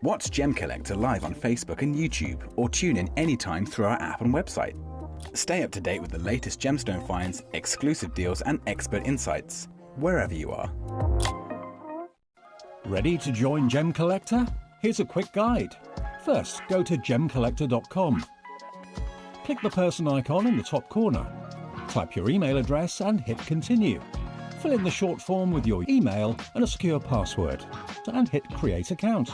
Watch Gemcollector live on Facebook and YouTube, or tune in anytime through our app and website. Stay up to date with the latest gemstone finds, exclusive deals and expert insights, wherever you are. Ready to join Gemcollector? Here's a quick guide. First, go to gemcollector.com. Click the person icon in the top corner. Type your email address and hit continue. Fill in the short form with your email and a secure password, and hit create account.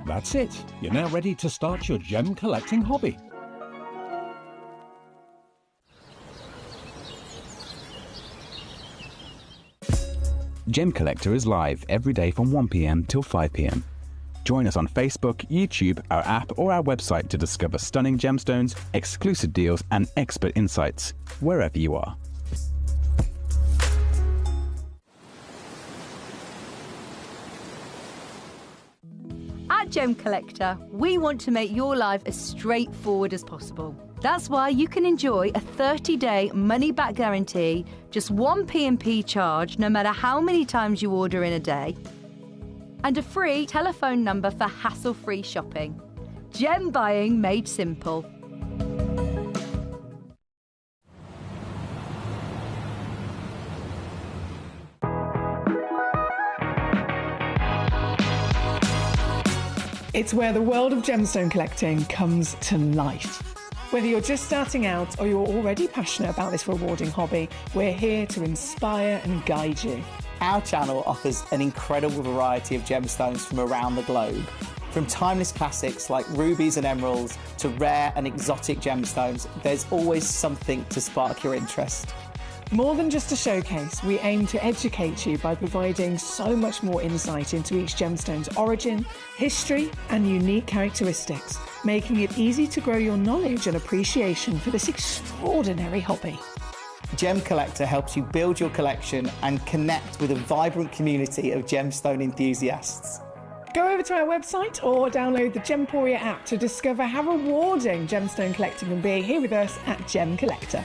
That's it. You're now ready to start your gem collecting hobby. Gemcollector is live every day from 1 p.m. till 5 p.m. Join us on Facebook, YouTube, our app or our website to discover stunning gemstones, exclusive deals and expert insights, wherever you are. At Gemcollector, we want to make your life as straightforward as possible. That's why you can enjoy a 30-day money-back guarantee, just one P&P charge no matter how many times you order in a day, and a free telephone number for hassle-free shopping. Gem buying made simple. It's where the world of gemstone collecting comes to life. Whether you're just starting out or you're already passionate about this rewarding hobby, we're here to inspire and guide you. Our channel offers an incredible variety of gemstones from around the globe. From timeless classics like rubies and emeralds to rare and exotic gemstones, there's always something to spark your interest. More than just a showcase, we aim to educate you by providing so much more insight into each gemstone's origin, history, and unique characteristics, making it easy to grow your knowledge and appreciation for this extraordinary hobby. Gemcollector helps you build your collection and connect with a vibrant community of gemstone enthusiasts. Go over to our website or download the Gemporia app to discover how rewarding gemstone collecting can be here with us at Gemcollector.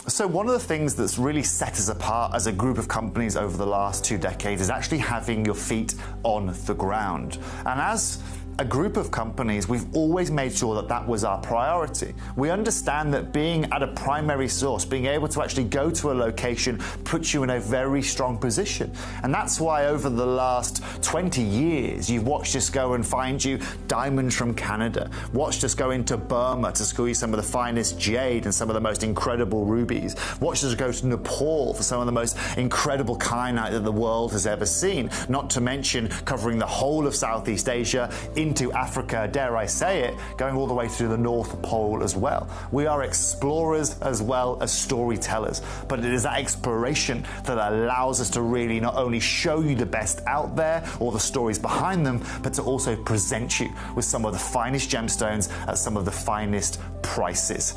So one of the things that's really set us apart as a group of companies over the last 2 decades is actually having your feet on the ground. And as a group of companies, we've always made sure that that was our priority. We understand that being at a primary source, being able to actually go to a location, puts you in a very strong position. And that's why over the last 20 years, you've watched us go and find you diamonds from Canada, watched us go into Burma to squeeze some of the finest jade and some of the most incredible rubies, watched us go to Nepal for some of the most incredible kyanite that the world has ever seen, not to mention covering the whole of Southeast Asia, into Africa, dare I say it, going all the way through the North Pole as well. We are explorers as well as storytellers, but it is that exploration that allows us to really not only show you the best out there or the stories behind them, but to also present you with some of the finest gemstones at some of the finest prices.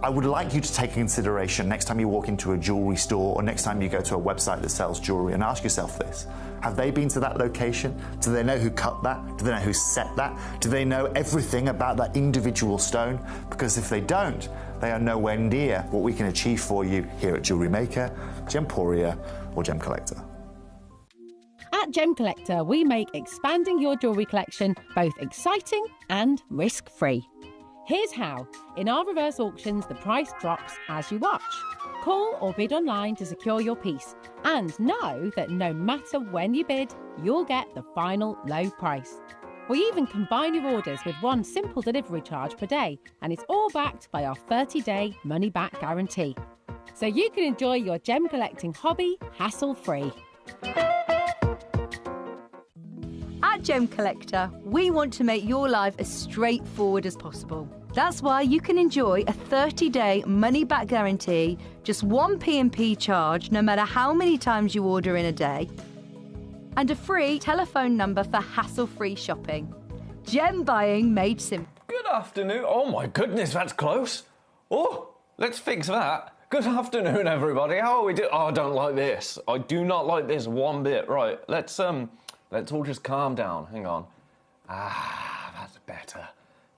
I would like you to take consideration next time you walk into a jewelry store or next time you go to a website that sells jewelry and ask yourself this. Have they been to that location? Do they know who cut that? Do they know who set that? Do they know everything about that individual stone? Because if they don't, they are nowhere near what we can achieve for you here at Jewelry Maker, Gemporia or Gemcollector. At Gemcollector, we make expanding your jewellery collection both exciting and risk-free. Here's how. In our reverse auctions, the price drops as you watch. Call or bid online to secure your piece and know that no matter when you bid, you'll get the final low price. We even combine your orders with one simple delivery charge per day, and it's all backed by our 30-day money-back guarantee. So you can enjoy your gem collecting hobby hassle-free. At Gemcollector, we want to make your life as straightforward as possible. That's why you can enjoy a 30-day money-back guarantee, just one P&P charge no matter how many times you order in a day, and a free telephone number for hassle-free shopping. Gem buying made simple. Good afternoon. Oh my goodness, that's close. Oh, let's fix that. Good afternoon, everybody. How are we doing? Oh, I don't like this. I do not like this one bit. Right, let's all just calm down. Hang on. Ah, that's better.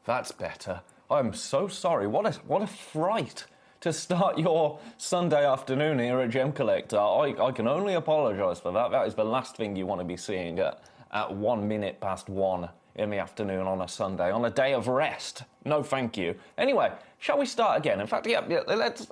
That's better. I'm so sorry. What a fright to start your Sunday afternoon here at Gem Collector. I can only apologise for that. That is the last thing you want to be seeing at 1 minute past 1 in the afternoon on a Sunday, on a day of rest. No, thank you. Anyway, shall we start again? In fact, yeah, let's...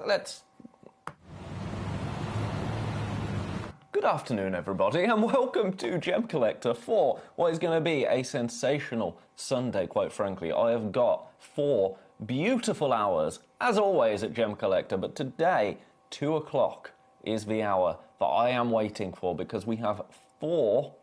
Good afternoon, everybody, and welcome to Gem Collector for what is going to be a sensational Sunday, quite frankly. I have got 4 beautiful hours, as always, at Gem Collector, but today, 2 o'clock is the hour that I am waiting for, because we have four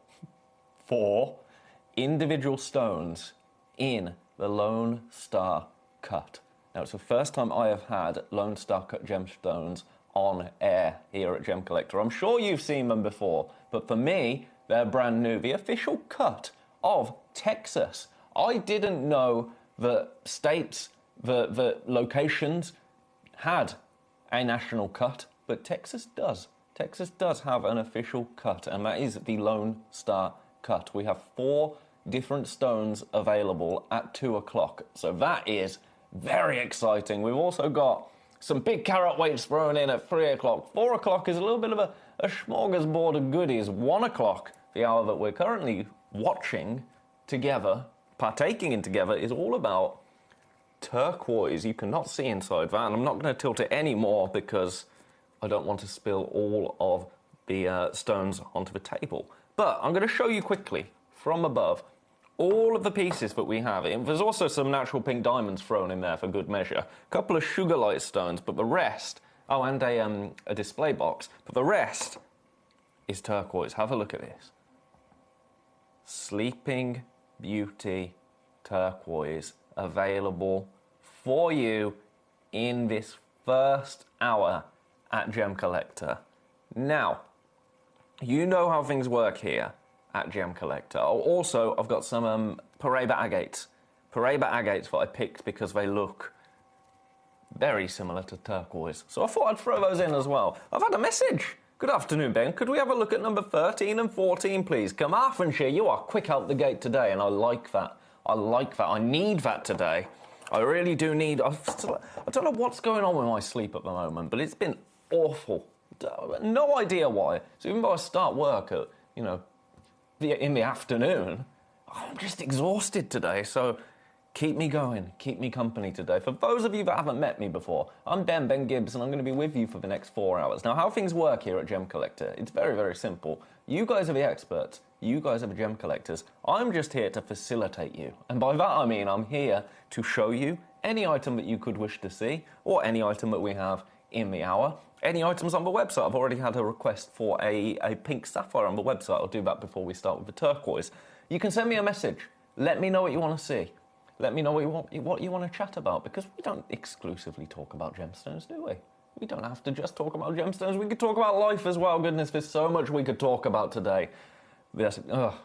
individual stones in the Lone Star Cut. Now, it's the first time I have had Lone Star Cut gemstones on air here at Gem Collector. I'm sure you've seen them before, but for me, they're brand new. The official cut of Texas. I didn't know that states, the locations had a national cut, but Texas does. Texas does have an official cut, and that is the Lone Star Cut. We have 4 different stones available at 2 o'clock, so that is very exciting. We've also got some big carrot weights thrown in at 3 o'clock. 4 o'clock is a little bit of a smorgasbord of goodies. 1 o'clock, the hour that we're currently watching together, partaking in together, is all about turquoise. You cannot see inside that, and I'm not going to tilt it anymore because I don't want to spill all of the stones onto the table. But I'm going to show you quickly, from above, all of the pieces that we have. There's also some natural pink diamonds thrown in there for good measure. A couple of sugar light stones, but the rest... Oh, and a display box. But the rest is turquoise. Have a look at this. Sleeping Beauty turquoise available for you in this first hour at Gem Collector. Now, you know how things work here at Gem Collector. Also, I've got some Paraiba agates. Paraiba agates that I picked because they look very similar to turquoise. So I thought I'd throw those in as well. I've had a message. Good afternoon, Ben. Could we have a look at number 13 and 14, please? Carmarthenshire, you are quick out the gate today, and I like that. I like that. I need that today. I really do need... I don't know what's going on with my sleep at the moment, but it's been awful. No idea why. So even though I start work at, in the afternoon, I'm just exhausted today, so keep me going, keep me company today. For those of you that haven't met me before, I'm Ben Gibbs, and I'm going to be with you for the next 4 hours. Now, how things work here at Gem Collector, it's very, very simple. You guys are the experts. You guys are the Gem Collectors. I'm just here to facilitate you. And by that I mean I'm here to show you any item that you could wish to see, or any item that we have in the hour. Any items on the website. I've already had a request for a pink sapphire on the website. I'll do that before we start with the turquoise. You can send me a message. Let me know what you want to see. Let me know what you want to chat about, because we don't exclusively talk about gemstones, do we? We don't have to just talk about gemstones. We could talk about life as well. Goodness, there's so much we could talk about today. I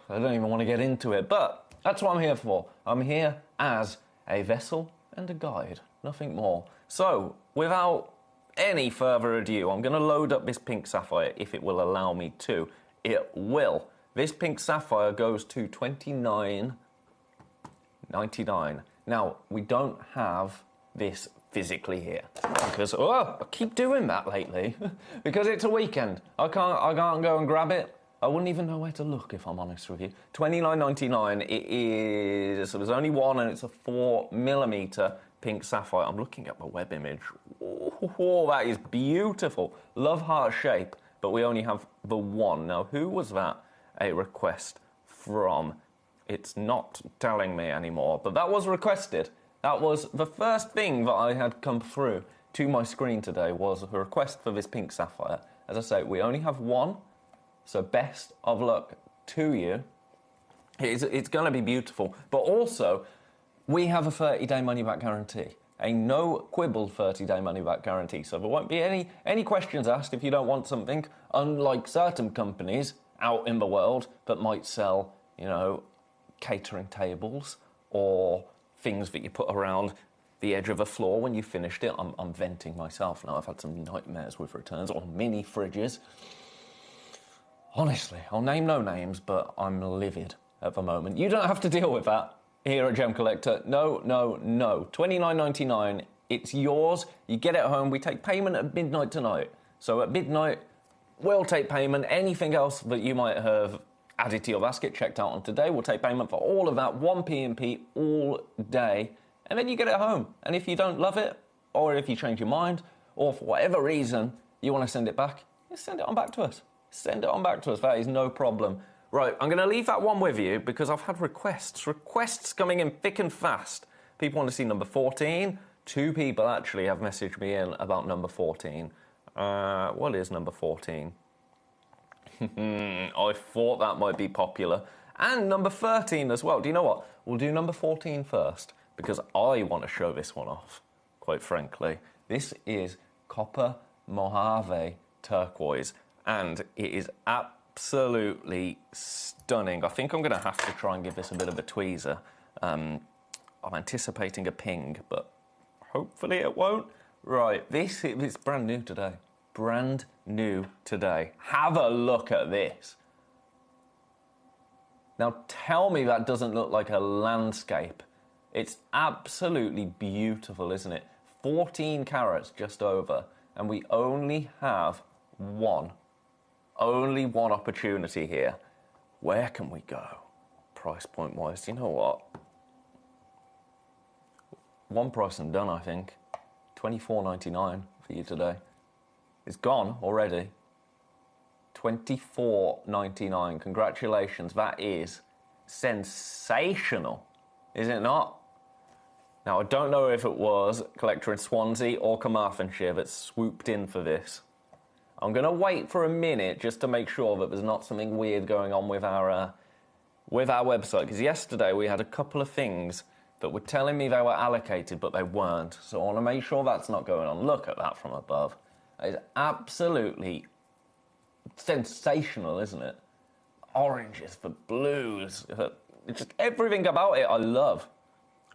don't even want to get into it, but that's what I'm here for. I'm here as a vessel and a guide, nothing more. So, without any further ado, I'm going to load up this pink sapphire if it will allow me to. It will. This pink sapphire goes to $29.99. Now, we don't have this physically here because I keep doing that lately because it's a weekend. I can't go and grab it. I wouldn't even know where to look, if I'm honest with you. $29.99. It is. So there's only one, and it's a 4mm pink sapphire. I'm looking at the web image. Oh, that is beautiful. Love heart shape, but we only have the one. Now, who was that a request from? It's not telling me anymore, but that was requested. That was the first thing that I had come through to my screen today, was a request for this pink sapphire. As I say, we only have one, so best of luck to you. It's going to be beautiful, but also we have a 30-day money-back guarantee. A no-quibble 30-day money-back guarantee. So there won't be any questions asked if you don't want something, unlike certain companies out in the world that might sell, catering tables or things that you put around the edge of a floor when you finished it. I'm venting myself now. I've had some nightmares with returns, or mini fridges. Honestly, I'll name no names, but I'm livid at the moment. You don't have to deal with that here at Gem Collector. No. $29.99 It's yours. You get it home. We take payment at midnight tonight. So at midnight, we'll take payment. Anything else that you might have added to your basket, checked out on today, we'll take payment for all of that, 1 p.m. all day, and then you get it home. And if you don't love it, or if you change your mind, or for whatever reason you want to send it back, just send it on back to us. Send it on back to us. That is no problem. Right, I'm going to leave that one with you because I've had requests coming in thick and fast. People want to see number 14. 2 people actually have messaged me in about number 14. What is number 14? I thought that might be popular. And number 13 as well. Do you know what? We'll do number 14 first because I want to show this one off, quite frankly. This is Copper Mojave Turquoise, and it is absolutely stunning. I think I'm going to have to try and give this a bit of a tweezer. I'm anticipating a ping, but hopefully it won't. Right, this is brand new today. Brand new today. Have a look at this. Now tell me that doesn't look like a landscape. It's absolutely beautiful, isn't it? 14 carats just over, and we only have one. Only one opportunity here. Where can we go? Price point wise, you know what? One price and done, I think. $24.99 for you today. It's gone already. $24.99. Congratulations. That is sensational, is it not? Now, I don't know if it was Collector in Swansea or Carmarthenshire that swooped in for this. I'm going to wait for a minute just to make sure that there's not something weird going on with our website, because yesterday we had a couple of things that were telling me they were allocated, but they weren't. So I want to make sure that's not going on. Look at that from above. It's absolutely sensational, isn't it? Oranges for blues. It's just everything about it I love.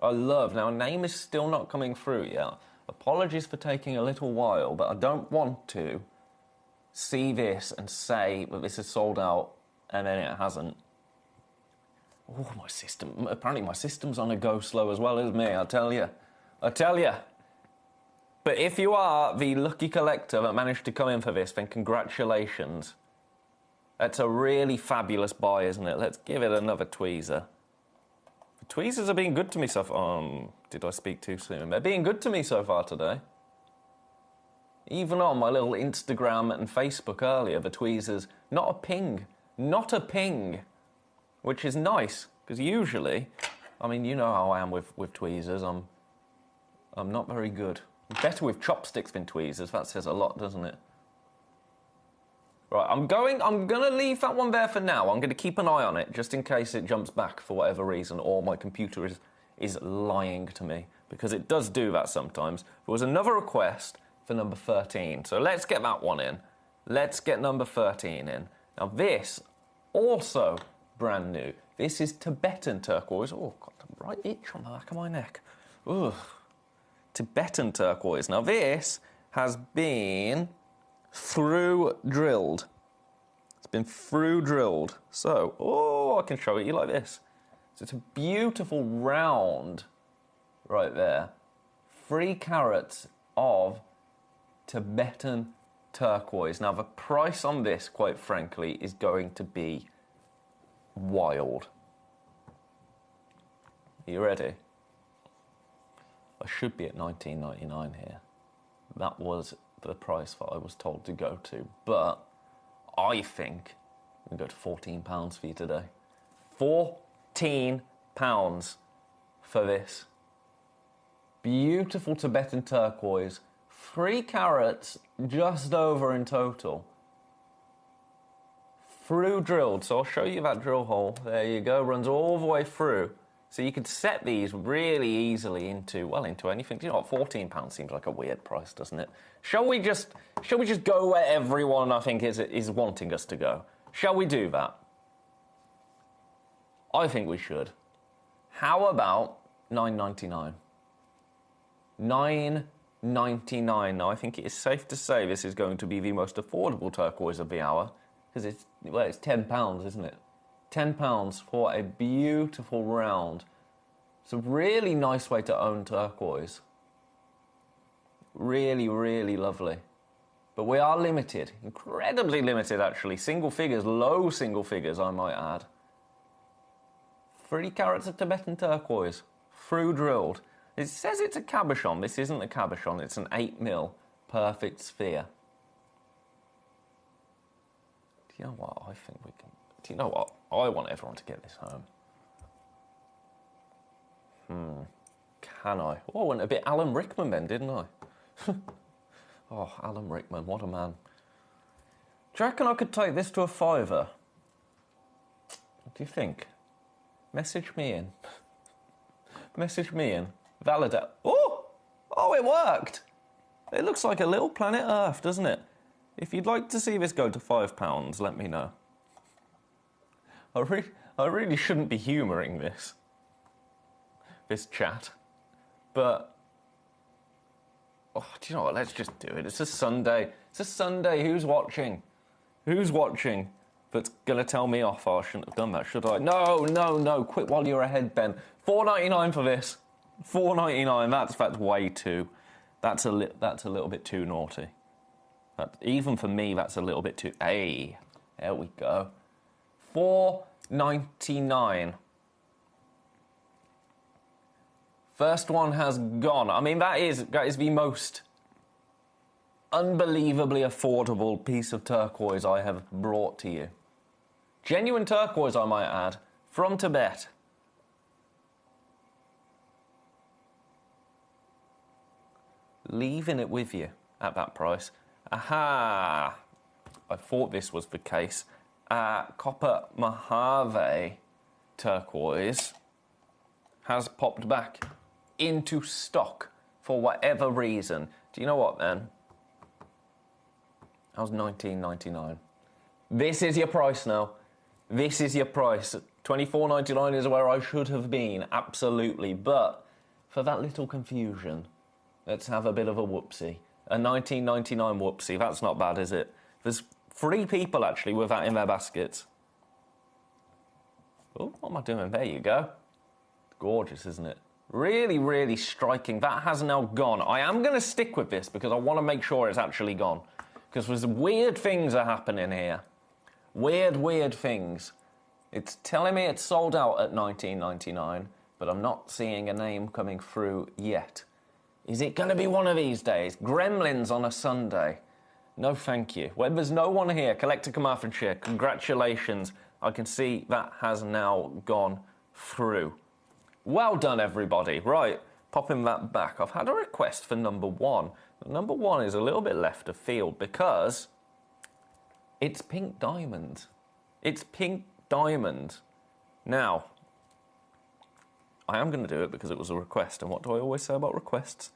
I love. Now, a name is still not coming through yet. Apologies for taking a little while, but I don't want to see this and say that this is sold out and then it hasn't. Oh, my system. Apparently my system's on a go slow as well as me, I tell you. But if you are the lucky collector that managed to come in for this, then congratulations. That's a really fabulous buy, isn't it? Let's give it another tweezer. The tweezers are being good to me so far. Did I speak too soon? They're being good to me so far today. Even on my little Instagram and Facebook earlier, the tweezers, not a ping. Not a ping. Which is nice, because usually, I mean, you know how I am with tweezers. I'm not very good. Better with chopsticks than tweezers. That says a lot, doesn't it? Right, I'm going to leave that one there for now. I'm going to keep an eye on it, just in case it jumps back for whatever reason, or my computer is lying to me, because it does do that sometimes. There was another request for number 13, so let's get that one in. Let's get number 13 in. Now this, also brand new. This is Tibetan turquoise. Oh, got a right itch on the back of my neck. Ugh. Tibetan turquoise. Now this has been through drilled. It's been through drilled. So, I can show it you like this. So it's a beautiful round right there. 3 carats of Tibetan turquoise. Now the price on this, quite frankly, is going to be wild. Are you ready? I should be at $19.99 here. That was the price that I was told to go to, but I think we can go to £14 for you today. £14 for this. Beautiful Tibetan turquoise. 3 carats just over in total. Through drilled, so I'll show you that drill hole. There you go, runs all the way through. So you could set these really easily into anything. You know what, £14 seems like a weird price, doesn't it? Shall we just go where everyone, I think, is wanting us to go? Shall we do that? I think we should. How about $9.99? $9.99. Now, I think it is safe to say this is going to be the most affordable turquoise of the hour, because it's £10, isn't it? £10 for a beautiful round. It's a really nice way to own turquoise. Really, really lovely. But we are limited, incredibly limited actually. Single figures, low single figures I might add. 3 carats of Tibetan turquoise, through drilled. It says it's a cabochon. This isn't a cabochon, it's an 8mm perfect sphere. Do you know what? I think we can. Do you know what? I want everyone to get this home. Can I? Oh, I went a bit Alan Rickman then, didn't I? Oh, Alan Rickman, what a man. Do you reckon I could take this to a £5? What do you think? Message me in. Message me in. Validate. Oh! Oh, it worked! It looks like a little planet Earth, doesn't it? If you'd like to see this go to £5, let me know. I really shouldn't be humouring this chat. But, oh, do you know what? Let's just do it. It's a Sunday. It's a Sunday. Who's watching? Who's watching that's going to tell me off? Oh, I shouldn't have done that, should I? No, no, no. Quit while you're ahead, Ben. $4.99 for this. $4.99. That's way too. That's a little bit too naughty. Even for me, that's a little bit too... Hey, there we go. $4.99. First one has gone. I mean, that is the most unbelievably affordable piece of turquoise I have brought to you. Genuine turquoise, I might add, from Tibet. Leaving it with you at that price. Aha! I thought this was the case. Copper Mojave turquoise has popped back into stock for whatever reason. Do you know what, then? That was $19.99. This is your price now. This is your price. $24.99 is where I should have been, absolutely. But for that little confusion, let's have a bit of a whoopsie. A $19.99 whoopsie. That's not bad, is it? There's 3 people, actually, with that in their baskets. Oh, what am I doing? There you go. Gorgeous, isn't it? Really, really striking. That has now gone. I am going to stick with this because I want to make sure it's actually gone. Because there's weird things are happening here. Weird things. It's telling me it's sold out at $19.99, but I'm not seeing a name coming through yet. Is it going to be one of these days? Gremlins on a Sunday? No, thank you. When there's no one here, Collector Carmarthenshire, congratulations. I can see that has now gone through. Well done, everybody. Right, popping that back. I've had a request for number 1. Number 1 is a little bit left of field because it's pink diamond. It's pink diamond. Now, I am going to do it because it was a request. And what do I always say about requests?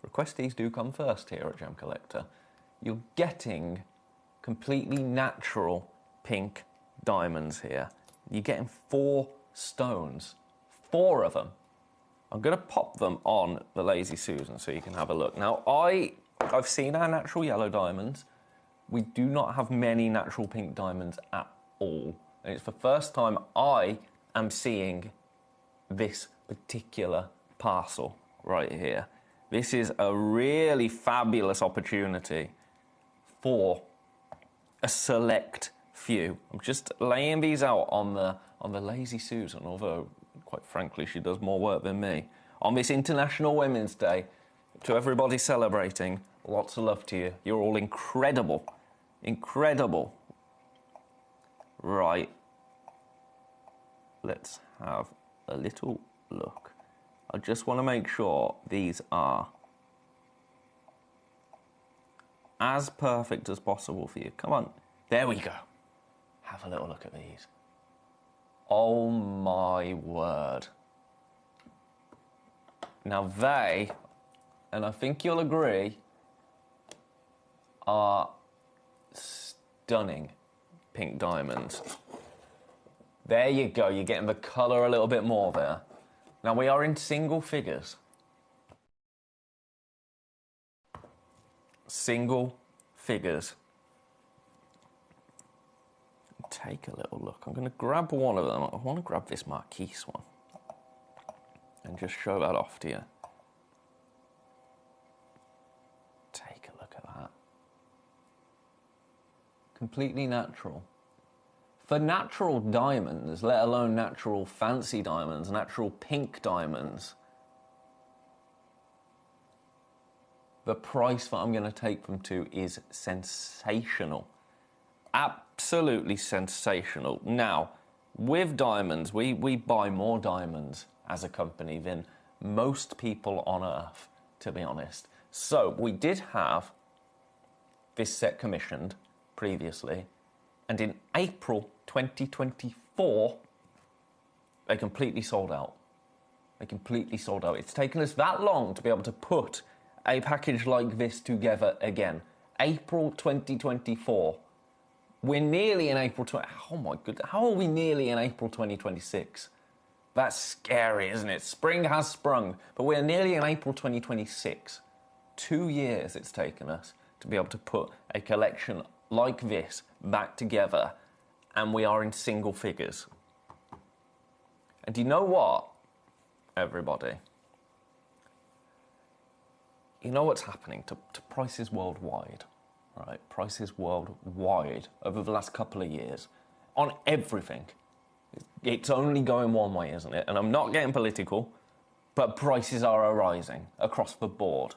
Requestees do come first here at Gem Collector. You're getting completely natural pink diamonds here. You're getting 4 stones. 4 of them. I'm going to pop them on the Lazy Susan so you can have a look. Now, I've seen our natural yellow diamonds. We do not have many natural pink diamonds at all. And it's the first time I am seeing this particular parcel right here. This is a really fabulous opportunity for a select few. I'm just laying these out on the Lazy Susan, although quite frankly she does more work than me. On this International Women's Day, to everybody celebrating, lots of love to you. You're all incredible. Incredible. Right. Let's have a little look. I just want to make sure these are as perfect as possible for you. Come on. There we go. Have a little look at these. Oh my word. Now they, and I think you'll agree, are stunning pink diamonds. There you go, you're getting the colour a little bit more there. Now we are in single figures. Single figures. Take a little look. I'm going to grab one of them. I want to grab this Marquise one and just show that off to you. Completely natural. For natural diamonds, let alone natural fancy diamonds, natural pink diamonds, the price that I'm going to take them to is sensational. Absolutely sensational. Now, with diamonds, we buy more diamonds as a company than most people on Earth, to be honest. So, we did have this set commissioned previously, and in April 2024, they completely sold out. They completely sold out. It's taken us that long to be able to put a package like this together again. April 2024. We're nearly in April oh my goodness, how are we nearly in April 2026? That's scary, isn't it? Spring has sprung, but we're nearly in April 2026. 2 years it's taken us to be able to put a collection like this back together, and we are in single figures. And do you know what, everybody? You know what's happening to prices worldwide, right? Prices worldwide over the last couple of years on everything. It's only going one way, isn't it? And I'm not getting political, but prices are rising across the board.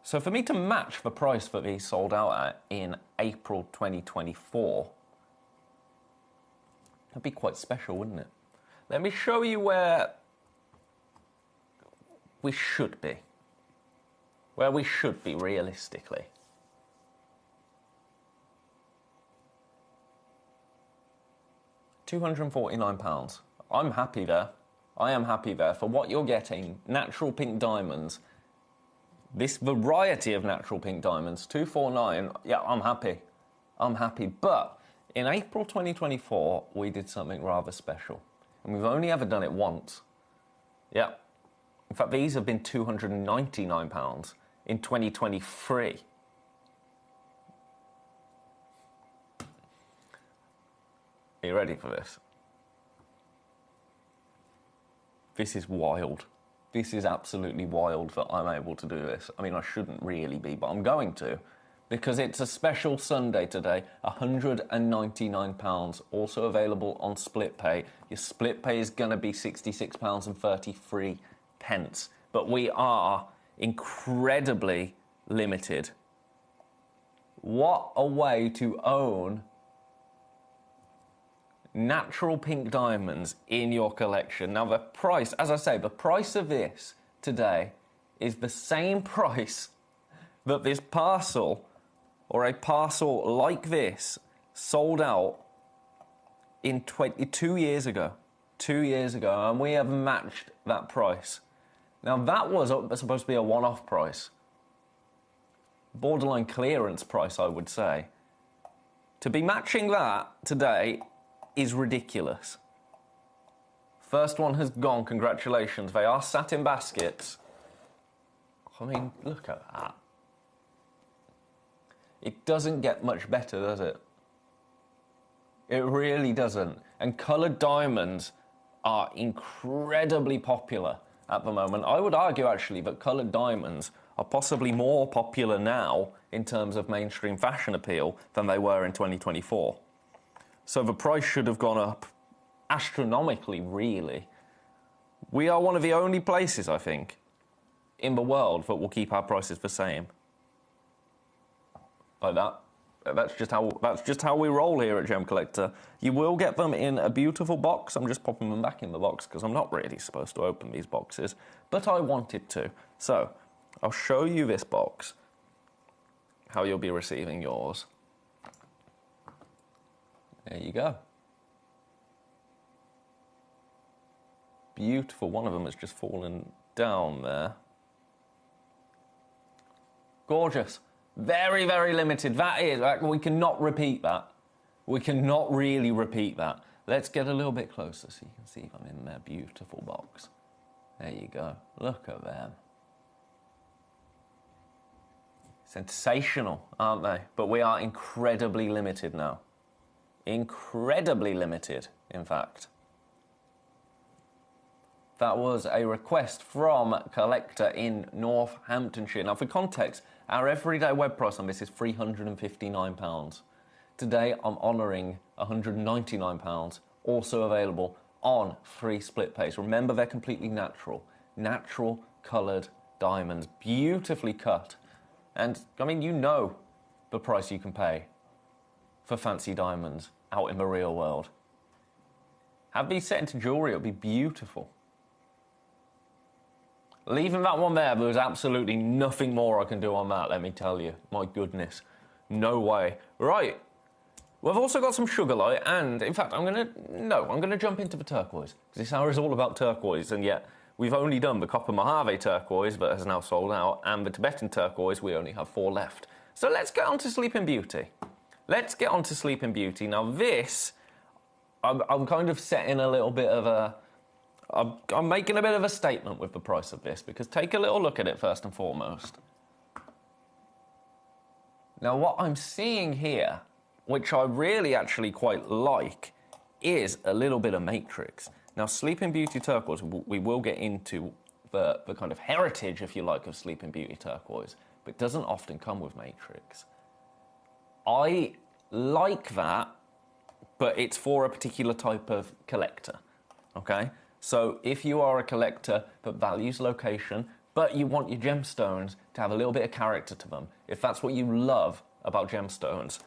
So for me to match the price that these sold out at in April 2024, that'd be quite special, wouldn't it? Let me show you where we should be. Where we should be realistically. £249. I'm happy there. I am happy there. For what you're getting, natural pink diamonds, this variety of natural pink diamonds, 249, yeah, I'm happy. I'm happy. But in April 2024, we did something rather special. And we've only ever done it once. Yeah. In fact, these have been £299 in 2023. Are you ready for this? This is wild. This is absolutely wild that I'm able to do this. I mean, I shouldn't really be, but I'm going to, because it's a special Sunday today. £199, also available on split pay. Your split pay is going to be £66.33. But we are incredibly limited. What a way to own natural pink diamonds in your collection. Now the price, as I say, the price of this today is the same price that this parcel, or a parcel like this, sold out in 2 years ago. 2 years ago, and we have matched that price. Now that was supposed to be a one-off price. Borderline clearance price, I would say. To be matching that today is ridiculous. First one has gone, congratulations. They are sat in baskets. I mean, look at that. It doesn't get much better, does it? It really doesn't. And coloured diamonds are incredibly popular at the moment. I would argue, actually, that coloured diamonds are possibly more popular now in terms of mainstream fashion appeal than they were in 2024. So the price should have gone up astronomically, really. We are one of the only places, I think, in the world that will keep our prices the same. Like that. That's just how we roll here at Gemcollector. You will get them in a beautiful box. I'm just popping them back in the box because I'm not really supposed to open these boxes, but I wanted to. So, I'll show you this box, how you'll be receiving yours. There you go. Beautiful. One of them has just fallen down there. Gorgeous. Very, very limited. That is, we cannot repeat that. We cannot really repeat that. Let's get a little bit closer so you can see them in their beautiful box. There you go. Look at them. Sensational, aren't they? But we are incredibly limited now. Incredibly limited, in fact. That was a request from Collector in Northamptonshire. Now, for context, our everyday web price on this is £359. Today, I'm honouring £199, also available on free split pays. Remember, they're completely natural coloured diamonds, beautifully cut. And, I mean, you know the price you can pay for fancy diamonds out in the real world. Have these set into jewellery, it'll be beautiful. Leaving that one there, there's absolutely nothing more I can do on that, let me tell you. My goodness. No way. Right. We've also got some sugar light, and in fact, I'm going to jump into the turquoise, because this hour is all about turquoise, and yet we've only done the Copper Mojave turquoise that has now sold out, and the Tibetan turquoise, we only have 4 left. So let's get on to Sleeping Beauty. Now this, I'm kind of setting a little bit of a... I'm making a bit of a statement with the price of this, because take a little look at it first and foremost. Now what I'm seeing here, which I really actually quite like, is a little bit of matrix. Now Sleeping Beauty turquoise, we will get into the kind of heritage, if you like, of Sleeping Beauty turquoise, but it doesn't often come with matrix. I like that, but it's for a particular type of collector, okay? So if you are a collector that values location, but you want your gemstones to have a little bit of character to them, if that's what you love about gemstones,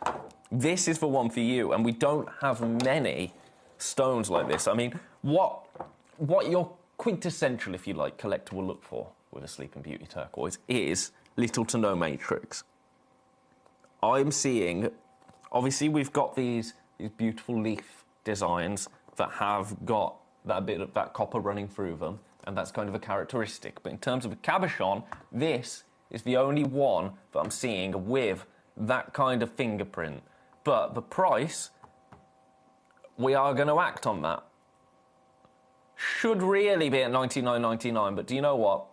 this is the one for you. And we don't have many stones like this. I mean, what your quintessential, if you like, collector will look for with a Sleeping Beauty turquoise is little to no matrix. I'm seeing, obviously we've got these beautiful leaf designs that have got that bit of that copper running through them, and that's kind of a characteristic. But in terms of a cabochon, this is the only one that I'm seeing with that kind of fingerprint. But the price, we are going to act on that. Should really be at $99.99, but do you know what?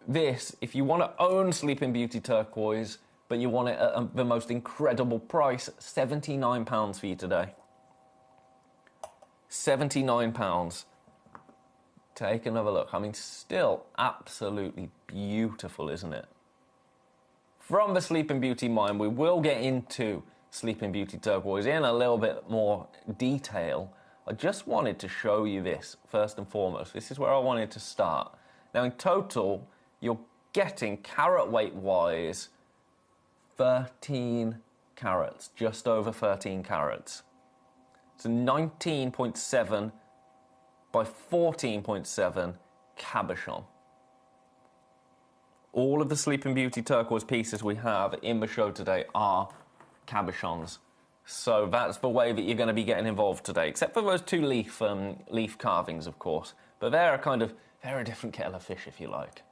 This, if you want to own Sleeping Beauty turquoise, but you want it at the most incredible price, £79 for you today. £79. Take another look. I mean, still absolutely beautiful, isn't it? From the Sleeping Beauty mine, we will get into Sleeping Beauty turquoise in a little bit more detail. I just wanted to show you this first and foremost. This is where I wanted to start. Now, in total, you're getting carat weight wise 13 carats, just over 13 carats. It's a 19.7 by 14.7 cabochon. All of the Sleeping Beauty turquoise pieces we have in the show today are cabochons. So that's the way that you're going to be getting involved today, except for those 2 leaf carvings, of course. But they're a different kettle of fish, if you like.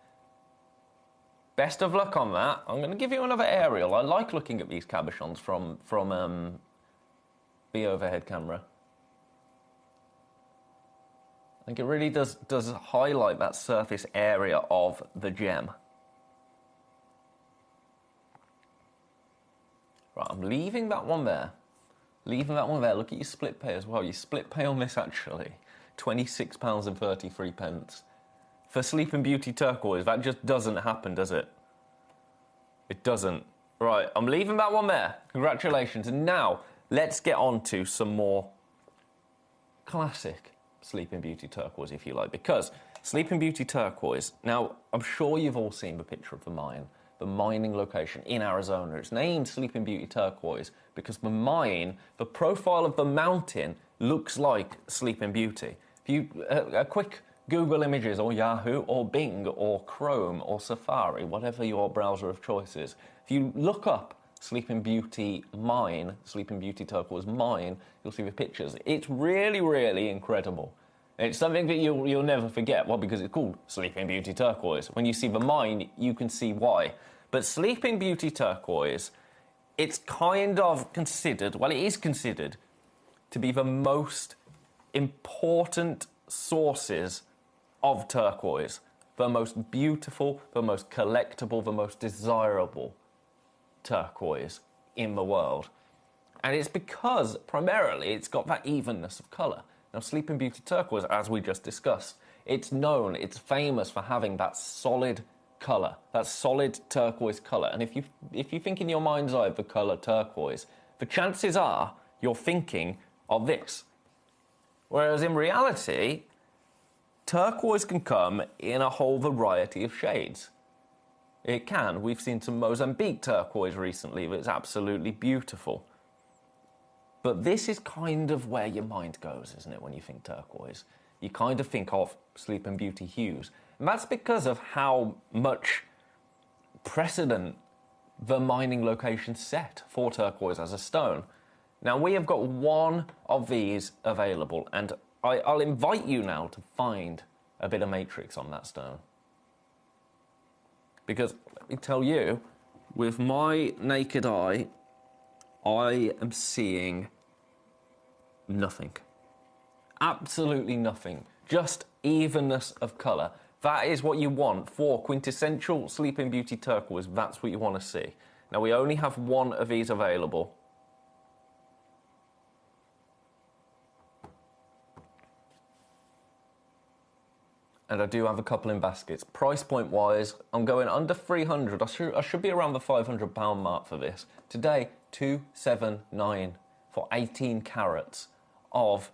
Best of luck on that. I'm going to give you another aerial. I like looking at these cabochons from the overhead camera. I think it really does highlight that surface area of the gem. Right, I'm leaving that one there. Look at your split pay as well. Your split pay on this, actually, £26.33. For Sleeping Beauty turquoise, that just doesn't happen, does it? It doesn't. Right, I'm leaving that one there. Congratulations. And now, let's get on to some more classic Sleeping Beauty turquoise, if you like, because Sleeping Beauty turquoise, now, I'm sure you've all seen the picture of the mine, the mining location in Arizona. It's named Sleeping Beauty turquoise because the mine, the profile of the mountain, looks like Sleeping Beauty. If you, a quick Google Images or Yahoo or Bing or Chrome or Safari, whatever your browser of choice is, if you look up Sleeping Beauty mine, Sleeping Beauty turquoise mine, you'll see the pictures. It's really, really incredible. It's something that you'll never forget. Well, because it's called Sleeping Beauty turquoise. When you see the mine, you can see why. But Sleeping Beauty turquoise, it's kind of considered, well, it is considered to be the most important sources of turquoise. The most beautiful, the most collectible, the most desirable turquoise in the world. And it's because, primarily, it's got that evenness of colour. Now, Sleeping Beauty turquoise, as we just discussed, It's known, it's famous for having that solid colour, that solid turquoise colour. And if you think in your mind's eye of the colour turquoise, the chances are you're thinking of this. Whereas in reality, turquoise can come in a whole variety of shades. It can. We've seen some Mozambique turquoise recently that's absolutely beautiful. But this is kind of where your mind goes, isn't it, when you think turquoise? You kind of think of Sleeping Beauty hues. And that's because of how much precedent the mining location set for turquoise as a stone. Now, we have got one of these available, and I'll invite you now to find a bit of matrix on that stone. Because, let me tell you, with my naked eye, I am seeing nothing. Absolutely nothing. Just evenness of colour. That is what you want for quintessential Sleeping Beauty turquoise. That's what you want to see. Now, we only have one of these available. And I do have a couple in baskets. Price point wise, I'm going under 300. I should be around the £500 mark for this. Today, 279 for 18 carats of,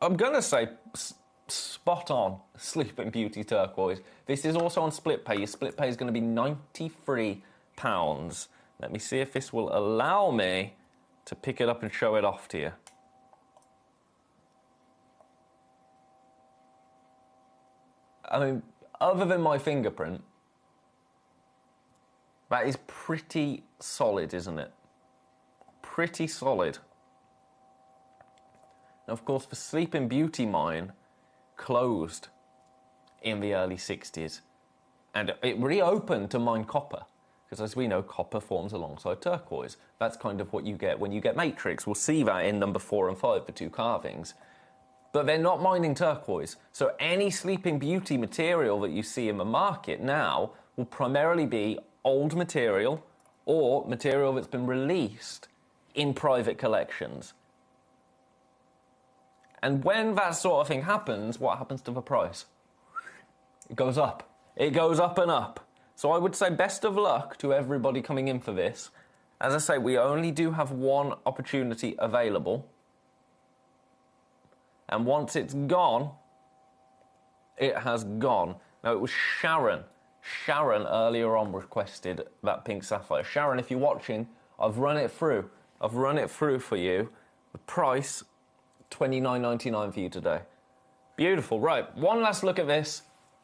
I'm going to say, spot on Sleeping Beauty turquoise. This is also on split pay. Your split pay is going to be £93. Let me see if this will allow me to pick it up and show it off to you. I mean, other than my fingerprint, that is pretty solid, isn't it? Pretty solid. Now, of course, the Sleeping Beauty mine closed in the early 60s, and it reopened to mine copper, because as we know, copper forms alongside turquoise. That's kind of what you get when you get matrix. We'll see that in number 4 and 5, the two carvings. But they're not mining turquoise. So any Sleeping Beauty material that you see in the market now will primarily be old material or material that's been released in private collections. And when that sort of thing happens, what happens to the price? It goes up. It goes up and up. So I would say best of luck to everybody coming in for this. As I say, we only do have one opportunity available. And once it's gone, it has gone. Now, it was Sharon. Sharon earlier on requested that pink sapphire. Sharon, if you're watching, I've run it through. I've run it through for you. The price, $29.99 for you today. Beautiful. Right, one last look at this.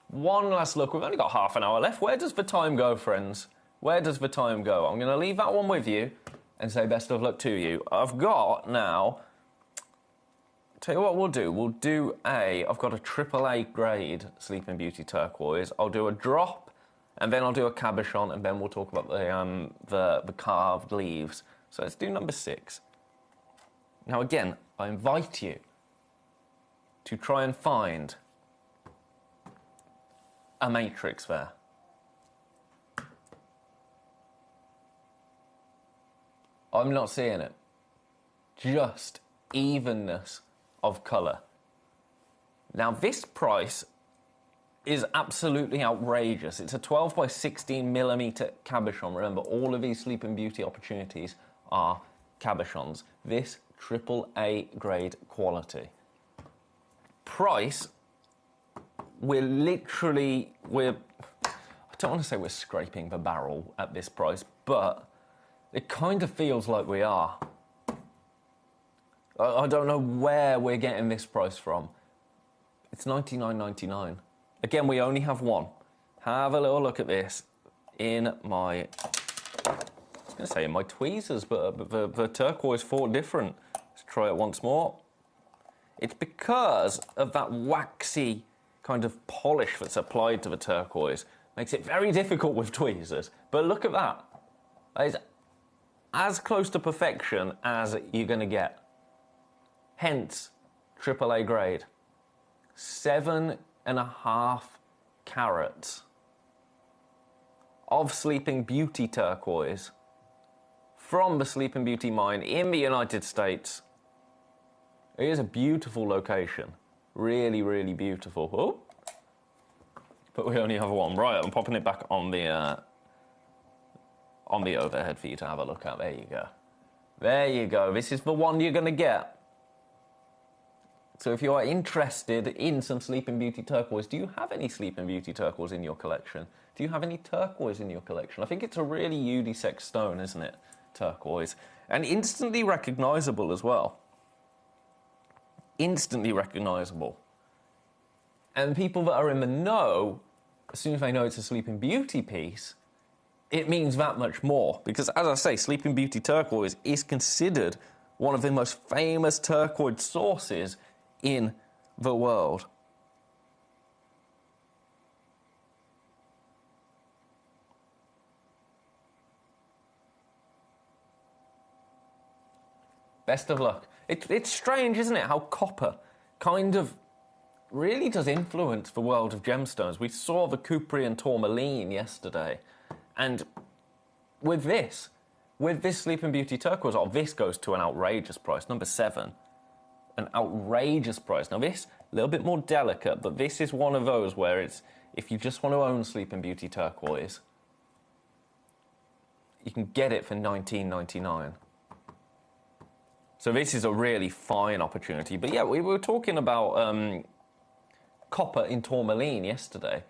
One last look. We've only got half an hour left. Where does the time go, friends? Where does the time go? I'm going to leave that one with you and say best of luck to you. I've got now... Tell you what we'll do. I've got a AAA grade Sleeping Beauty turquoise. I'll do a drop, and then I'll do a cabochon, and then we'll talk about the carved leaves. So let's do number 6. Now again, I invite you to try and find a matrix there. I'm not seeing it. Just evenness of colour. Now this price is absolutely outrageous. It's a 12 by 16 millimeter cabochon. Remember, all of these Sleeping Beauty opportunities are cabochons. This AAA grade quality. Price, I don't want to say we're scraping the barrel at this price, but it kind of feels like we are. I don't know where we're getting this price from. It's $99.99. Again, we only have one. Have a little look at this in my, I was going to say in my tweezers, but the turquoise thought different. Let's try it once more. It's because of that waxy kind of polish that's applied to the turquoise. Makes it very difficult with tweezers. But look at that. It's as close to perfection as you're going to get. Hence, AAA grade. 7.5 carats of Sleeping Beauty turquoise from the Sleeping Beauty mine in the United States. It is a beautiful location. Really, really beautiful. Oh, but we only have one. Right, I'm popping it back on the overhead for you to have a look at. There you go. There you go. This is the one you're going to get. So if you are interested in some Sleeping Beauty turquoise, do you have any Sleeping Beauty turquoise in your collection? Do you have any turquoise in your collection? I think it's a really unisex stone, isn't it? Turquoise. And instantly recognisable as well. Instantly recognisable. And people that are in the know, as soon as they know it's a Sleeping Beauty piece, it means that much more. Because, as I say, Sleeping Beauty turquoise is considered one of the most famous turquoise sources in the world. Best of luck. It's strange, isn't it, how copper kind of really does influence the world of gemstones. We saw the Cuprian tourmaline yesterday, and with this Sleeping Beauty turquoise, this goes to an outrageous price, number 7. An outrageous price. Now this, a little bit more delicate, but this is one of those where it's, if you just want to own Sleeping Beauty turquoise, you can get it for $19.99. So this is a really fine opportunity. But yeah, we were talking about copper in tourmaline yesterday.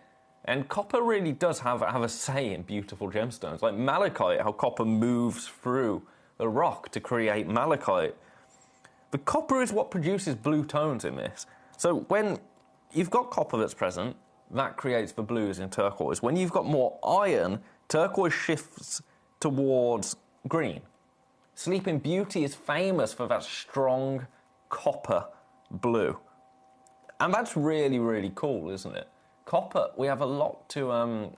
And copper really does have a say in beautiful gemstones. Like malachite, how copper moves through the rock to create malachite. The copper is what produces blue tones in this. So when you've got copper that's present, that creates the blues in turquoise. When you've got more iron, turquoise shifts towards green. Sleeping Beauty is famous for that strong copper blue. And that's really, really cool, isn't it? Copper, we have a lot to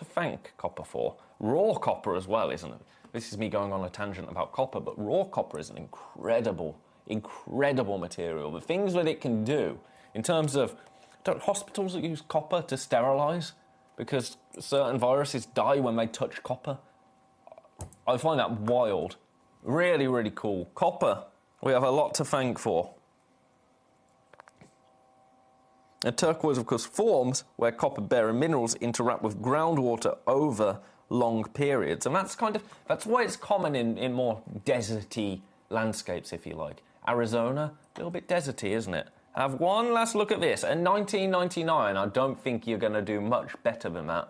thank copper for. Raw copper as well, isn't it? This is me going on a tangent about copper, but raw copper is an incredible, incredible material. The things that it can do in terms of, don't hospitals that use copper to sterilize because certain viruses die when they touch copper? I find that wild. Really, really cool. Copper, we have a lot to thank for. And turquoise, of course, forms where copper-bearing minerals interact with groundwater over long periods. And that's why it's common in more deserty landscapes, if you like. Arizona, a little bit deserty, isn't it? Have one last look at this. At $19.99, I don't think you're going to do much better than that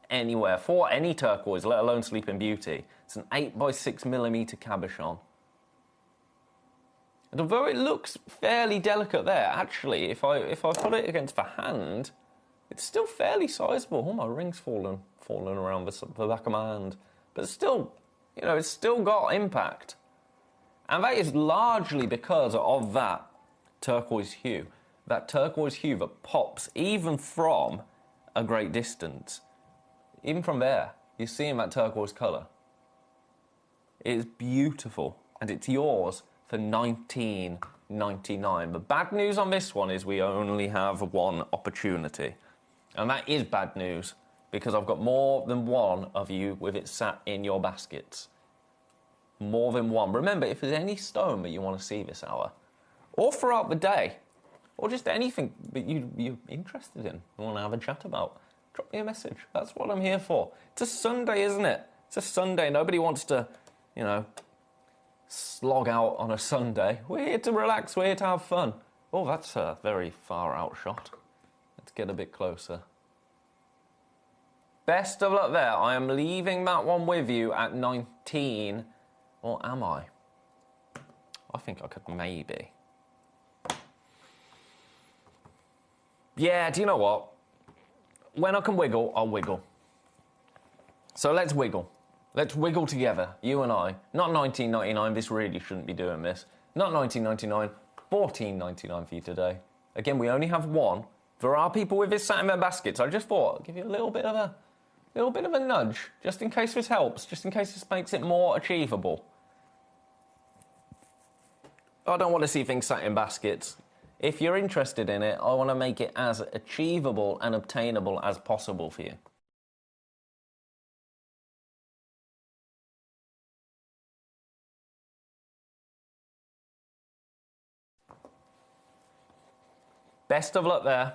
anywhere for any turquoise, let alone Sleeping Beauty. It's an 8x6mm cabochon. And although it looks fairly delicate there, actually, if I put it against the hand, it's still fairly sizable. Oh, my ring's fallen around the back of my hand. But it's still, it's still got impact. And that is largely because of that turquoise hue. That turquoise hue that pops even from a great distance. Even from there, you're seeing that turquoise colour. It is beautiful, and it's yours for $19.99. The bad news on this one is we only have one opportunity. And that is bad news, because I've got more than one of you with it sat in your baskets. More than one. Remember, if there's any stone that you want to see this hour, or throughout the day, or just anything that you're interested in, you want to have a chat about, drop me a message. That's what I'm here for. It's a Sunday, isn't it? It's a Sunday. Nobody wants to, slog out on a Sunday. We're here to relax. We're here to have fun. Oh, that's a very far out shot. Let's get a bit closer. Best of luck there. I am leaving that one with you at 19. Or am I? I think I could maybe. Yeah, do you know what? When I can wiggle, I'll wiggle. So let's wiggle. Let's wiggle together, you and I. Not $19.99, this really shouldn't be doing this. Not $19.99, $14.99 for you today. Again, we only have one. There are people with this sat in their baskets. I just thought I'd give you a little bit of a nudge, just in case this helps, just in case this makes it more achievable. I don't want to see things sat in baskets. If you're interested in it, I want to make it as achievable and obtainable as possible for you. Best of luck there.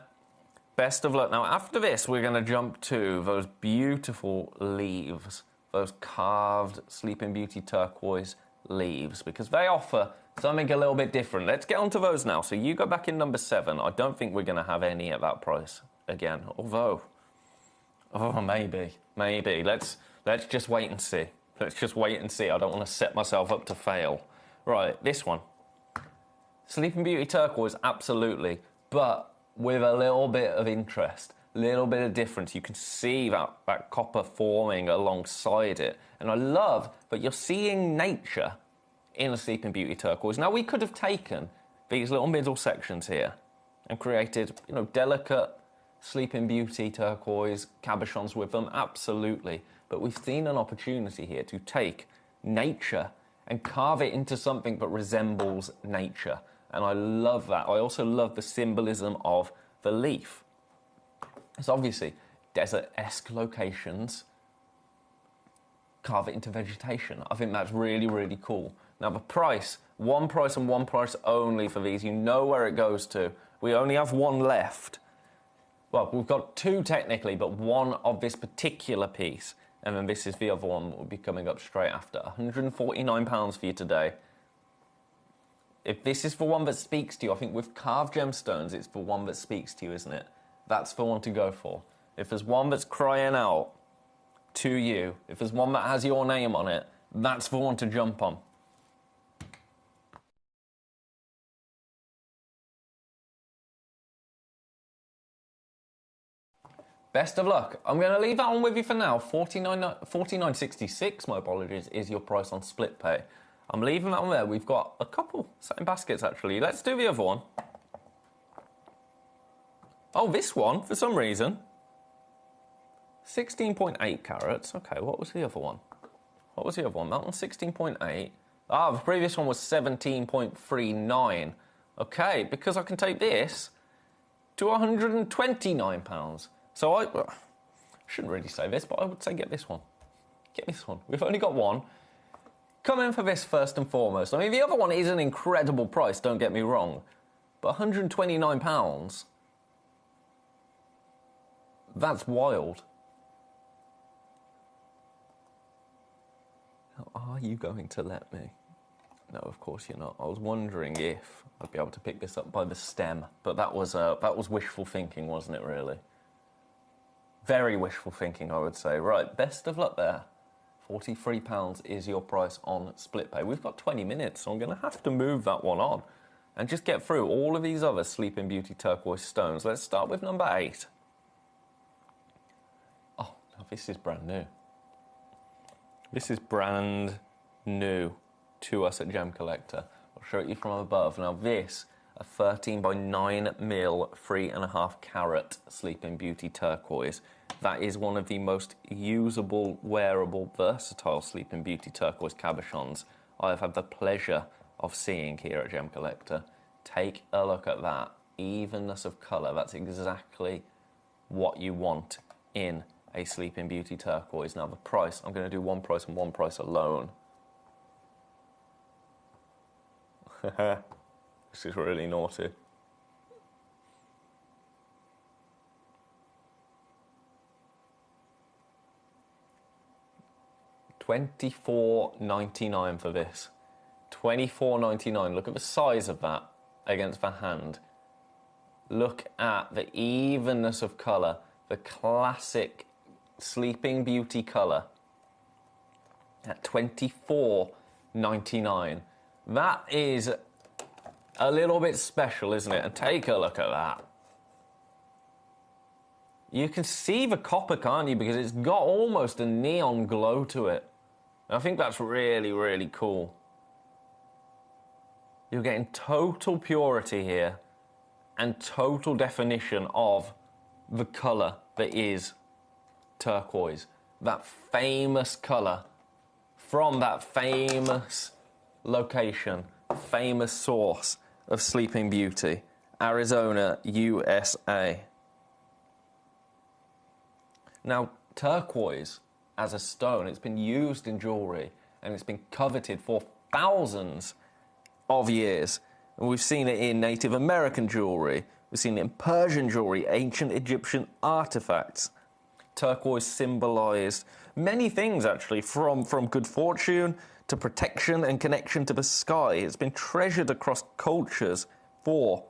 Best of luck. Now, after this, we're going to jump to those beautiful leaves, those carved Sleeping Beauty turquoise leaves, because they offer something a little bit different. Let's get onto those now. So you go back in number 7. I don't think we're going to have any at that price again, although, oh, maybe. Let's just wait and see. Let's just wait and see. I don't want to set myself up to fail. Right, this one. Sleeping Beauty turquoise, absolutely, but with a little bit of interest, a little bit of difference. You can see that copper forming alongside it. And I love that you're seeing nature in a Sleeping Beauty turquoise. Now, we could have taken these little middle sections here and created, you know, delicate Sleeping Beauty turquoise cabochons with them, absolutely. But we've seen an opportunity here to take nature and carve it into something that resembles nature. And I love that. I also love the symbolism of the leaf. It's obviously desert-esque locations. Carve it into vegetation. I think that's really, really cool. Now the price, one price and one price only for these. You know where it goes to. We only have one left. Well, we've got 2 technically, but one of this particular piece. And then this is the other one that will be coming up straight after. £149 for you today. If this is the one that speaks to you, I think with carved gemstones, it's the one that speaks to you, isn't it? That's the one to go for. If there's one that's crying out to you, if there's one that has your name on it, that's the one to jump on. Best of luck. I'm going to leave that one with you for now. $49.66, my apologies, is your price on split pay. I'm leaving that one there. We've got a couple sat in baskets, actually. Let's do the other one. Oh, this one, for some reason. 16.8 carats. Okay, what was the other one? What was the other one? That one's 16.8. Ah, the previous one was 17.39. Okay, because I can take this to £129. So I shouldn't really say this, but I would say get this one. Get this one. We've only got one. Come in for this first and foremost. I mean, the other one is an incredible price, don't get me wrong. But £129, that's wild. How are you going to let me? No, of course you're not. I was wondering if I'd be able to pick this up by the stem, but that was wishful thinking, wasn't it, really? Very wishful thinking, I would say. Right, best of luck there. £43 is your price on split pay. We've got 20 minutes, so I'm going to have to move that one on and just get through all of these other Sleeping Beauty turquoise stones. Let's start with number 8. Oh, now this is brand new. This is brand new to us at Gemcollector. I'll show it you from above. Now this, a 13 by 9 mil, 3.5 carat Sleeping Beauty turquoise. That is one of the most usable, wearable, versatile Sleeping Beauty turquoise cabochons I have had the pleasure of seeing here at Gemcollector. Take a look at that. Evenness of colour. That's exactly what you want in a Sleeping Beauty turquoise. Now the price, I'm going to do one price and one price alone. This is really naughty. $24.99 for this. $24.99. Look at the size of that against the hand. Look at the evenness of colour, the classic Sleeping Beauty colour at $24.99. That is a little bit special, isn't it? And take a look at that. You can see the copper, can't you? Because it's got almost a neon glow to it. I think that's really, really cool. You're getting total purity here and total definition of the colour that is turquoise. That famous colour from that famous location, famous source of Sleeping Beauty, Arizona, USA. Now, turquoise as a stone, it's been used in jewellery and it's been coveted for thousands of years. And we've seen it in Native American jewellery. We've seen it in Persian jewellery, ancient Egyptian artefacts. Turquoise symbolised many things, actually, from good fortune to protection and connection to the sky. It's been treasured across cultures for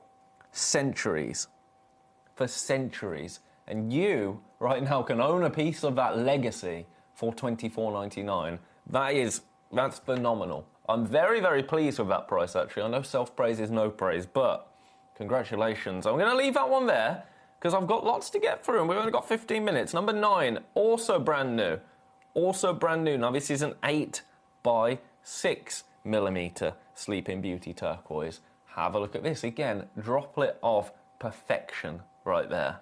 centuries. For centuries. And you, right now, can own a piece of that legacy for $24.99. That's phenomenal. I'm very, very pleased with that price, actually. I know self-praise is no praise, but congratulations. I'm going to leave that one there because I've got lots to get through and we've only got 15 minutes. Number 9, also brand new. Also brand new. Now, this is an 8 by 6 millimeter Sleeping Beauty turquoise. Have a look at this. Again, droplet of perfection right there.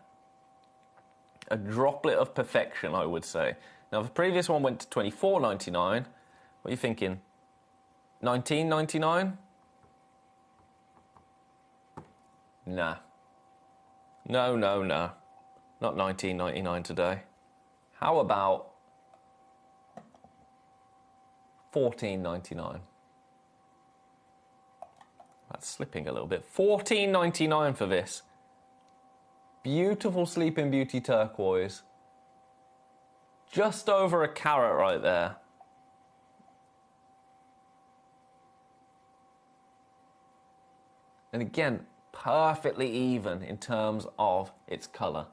A droplet of perfection, I would say. Now, the previous one went to $24.99. What are you thinking? $19.99? Nah. No. Not $19.99 today. How about $14.99? That's slipping a little bit. $14.99 for this. Beautiful Sleeping Beauty turquoise. Just over a carat right there. And again, perfectly even in terms of its colour.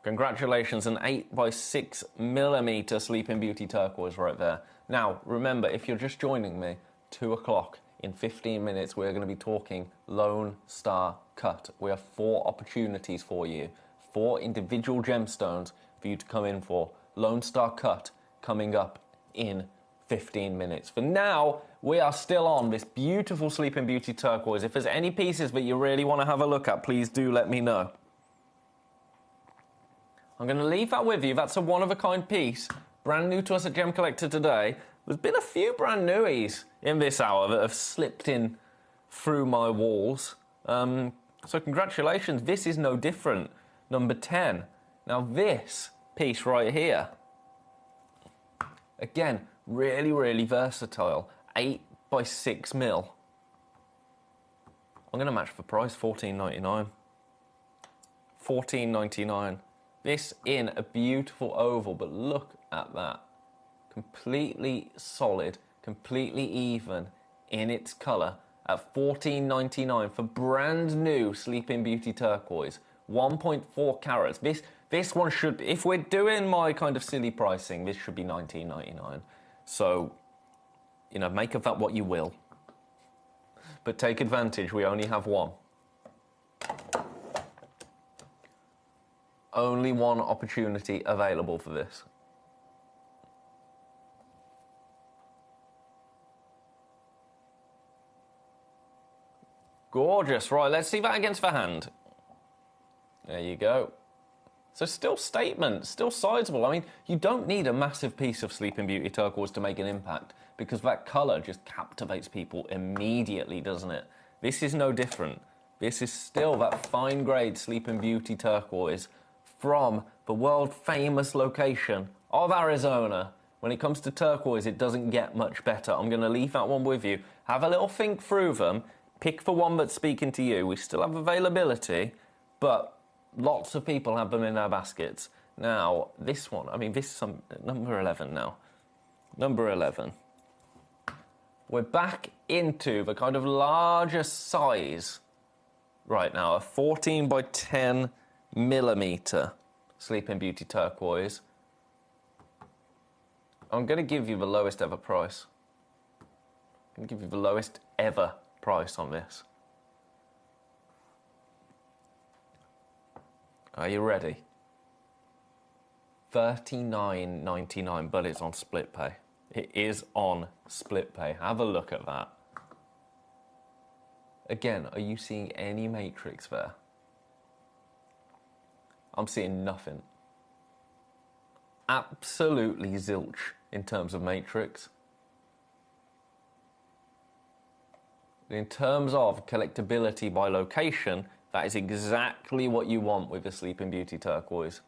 Congratulations, an 8 by 6 millimeter Sleeping Beauty turquoise right there. Now, remember, if you're just joining me, 2 o'clock, in 15 minutes, we're going to be talking Lone Star Cut. We have 4 opportunities for you, 4 individual gemstones for you to come in for. Lone Star Cut coming up in 15 minutes. For now, we are still on this beautiful Sleeping Beauty turquoise. If there's any pieces that you really want to have a look at, please do let me know. I'm going to leave that with you. That's a one-of-a-kind piece, brand new to us at Gem Collector today. There's been a few brand newies in this hour that have slipped in through my walls. So congratulations, this is no different. Number 10. Now this piece right here, again, really, really versatile. 8 by 6 mil. I'm going to match the price, $14.99. $14.99. This in a beautiful oval, but look at that. Completely solid, completely even in its colour at $14.99 for brand new Sleeping Beauty turquoise. 1.4 carats. This one should, if we're doing my kind of silly pricing, this should be $19.99. So, you know, make of that what you will. But take advantage, we only have one. Only one opportunity available for this. Gorgeous. Right, let's see that against the hand. There you go. So still statement, still sizable. I mean, you don't need a massive piece of Sleeping Beauty turquoise to make an impact because that colour just captivates people immediately, doesn't it? This is no different. This is still that fine grade Sleeping Beauty turquoise from the world famous location of Arizona. When it comes to turquoise, it doesn't get much better. I'm going to leave that one with you. Have a little think through them. Pick the one that's speaking to you. We still have availability, but lots of people have them in their baskets. Now, this one, I mean, this is number 11 now. Number 11. We're back into the kind of larger size right now, a 14 by 10 millimeter Sleeping Beauty turquoise. I'm going to give you the lowest ever price. I'm going to give you the lowest ever price on this. Are you ready? $39.99, but it's on split pay. It is on split pay. Have a look at that. Again, are you seeing any matrix there? I'm seeing nothing. Absolutely zilch in terms of matrix. In terms of collectability by location, that is exactly what you want with the Sleeping Beauty turquoise.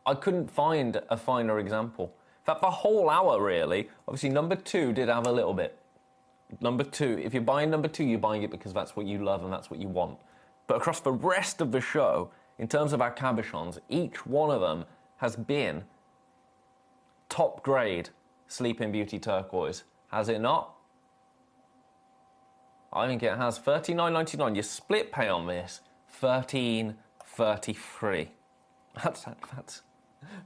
I couldn't find a finer example. In fact, the whole hour, really, obviously number 2 did have a little bit. Number 2, if you're buying number 2, you're buying it because that's what you love and that's what you want. But across the rest of the show, in terms of our cabochons, each one of them has been top grade Sleeping Beauty turquoise. Has it not? I think it has. $39.99. Your split pay on this, $13.33.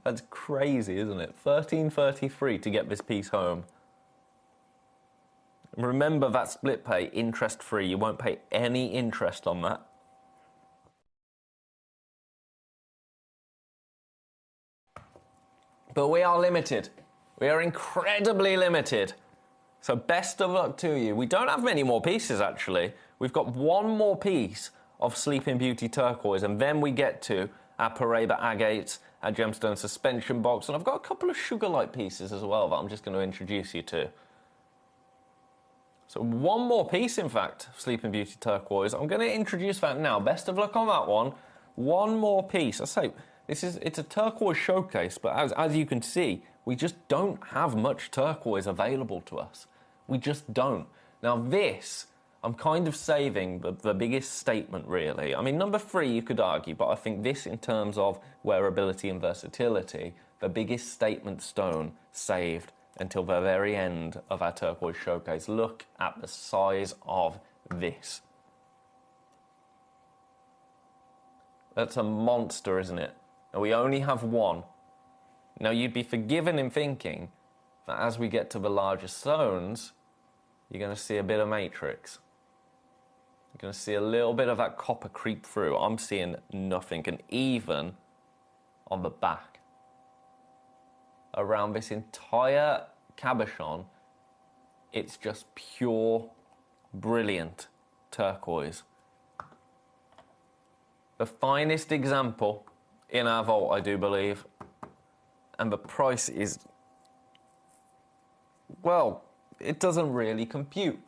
That's crazy, isn't it? $13.33 to get this piece home. Remember that split pay, interest free. You won't pay any interest on that. But we are limited. We are incredibly limited. So best of luck to you. We don't have many more pieces, actually. We've got one more piece of Sleeping Beauty turquoise, and then we get to our Paraiba agates, our gemstone suspension box, and I've got a couple of sugar light pieces as well that I'm just going to introduce you to. So one more piece, in fact, of Sleeping Beauty turquoise. I'm going to introduce that now. Best of luck on that one. One more piece. I say, it's a turquoise showcase, but as you can see, we just don't have much turquoise available to us. We just don't. Now this, I'm kind of saving the biggest statement, really. I mean, number 3 you could argue, but I think this, in terms of wearability and versatility, the biggest statement stone saved until the very end of our turquoise showcase. Look at the size of this. That's a monster, isn't it? And we only have one. Now, you'd be forgiven in thinking that as we get to the larger stones, you're going to see a bit of matrix. You're going to see a little bit of that copper creep through. I'm seeing nothing, and even on the back, around this entire cabochon, it's just pure, brilliant turquoise. The finest example in our vault, I do believe. And the price is, well, it doesn't really compute.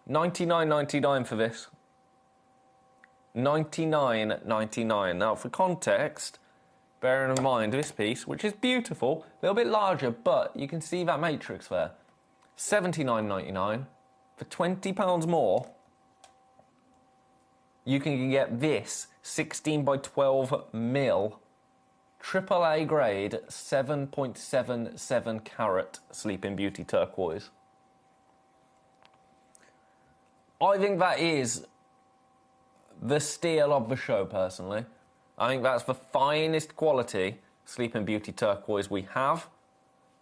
$99.99 for this. $99.99. Now, for context, bearing in mind this piece, which is beautiful, a little bit larger, but you can see that matrix there. $79.99. For £20 more, you can get this 16 by 12 mil AAA grade 7.77 carat Sleeping Beauty turquoise. I think that is the steal of the show, personally. I think that's the finest quality Sleeping Beauty turquoise we have,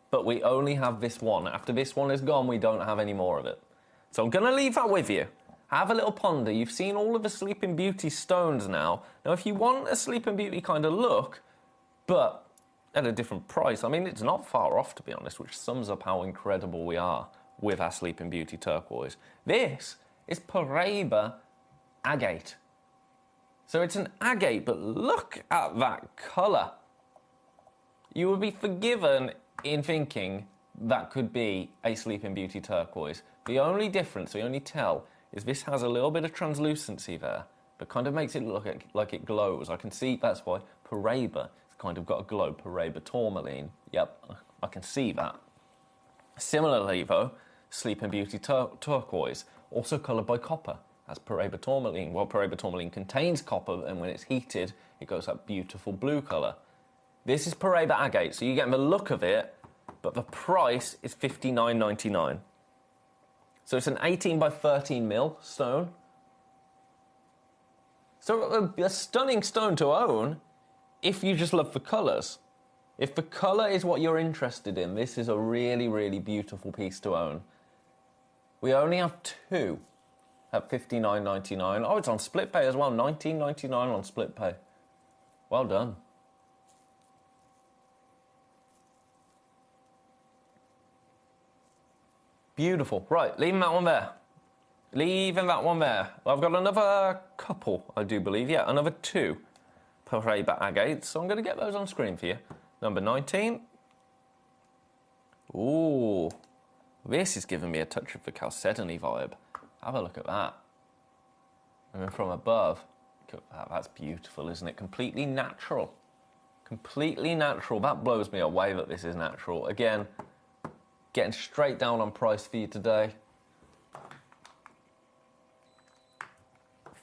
but we only have this one. After this one is gone, we don't have any more of it. So I'm going to leave that with you. Have a little ponder. You've seen all of the Sleeping Beauty stones now. Now, if you want a Sleeping Beauty kind of look, but at a different price, I mean, it's not far off, to be honest, which sums up how incredible we are with our Sleeping Beauty turquoise. This is Paraiba agate. So it's an agate, but look at that colour. You would be forgiven in thinking that could be a Sleeping Beauty turquoise. The only difference, the only tell, is this has a little bit of translucency there, but kind of makes it look like it glows. I can see that's why Paraiba has kind of got a glow. Paraiba tourmaline. Yep, I can see that. Similarly, though, Sleeping Beauty turquoise, also coloured by copper, as Paraiba tourmaline. Well, Paraiba tourmaline contains copper, and when it's heated, it goes that beautiful blue colour. This is Paraiba agate, so you get the look of it, but the price is $59.99. So it's an 18 by 13 mil stone. So a stunning stone to own if you just love the colours. If the colour is what you're interested in, this is a really, really beautiful piece to own. We only have 2 at $59.99. Oh, it's on split pay as well, $19.99 on split pay. Well done. Beautiful. Right, leaving that one there. Leaving that one there. I've got another couple, I do believe. Yeah, another 2 Paraiba agates. So I'm going to get those on screen for you. Number 19. Ooh, this is giving me a touch of the chalcedony vibe. Have a look at that. And then from above, that's beautiful, isn't it? Completely natural. Completely natural. That blows me away that this is natural. Again, getting straight down on price for you today.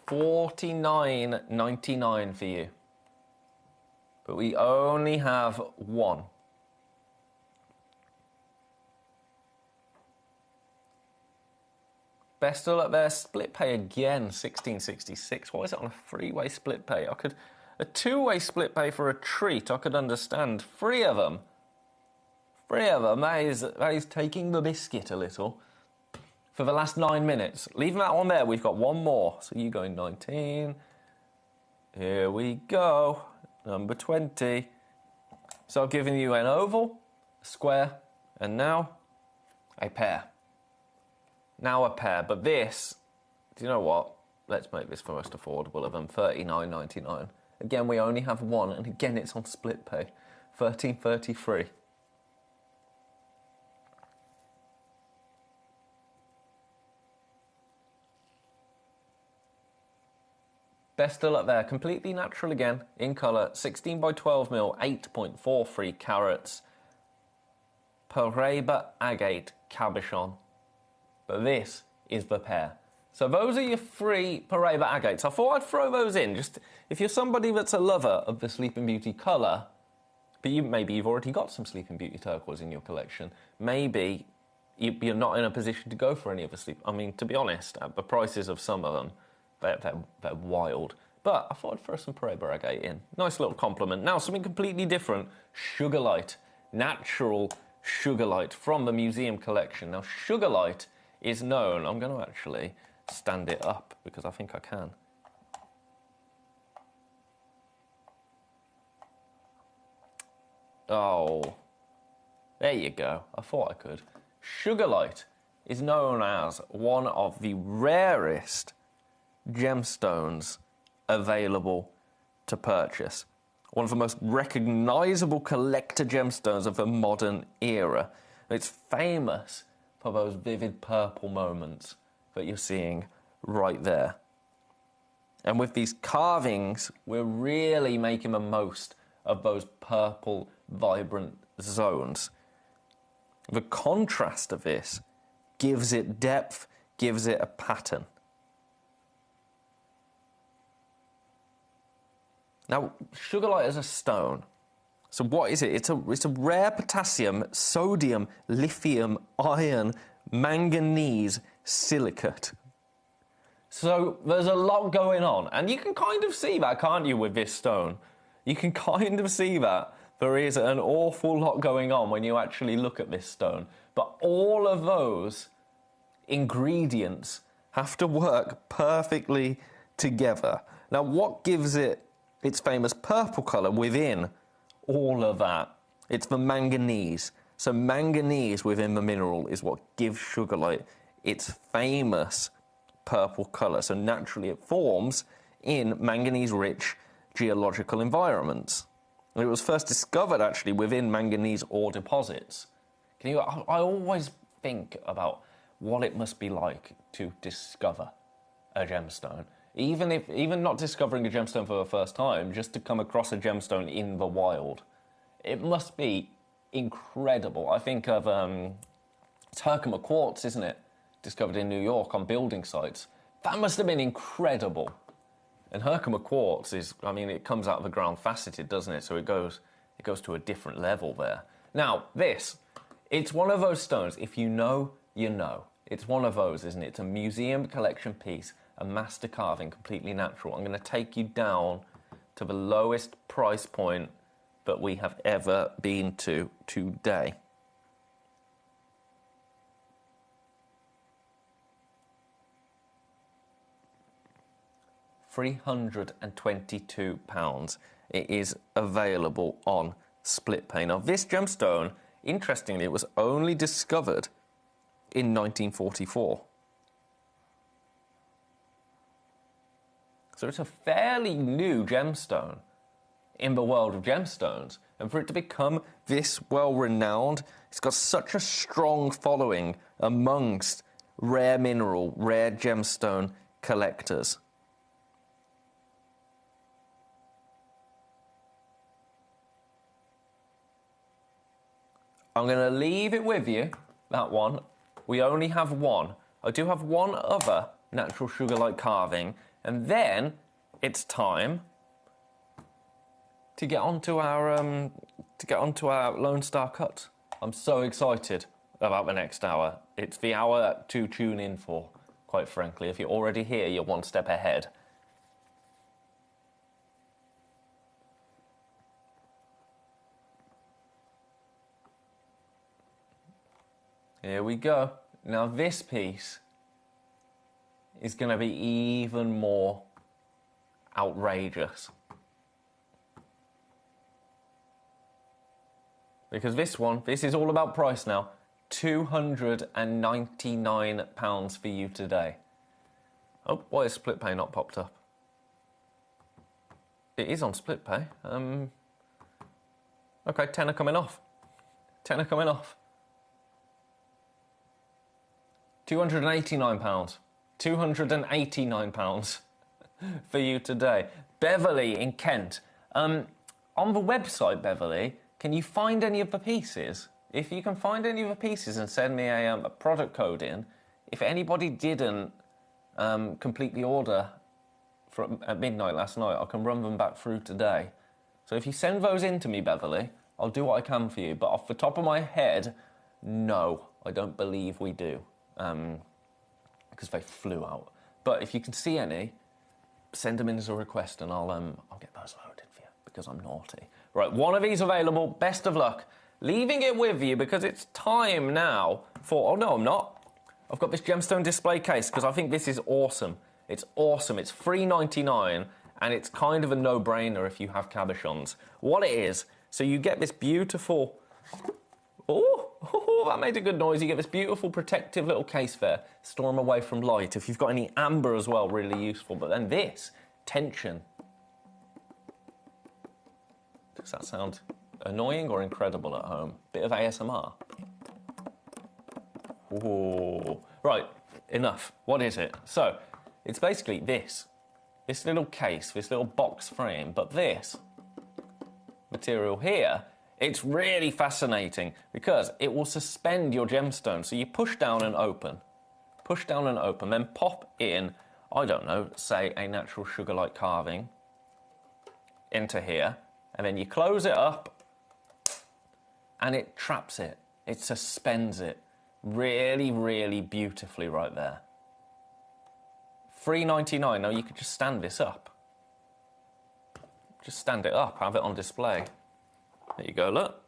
$49.99 for you. But we only have one. Best of luck there. Split pay again, $16.66. Why is it on a three-way split pay? A two-way split pay for a treat, I could understand. Three of them. That is taking the biscuit a little. For the last 9 minutes. Leaving that one there, we've got one more. So you going 19. Here we go. Number 20. So I've given you an oval, a square, and now a pair. Now a pair, but this, do you know what? Let's make this the most affordable of them, $39.99. Again, we only have one, and again, it's on split pay, $13.33. Best of luck there. Completely natural again, in colour, 16 by 12 mil, 8.43 carats. Paraiba agate cabochon. But this is the pair. So those are your three Paraiba agates. I thought I'd throw those in. Just if you're somebody that's a lover of the Sleeping Beauty colour, but maybe you've already got some Sleeping Beauty turquoise in your collection. Maybe you're not in a position to go for any of the sleep. I mean, to be honest, at the prices of some of them, they're wild. But I thought I'd throw some Paraiba agate in. Nice little compliment. Now something completely different. Sugarlight, natural Sugarlight from the museum collection. Now Sugarlight is known, I'm going to actually stand it up because I think I can. Oh, there you go. I thought I could. Sugarlight is known as one of the rarest gemstones available to purchase. One of the most recognisable collector gemstones of the modern era. It's famous for those vivid purple moments that you're seeing right there. And with these carvings, we're really making the most of those purple, vibrant zones. The contrast of this gives it depth, gives it a pattern. Now, Sugarlight is a stone. So what is it? It's a rare potassium, sodium, lithium, iron, manganese silicate. So there's a lot going on. And you can kind of see that, can't you, with this stone? You can kind of see that. There is an awful lot going on when you actually look at this stone. But all of those ingredients have to work perfectly together. Now, what gives it its famous purple colour within all of that? It's the manganese. So manganese within the mineral is what gives Sugarlight its famous purple colour. So naturally it forms in manganese-rich geological environments. And it was first discovered actually within manganese ore deposits. I always think about what it must be like to discover a gemstone. Even not discovering a gemstone for the first time, just to come across a gemstone in the wild. It must be incredible. I think of it's Herkimer quartz, isn't it? Discovered in New York on building sites. That must have been incredible. And Herkimer quartz is, I mean, it comes out of the ground faceted, doesn't it? So it goes to a different level there. Now, it's one of those stones, if you know, you know. It's one of those, isn't it? It's a museum collection piece, a master carving, completely natural. I'm going to take you down to the lowest price point that we have ever been to today. £322. It is available on split pay. Now, this gemstone, interestingly, it was only discovered in 1944. So it's a fairly new gemstone in the world of gemstones. And for it to become this well-renowned, it's got such a strong following amongst rare mineral, rare gemstone collectors. I'm going to leave it with you, that one. We only have one. I do have one other natural Sugarlight carving, And then it's time to get onto our Lone Star cut. I'm so excited about the next hour. It's the hour to tune in for, quite frankly. If you're already here, you're one step ahead. Here we go. Now this piece is going to be even more outrageous. Because this is all about price now. £299 for you today. Oh, why is split pay not popped up? It is on split pay. Okay, tenner coming off. Tenner coming off. £289. £289 for you today. Beverly in Kent. On the website, Beverly, can you find any of the pieces? If you can find any of the pieces and send me a product code in, if anybody didn't completely order at midnight last night, I can run them back through today. So if you send those in to me, Beverly, I'll do what I can for you. But off the top of my head, no, I don't believe we do. Because they flew out. But if you can see any, send them in as a request and I'll get those loaded for you because I'm naughty. Right, one of these available. Best of luck. Leaving it with you because it's time now for... Oh, no, I'm not. I've got this gemstone display case because I think this is awesome. It's awesome. It's $3.99 and it's kind of a no-brainer if you have cabochons. What it is, so you get this beautiful... Oh, that made a good noise. You get this beautiful protective little case there. Store them away from light. If you've got any amber as well, really useful. But then this, tension. Does that sound annoying or incredible at home? Bit of ASMR. Ooh. Right, enough. What is it? So, it's basically this little case, this little box frame, but this material here, it's really fascinating because it will suspend your gemstone. So you push down and open, then pop in, I don't know, say a natural sugar-like carving into here, and then you close it up and it traps it. It suspends it really, really beautifully right there. $3.99. Now you could just stand this up. Just stand it up, have it on display. There you go, look.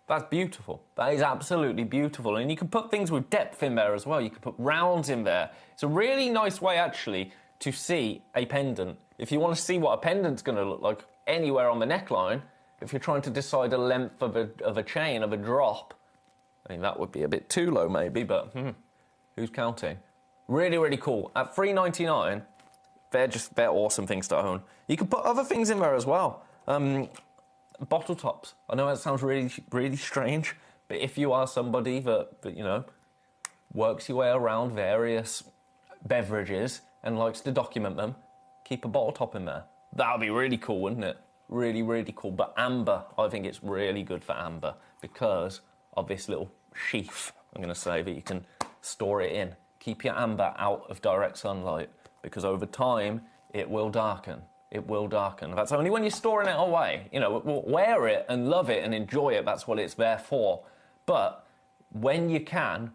That's beautiful. That is absolutely beautiful. And you can put things with depth in there as well. You can put rounds in there. It's a really nice way, actually, to see a pendant. If you want to see what a pendant's going to look like anywhere on the neckline, if you're trying to decide a length of a chain, of a drop, I mean, that would be a bit too low, maybe, but who's counting? Really, really cool. At $3.99, they're awesome things to own. You can put other things in there as well. Bottle tops. I know that sounds really, really strange, but if you are somebody that you know, works your way around various beverages and likes to document them, keep a bottle top in there. That would be really cool, wouldn't it? Really, really cool. But amber, I think it's really good for amber because of this little sheath, I'm going to say, that you can store it in. Keep your amber out of direct sunlight because over time it will darken. It will darken. That's only when you're storing it away. You know, wear it and love it and enjoy it. That's what it's there for. But when you can,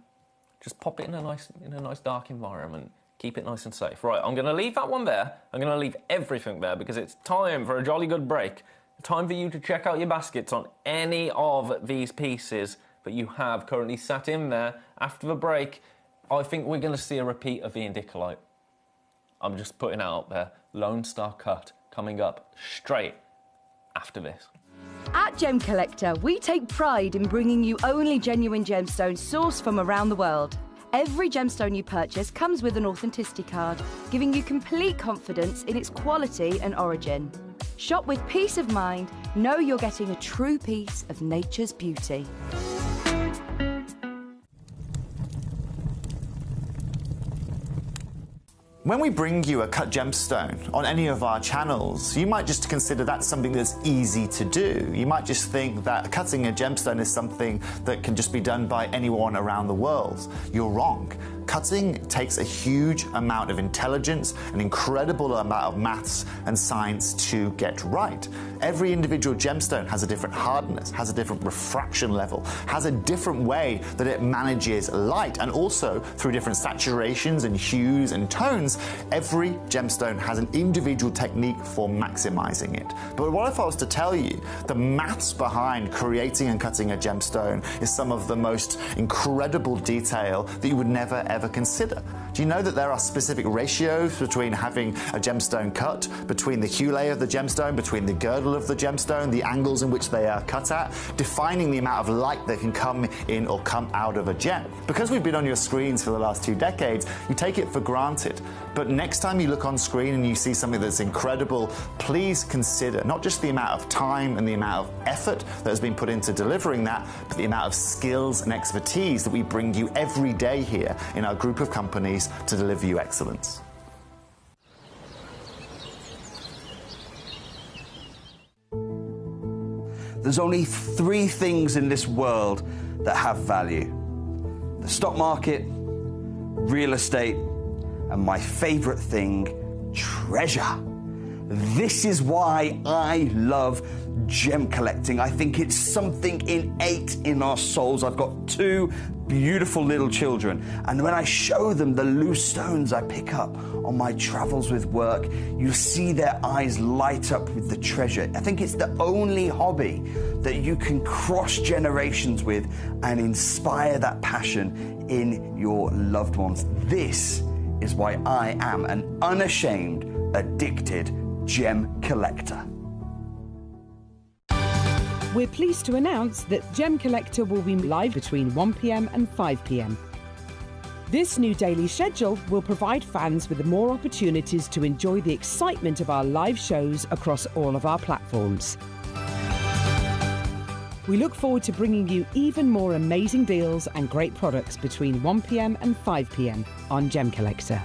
just pop it in a nice dark environment. Keep it nice and safe. Right, I'm going to leave that one there. I'm going to leave everything there because it's time for a jolly good break. Time for you to check out your baskets on any of these pieces that you have currently sat in there. After the break, I think we're going to see a repeat of the Indicolite. I'm just putting it out there. Lone Star Cut coming up straight after this. At Gemcollector, we take pride in bringing you only genuine gemstones sourced from around the world. Every gemstone you purchase comes with an authenticity card, giving you complete confidence in its quality and origin. Shop with peace of mind, know you're getting a true piece of nature's beauty. When we bring you a cut gemstone on any of our channels, you might just consider that's something that's easy to do. You might just think that cutting a gemstone is something that can just be done by anyone around the world. You're wrong. Cutting takes a huge amount of intelligence, an incredible amount of maths and science to get right. Every individual gemstone has a different hardness, has a different refraction level, has a different way that it manages light, and also through different saturations and hues and tones, every gemstone has an individual technique for maximizing it. But what if I was to tell you the maths behind creating and cutting a gemstone is some of the most incredible detail that you would never ever consider? Do you know that there are specific ratios between having a gemstone cut, between the hue layer of the gemstone, between the girdle of the gemstone, the angles in which they are cut at, defining the amount of light that can come in or come out of a gem? Because we've been on your screens for the last 2 decades, you take it for granted. But next time you look on screen and you see something that's incredible, please consider not just the amount of time and the amount of effort that has been put into delivering that, but the amount of skills and expertise that we bring you every day here in our group of companies to deliver you excellence. There's only 3 things in this world that have value: the stock market, real estate, and my favorite thing, treasure. This is why I love gem collecting. I think it's something innate in our souls. I've got 2 beautiful little children, and when I show them the loose stones I pick up on my travels with work, you see their eyes light up with the treasure. I think it's the only hobby that you can cross generations with and inspire that passion in your loved ones. This is why I am an unashamed, addicted gem collector. We're pleased to announce that Gemcollector will be live between 1 p.m. and 5 p.m. This new daily schedule will provide fans with more opportunities to enjoy the excitement of our live shows across all of our platforms. We look forward to bringing you even more amazing deals and great products between 1 p.m. and 5 p.m. on Gemcollector.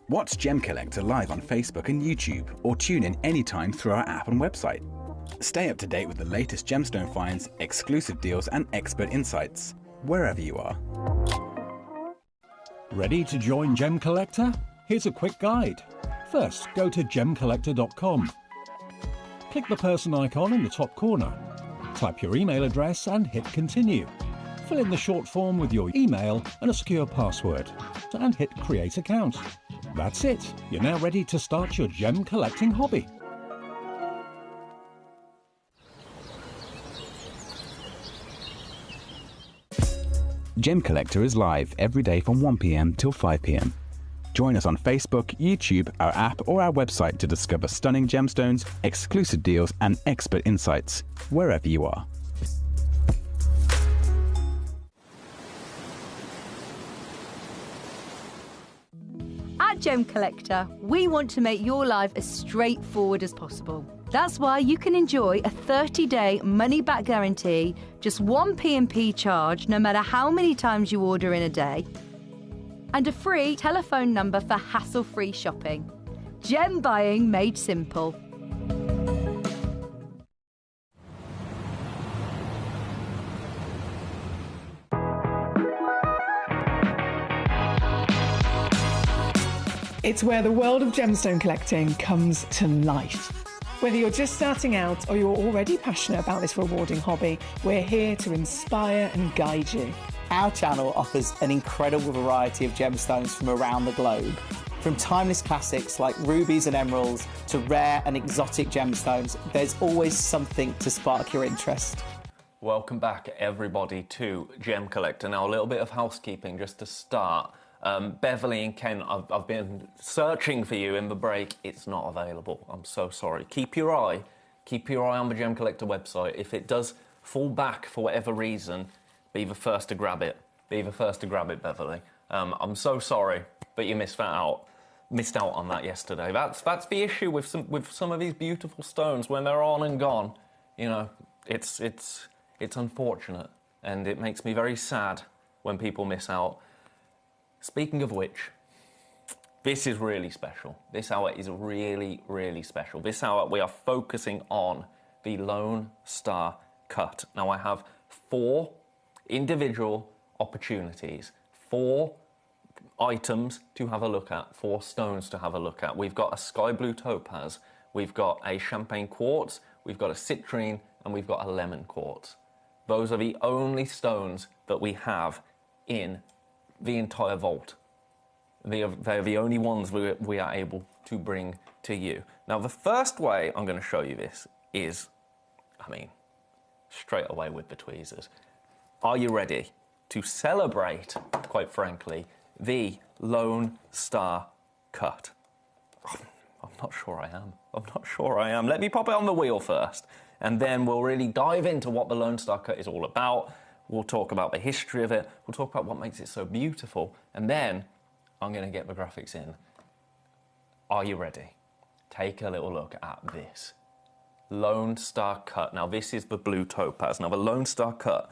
Watch Gemcollector live on Facebook and YouTube, or tune in anytime through our app and website. Stay up to date with the latest gemstone finds, exclusive deals and expert insights, wherever you are. Ready to join Gemcollector? Here's a quick guide. First, go to Gemcollector.com. Click the person icon in the top corner. Type your email address and hit continue. Fill in the short form with your email and a secure password, and hit create account. That's it. You're now ready to start your gem collecting hobby. Gemcollector is live every day from 1 p.m. till 5 p.m. Join us on Facebook, YouTube, our app or our website to discover stunning gemstones, exclusive deals and expert insights, wherever you are. At Gemcollector, we want to make your life as straightforward as possible. That's why you can enjoy a 30-day money-back guarantee, just 1 P&P charge no matter how many times you order in a day, and a free telephone number for hassle-free shopping. Gem buying made simple. It's where the world of gemstone collecting comes to life. Whether you're just starting out or you're already passionate about this rewarding hobby, we're here to inspire and guide you. Our channel offers an incredible variety of gemstones from around the globe. From timeless classics like rubies and emeralds to rare and exotic gemstones, there's always something to spark your interest. Welcome back, everybody, to Gemcollector. Now, a little bit of housekeeping just to start. Beverly and Ken, I've been searching for you in the break. It's not available. I'm so sorry. Keep your eye on the Gemcollector website. If it does fall back for whatever reason, be the first to grab it. Be the first to grab it, Beverly. I'm so sorry, but you missed out on that yesterday. That's the issue with some of these beautiful stones when they're on and gone. You know, it's unfortunate, and it makes me very sad when people miss out. Speaking of which, This is really special. This hour is really, really special. This hour we are focusing on the Lone Star Cut. Now I have 4 individual opportunities, 4 items to have a look at, 4 stones to have a look at. We've got a sky blue topaz, we've got a champagne quartz, we've got a citrine, and we've got a lemon quartz. Those are the only stones that we have in the entire vault. They're the only ones we are able to bring to you. Now, the first way I'm going to show you this is, straight away with the tweezers. Are you ready to celebrate, quite frankly, the Lone Star Cut? I'm not sure I am. I'm not sure I am. Let me pop it on the wheel first, and then we'll really dive into what the Lone Star Cut is all about. We'll talk about the history of it. We'll talk about what makes it so beautiful, and then I'm going to get the graphics in. Are you ready? Take a little look at this. Lone Star Cut. Now, this is the blue topaz. Now, the Lone Star Cut,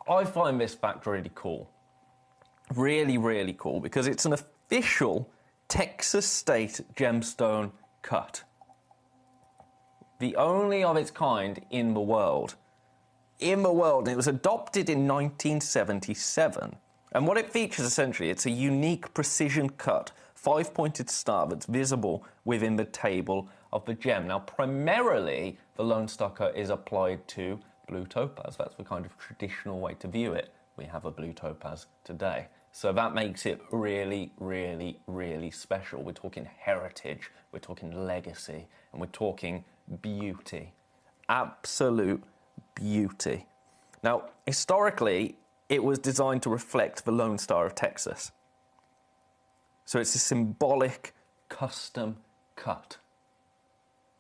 I find this fact really cool. Really, really cool, because it's an official Texas State gemstone cut. The only of its kind in the world. In the world. And it was adopted in 1977. And what it features, essentially, it's a unique precision cut, 5-pointed star that's visible within the table of the gem. Now, primarily, the Lone Star Cut is applied to blue topaz. That's the kind of traditional way to view it. We have a blue topaz today. So that makes it really, really, really special. We're talking heritage, we're talking legacy, and we're talking beauty. Absolute beauty. Now, historically, it was designed to reflect the Lone Star of Texas. So it's a symbolic custom cut.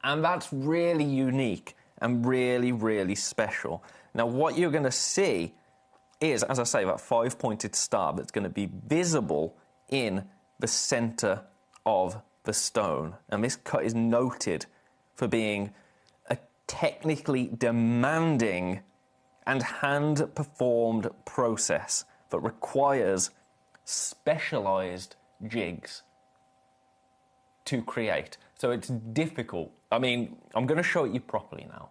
And that's really unique and really, really special. Now, what you're going to see is, as I say, that 5-pointed star that's going to be visible in the center of the stone. And this cut is noted for being a technically demanding and hand-performed process that requires specialized jigs to create. So it's difficult. I'm going to show it you properly now.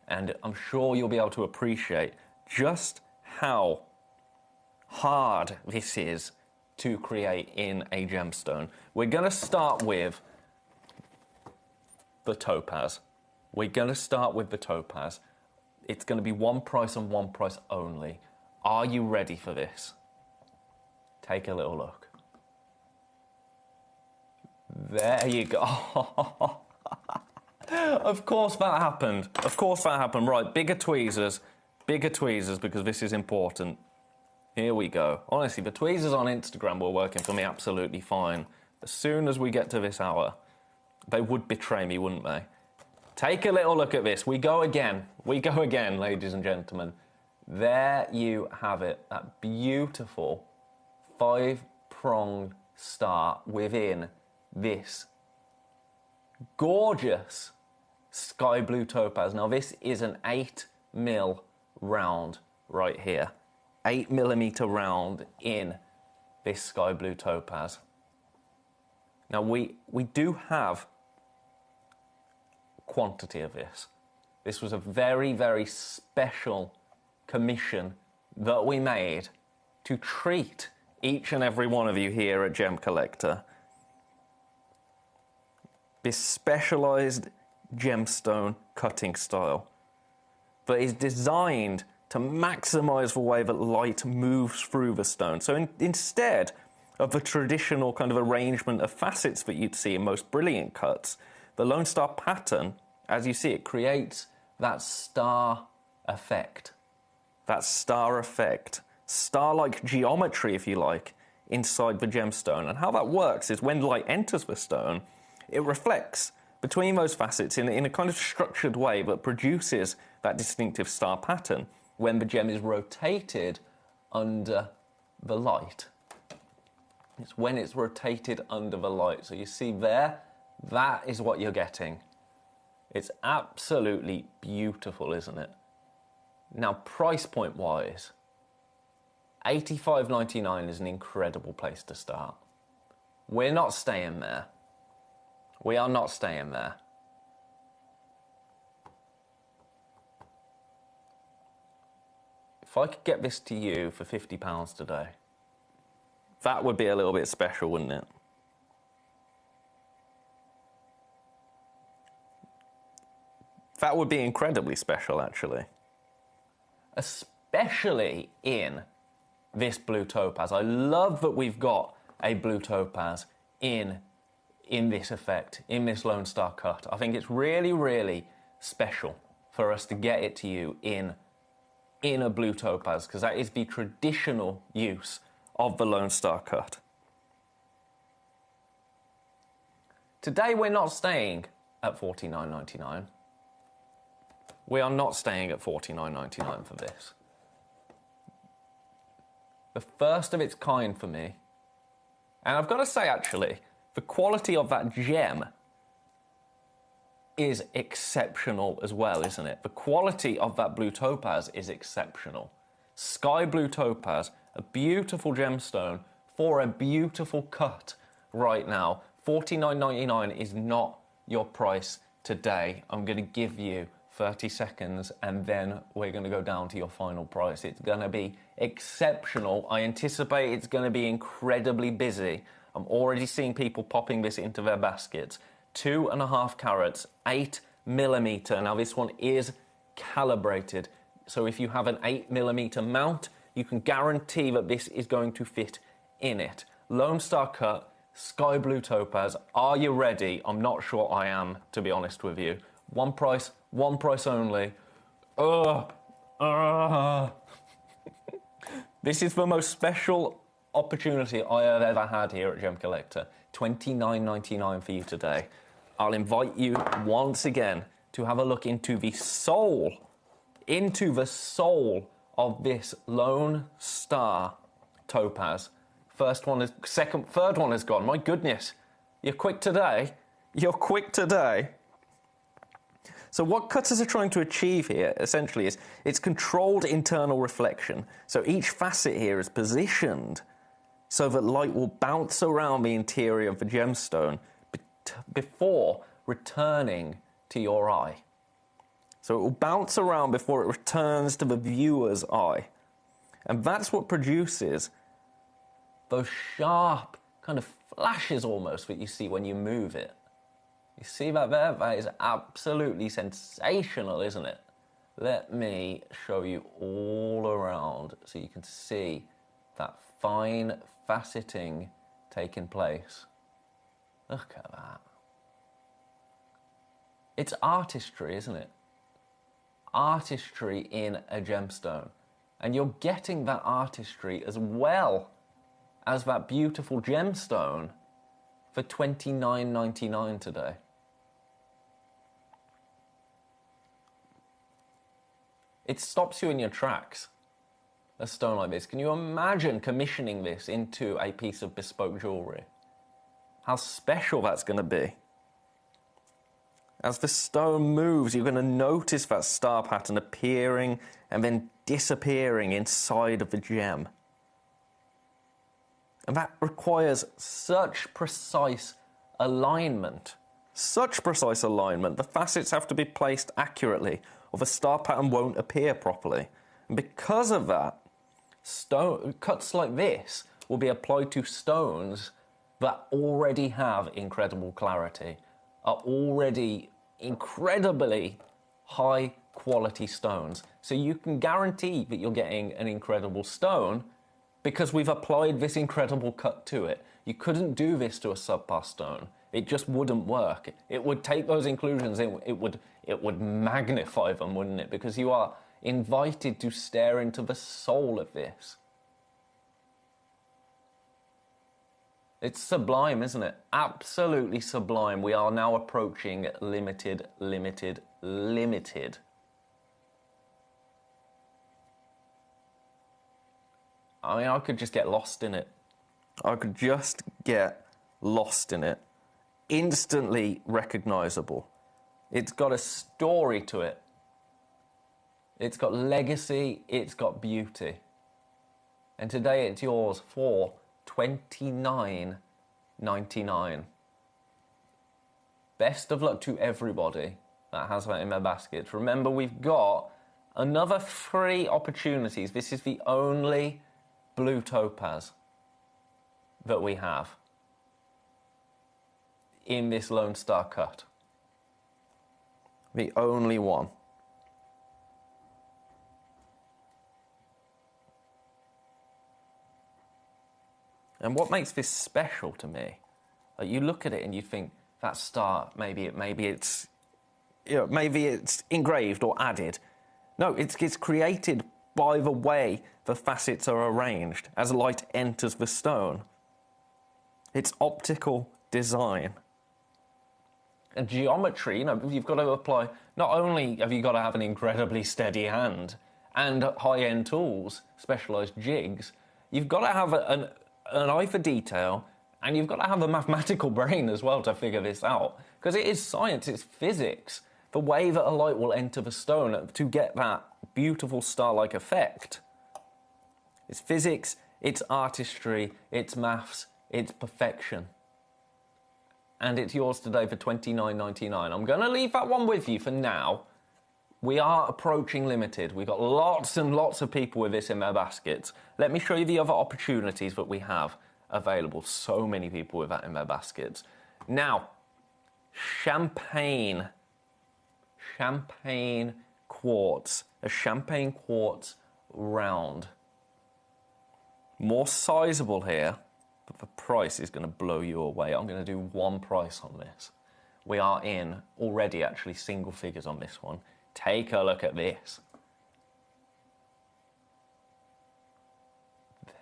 And I'm sure you'll be able to appreciate just how hard this is to create in a gemstone. We're going to start with the topaz. It's going to be one price and one price only. Are you ready for this? Take a little look. There you go. Of course that happened. Right, bigger tweezers, because this is important. Here we go. Honestly, the tweezers on Instagram were working for me absolutely fine. As soon as we get to this hour, they would betray me, wouldn't they? Take a little look at this. We go again, ladies and gentlemen. There you have it. That beautiful 5-pronged star within this gorgeous sky blue topaz. Now, this is an 8mm round right here. 8mm round in this sky blue topaz. Now, we do have quantity of this. This was a very, very special commission that we made to treat each and every one of you here at Gemcollector. This specialized gemstone cutting style that is designed to maximize the way that light moves through the stone. So instead of the traditional kind of arrangement of facets that you'd see in most brilliant cuts, the Lone Star pattern, as you see it, creates that star effect. Star-like geometry, if you like, inside the gemstone. And how that works is when light enters the stone, it reflects between those facets in a kind of structured way that produces that distinctive star pattern when the gem is rotated under the light. It's when it's rotated under the light. So you see there, that is what you're getting. It's absolutely beautiful, isn't it? Now, price point wise, $85.99 is an incredible place to start. We're not staying there. We are not staying there. If I could get this to you for £50 today, that would be a little bit special, wouldn't it? That would be incredibly special, actually. Especially in this blue topaz. I love that we've got a blue topaz in this effect, in this Lone Star cut. I think it's really, really special for us to get it to you in a blue topaz, because that is the traditional use of the Lone Star cut. Today we're not staying at $49.99. We are not staying at $49.99 for this. The first of its kind for me. And I've got to say, actually, the quality of that gem is exceptional as well, isn't it? The quality of that blue topaz is exceptional. Sky blue topaz, a beautiful gemstone for a beautiful cut right now. $49.99 is not your price today. I'm going to give you 30 seconds and then we're going to go down to your final price. It's going to be exceptional. I anticipate it's going to be incredibly busy. I'm already seeing people popping this into their baskets. 2.5 carats, 8mm. Now this one is calibrated, so if you have an 8mm mount, you can guarantee that this is going to fit in it. Lone Star cut, sky blue topaz. Are you ready? I'm not sure I am, to be honest with you. One price only. This is the most special opportunity I have ever had here at Gemcollector. $29.99 for you today. I'll invite you once again to have a look into the soul of this Lone Star topaz. Third one is gone. My goodness, you're quick today. So what cutters are trying to achieve here, essentially, is it's controlled internal reflection. So each facet here is positioned so that light will bounce around the interior of the gemstone before returning to your eye. So it will bounce around before it returns to the viewer's eye. And that's what produces those sharp kind of flashes almost that you see when you move it. You see that there? That is absolutely sensational, isn't it? Let me show you all around so you can see that fine faceting taking place. Look at that. It's artistry, isn't it? Artistry in a gemstone. And you're getting that artistry as well as that beautiful gemstone for $29.99 today. It stops you in your tracks, a stone like this. Can you imagine commissioning this into a piece of bespoke jewellery? How special that's going to be. As the stone moves, you're going to notice that star pattern appearing and then disappearing inside of the gem. And that requires such precise alignment. The facets have to be placed accurately, or the star pattern won't appear properly. And because of that, cuts like this will be applied to stones that already have incredible clarity, are already incredibly high quality stones. So you can guarantee that you're getting an incredible stone because we've applied this incredible cut to it. You couldn't do this to a subpar stone. It just wouldn't work. It would take those inclusions, it would magnify them, wouldn't it? Because you are invited to stare into the soul of this. It's sublime, isn't it? Absolutely sublime. We are now approaching limited. I mean, I could just get lost in it. Instantly recognizable. It's got a story to it. It's got legacy, it's got beauty. And today it's yours for $29.99. $29. Best of luck to everybody that has that in their baskets. Remember, we've got another 3 opportunities. This is the only blue topaz that we have in this Lone Star cut. The only one. And what makes this special to me, like you look at it and you think, that star, maybe it's engraved or added. No, it's created by the way the facets are arranged as light enters the stone. It's optical design. And geometry, you've got to apply, not only have you got to have an incredibly steady hand and high-end tools, specialised jigs, you've got to have an eye for detail, and you've got to have a mathematical brain as well to figure this out. Because it is science, it's physics. The way that a light will enter the stone to get that beautiful star-like effect. It's physics, it's artistry, it's maths, it's perfection. And it's yours today for $29.99. I'm going to leave that one with you for now. We are approaching limited. We've got lots and lots of people with this in their baskets. Let me show you the other opportunities that we have available. So many people with that in their baskets. Now, champagne quartz. A champagne quartz round. More sizable here, but the price is going to blow you away. I'm going to do one price on this. We are in already actually single figures on this one. Take a look at this.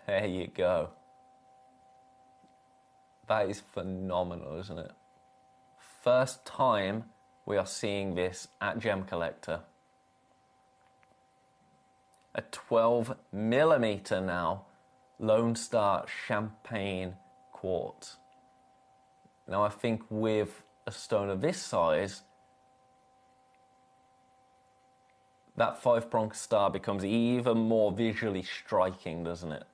There you go. That is phenomenal, isn't it? First time we are seeing this at Gemcollector. A 12mm now Lone Star champagne quartz. Now I think with a stone of this size, that 5-pronged star becomes even more visually striking, doesn't it?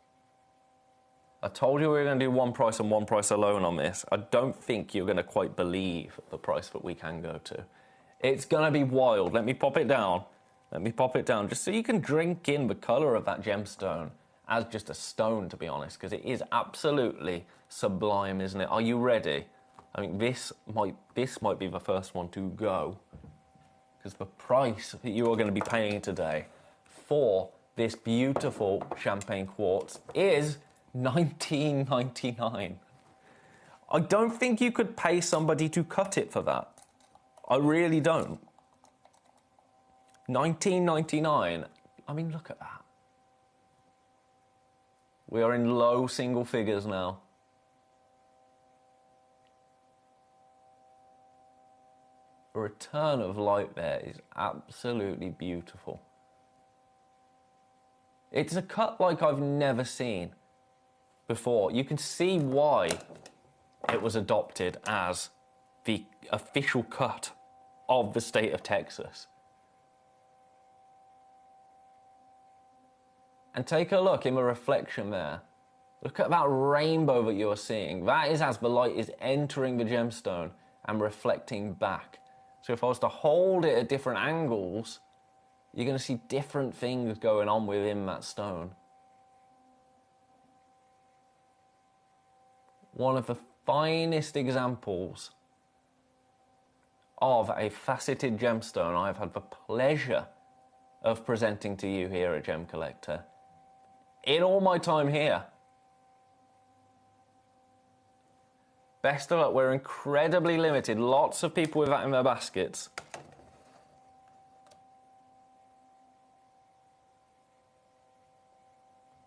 I told you we were going to do one price and one price alone on this. I don't think you're going to quite believe the price that we can go to. It's going to be wild. Let me pop it down. Let me pop it down just so you can drink in the colour of that gemstone as just a stone, to be honest, because it is absolutely sublime, isn't it? Are you ready? I mean, this might be the first one to go, because the price that you are going to be paying today for this beautiful champagne quartz is $19.99. I don't think you could pay somebody to cut it for that. I really don't. $19.99. I mean, look at that. We are in low single figures now. The return of light there is absolutely beautiful. It's a cut like I've never seen before. You can see why it was adopted as the official cut of the state of Texas. And take a look in the reflection there. Look at that rainbow that you are seeing. That is as the light is entering the gemstone and reflecting back. So if I was to hold it at different angles, you're going to see different things going on within that stone. One of the finest examples of a faceted gemstone I've had the pleasure of presenting to you here at Gemcollector in all my time here. Best of luck, we're incredibly limited. Lots of people with that in their baskets.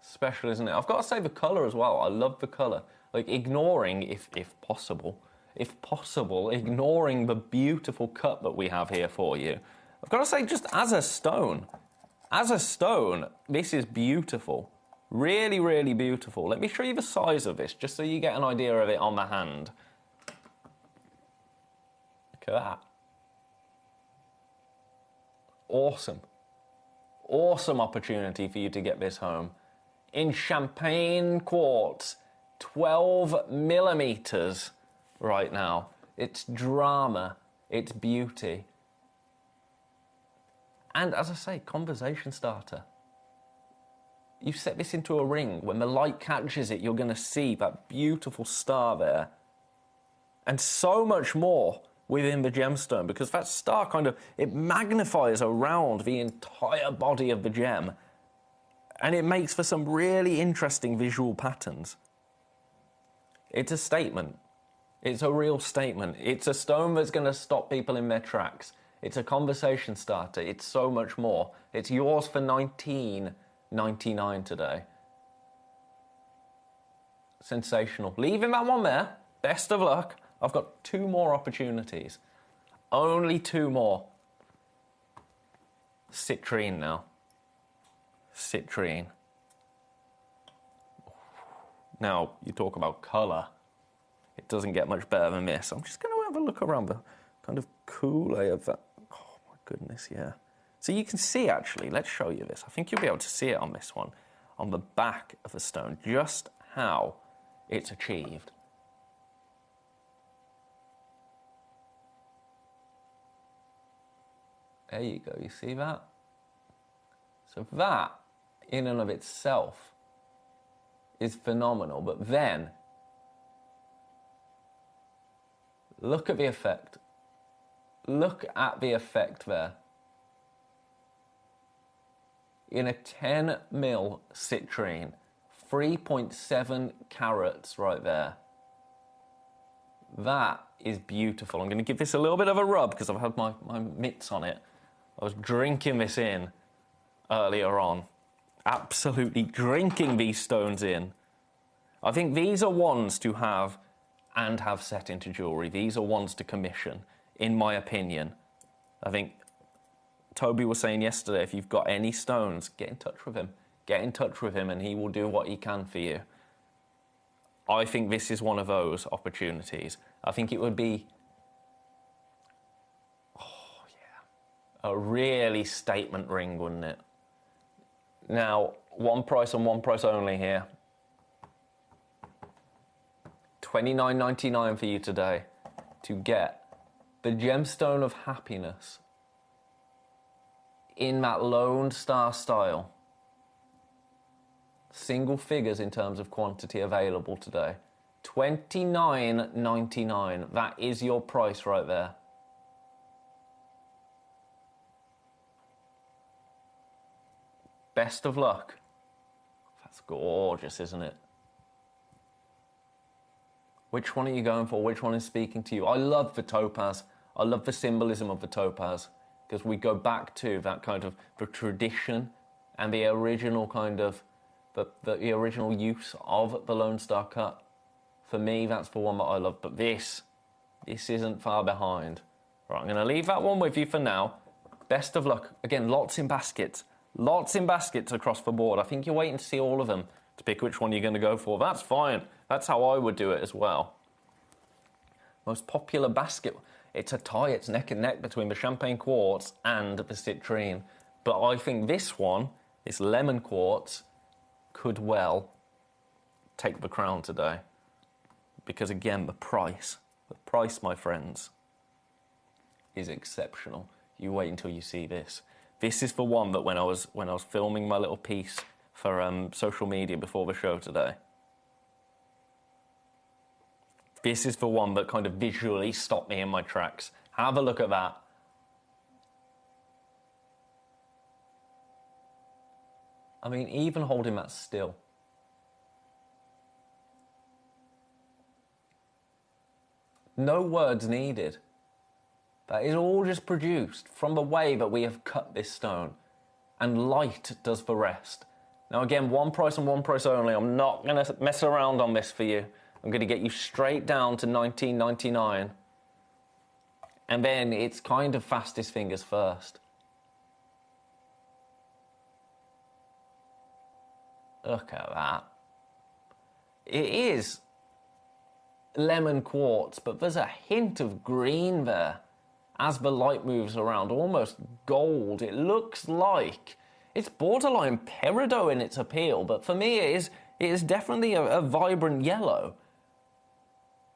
Special, isn't it? I've got to say the colour as well. I love the colour. Like, ignoring, if possible, ignoring the beautiful cut that we have here for you. I've got to say, just as a stone, this is beautiful. Really, really beautiful. Let me show you the size of this, just so you get an idea of it on the hand. Look at that. Awesome. Awesome opportunity for you to get this home. In champagne quartz, 12 millimeters right now. It's drama, it's beauty. And as I say, conversation starter. You set this into a ring. When the light catches it, you're going to see that beautiful star there. And so much more within the gemstone, because that star it magnifies around the entire body of the gem. And it makes for some really interesting visual patterns. It's a statement. It's a real statement. It's a stone that's going to stop people in their tracks. It's a conversation starter. It's so much more. It's yours for $19.99 today. Sensational. Leaving that one there. Best of luck. I've got 2 more opportunities. Only 2 more. Citrine now. Citrine. Now, you talk about colour. It doesn't get much better than this. I'm just going to have a look around the kind of coulee of that. Oh, my goodness, yeah. So you can see, actually, let's show you this. I think you'll be able to see it on this one, on the back of the stone, just how it's achieved. There you go, you see that? So that, in and of itself, is phenomenal. But then, look at the effect. Look at the effect there. In a 10 mil citrine, 3.7 carats right there. That is beautiful. I'm going to give this a little bit of a rub because I've had my mitts on it. I was drinking this in earlier on. Absolutely drinking these stones in. I think these are ones to have and have set into jewellery. These are ones to commission, in my opinion. I think Toby was saying yesterday, if you've got any stones, get in touch with him. Get in touch with him and he will do what he can for you. I think this is one of those opportunities. I think it would be, a really statement ring, wouldn't it? Now, one price and one price only here. $29.99 for you today to get the gemstone of happiness in that Lone Star style. Single figures in terms of quantity available today. $29.99. That is your price right there. Best of luck. That's gorgeous, isn't it? Which one are you going for? Which one is speaking to you? I love the topaz. I love the symbolism of the topaz because we go back to that kind of the tradition and the original kind of the original use of the Lone Star cut. For me, that's the one that I love. But this isn't far behind. Right, I'm going to leave that one with you for now. Best of luck. Again, lots in baskets. Lots in baskets across the board. I think you're waiting to see all of them to pick which one you're going to go for. That's fine. That's how I would do it as well. Most popular basket. It's a tie. It's neck and neck between the champagne quartz and the citrine. But I think this one, this lemon quartz, could well take the crown today. Because again, the price, my friends, is exceptional. You wait until you see this. This is the one that when I was filming my little piece for social media before the show today, this is the one that kind of visually stopped me in my tracks. Have a look at that. I mean, even holding that still. No words needed. That is all just produced from the way that we have cut this stone. And light does the rest. Now again, one price and one price only. I'm not going to mess around on this for you. I'm going to get you straight down to $19.99. And then it's kind of fastest fingers first. Look at that. It is lemon quartz, but there's a hint of green there as the light moves around, almost gold. It looks like it's borderline peridot in its appeal, but for me It is definitely a vibrant yellow.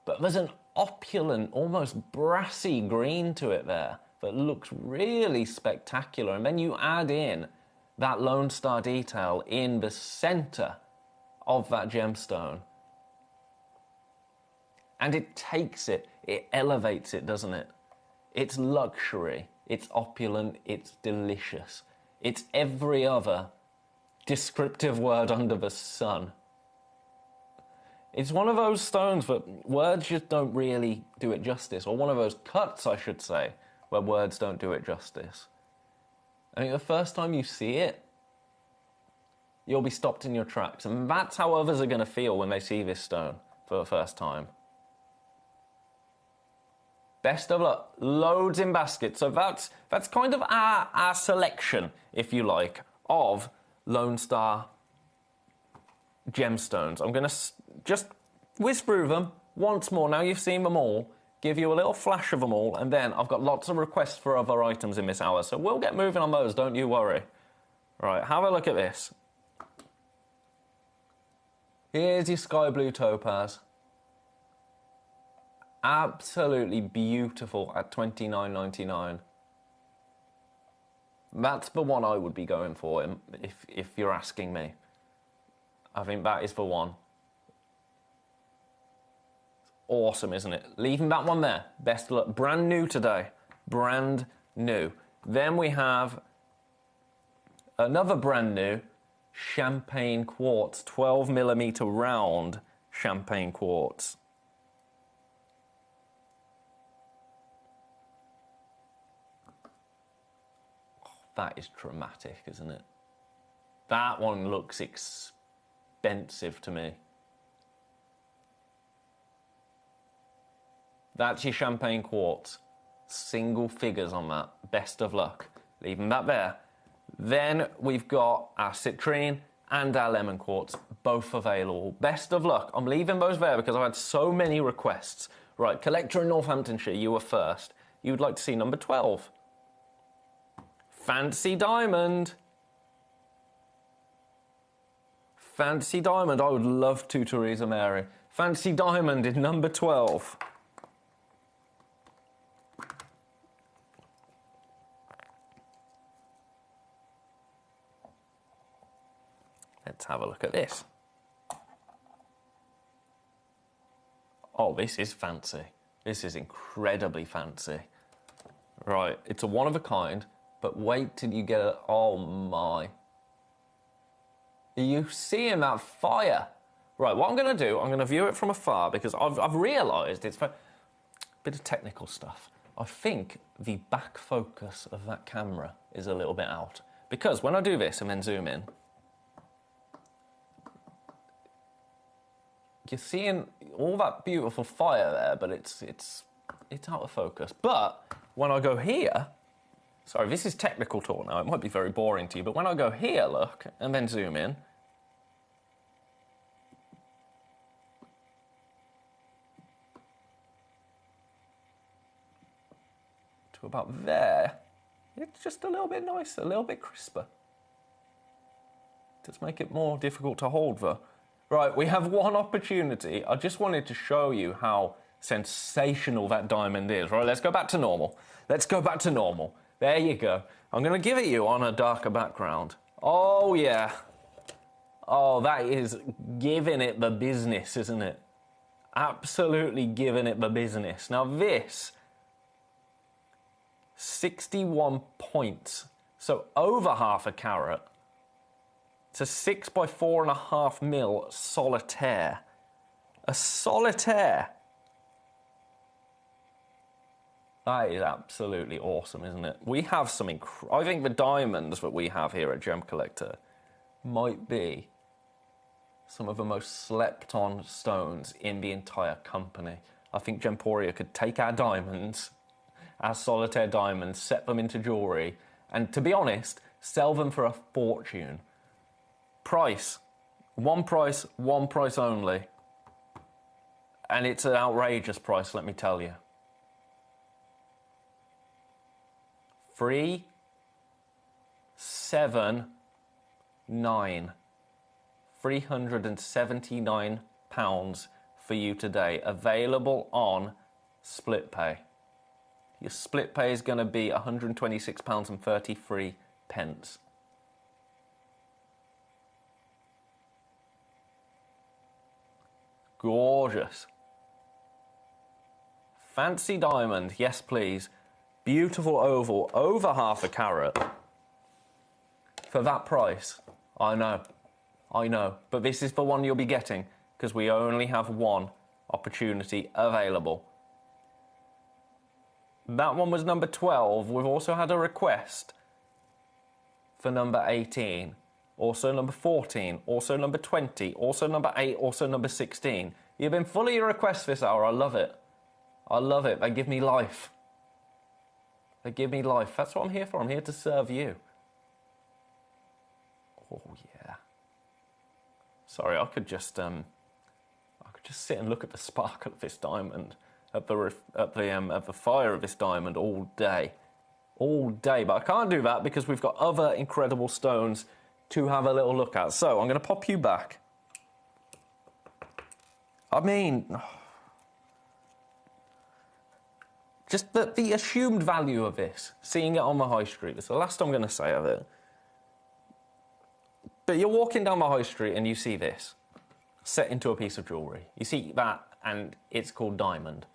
But there's an opulent, almost brassy green to it there that looks really spectacular. And then you add in that Lone Star detail in the center of that gemstone. And it takes it, it elevates it, doesn't it? It's luxury, it's opulent, it's delicious. It's every other descriptive word under the sun. It's one of those stones that words just don't really do it justice, or one of those cuts, I should say, where words don't do it justice. I think the first time you see it, you'll be stopped in your tracks, and that's how others are going to feel when they see this stone for the first time. Best of luck. Loads in baskets. So that's kind of our selection, if you like, of Lone Star gemstones. I'm going to just whiz through them once more. Now you've seen them all, give you a little flash of them all, and then I've got lots of requests for other items in this hour, so we'll get moving on those, don't you worry. Right, have a look at this. Here's your sky blue topaz. Absolutely beautiful at $29.99. That's the one I would be going for if you're asking me. I think that is the one. Awesome, isn't it? Leaving that one there. Best of luck. Brand new today. Brand new. Then we have another brand new champagne quartz, 12mm round champagne quartz. Oh, that is dramatic, isn't it? That one looks expensive to me. That's your champagne quartz. Single figures on that. Best of luck. Leaving that there. Then we've got our citrine and our lemon quartz, both available. Best of luck. I'm leaving those there because I've had so many requests. Right, collector in Northamptonshire, you were first. You would like to see number 12. Fancy diamond. Fancy diamond. I would love to, Theresa Mary. Fancy diamond in number 12. Let's have a look at this. Oh, this is fancy. This is incredibly fancy. Right, it's a one of a kind, but wait till you get it. Oh my. Are you seeing that fire? Right, what I'm going to do, I'm going to view it from afar because I've realised it's a bit of technical stuff. I think the back focus of that camera is a little bit out. Because when I do this and then zoom in, you're seeing all that beautiful fire there, but it's out of focus. But when I go here, sorry, this is technical talk now, it might be very boring to you, but when I go here, look, and then zoom in, to about there, it's just a little bit nicer, a little bit crisper. Does make it more difficult to hold though. Right, we have one opportunity. I just wanted to show you how sensational that diamond is. Right, let's go back to normal. Let's go back to normal. There you go. I'm going to give it you on a darker background. Oh, yeah. Oh, that is giving it the business, isn't it? Absolutely giving it the business. Now this, 61 points. So over half a carat. It's a 6 by 4.5 mil solitaire. A solitaire. That is absolutely awesome, isn't it? We have some I think the diamonds that we have here at Gemcollector might be some of the most slept on stones in the entire company. I think Gemporia could take our diamonds, our solitaire diamonds, set them into jewellery, and to be honest, sell them for a fortune. Price, one price only. And it's an outrageous price, let me tell you. 379. £379 for you today. Available on split pay. Your split pay is going to be £126.33. Gorgeous. Fancy diamond, yes please. Beautiful oval, over half a carat. For that price, I know. But this is the one you'll be getting because we only have one opportunity available. That one was number 12. We've also had a request for number 18. Also number 14. Also number 20. Also number 8. Also number 16. You've been full of your requests this hour. I love it. I love it. They give me life. They give me life. That's what I'm here for. I'm here to serve you. Oh, yeah. Sorry, I could just sit and look at the sparkle of this diamond, at the fire of this diamond all day. But I can't do that because we've got other incredible stones to have a little look at. So I'm going to pop you back. I mean, just the assumed value of this, seeing it on the high street, that's the last I'm going to say of it. But you're walking down the high street and you see this set into a piece of jewellery. You see that and it's called diamond.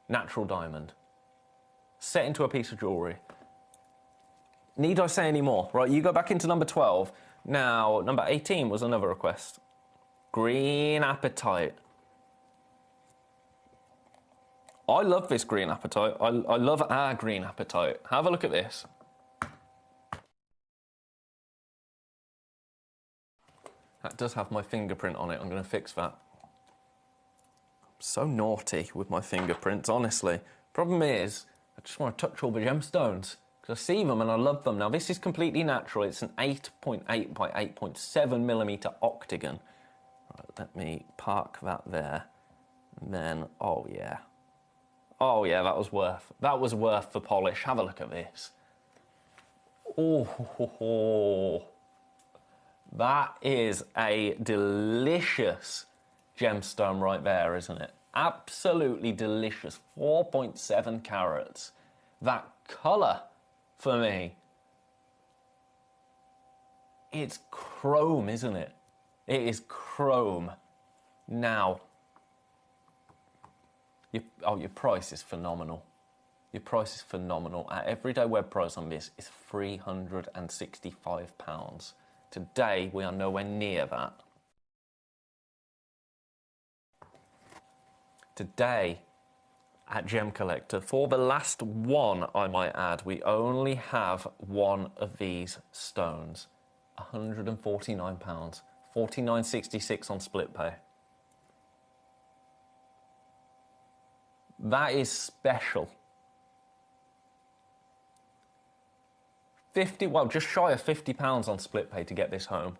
Natural diamond. Set into a piece of jewellery. Need I say any more? Right, you go back into number 12. Now, number 18 was another request. Green apatite. I love this green apatite. I love our green apatite. Have a look at this. That does have my fingerprint on it. I'm going to fix that. I'm so naughty with my fingerprints, honestly. Problem is, I just want to touch all the gemstones because I see them and I love them. Now, this is completely natural. It's an 8.8 by 8.7 millimeter octagon. Right, let me park that there. And then, oh yeah. Oh yeah, that was worth the polish. Have a look at this. Oh, that is a delicious gemstone right there, isn't it? Absolutely delicious. 4.7 carats. That colour, for me, it's chrome, isn't it? It is chrome. Now, your price is phenomenal. Your price is phenomenal. Our everyday web price on this is £365. Today, we are nowhere near that. Today, at Gemcollector, for the last one, I might add, we only have one of these stones. £149. £49.66 on split pay. That is special. Just shy of £50 on split pay to get this home.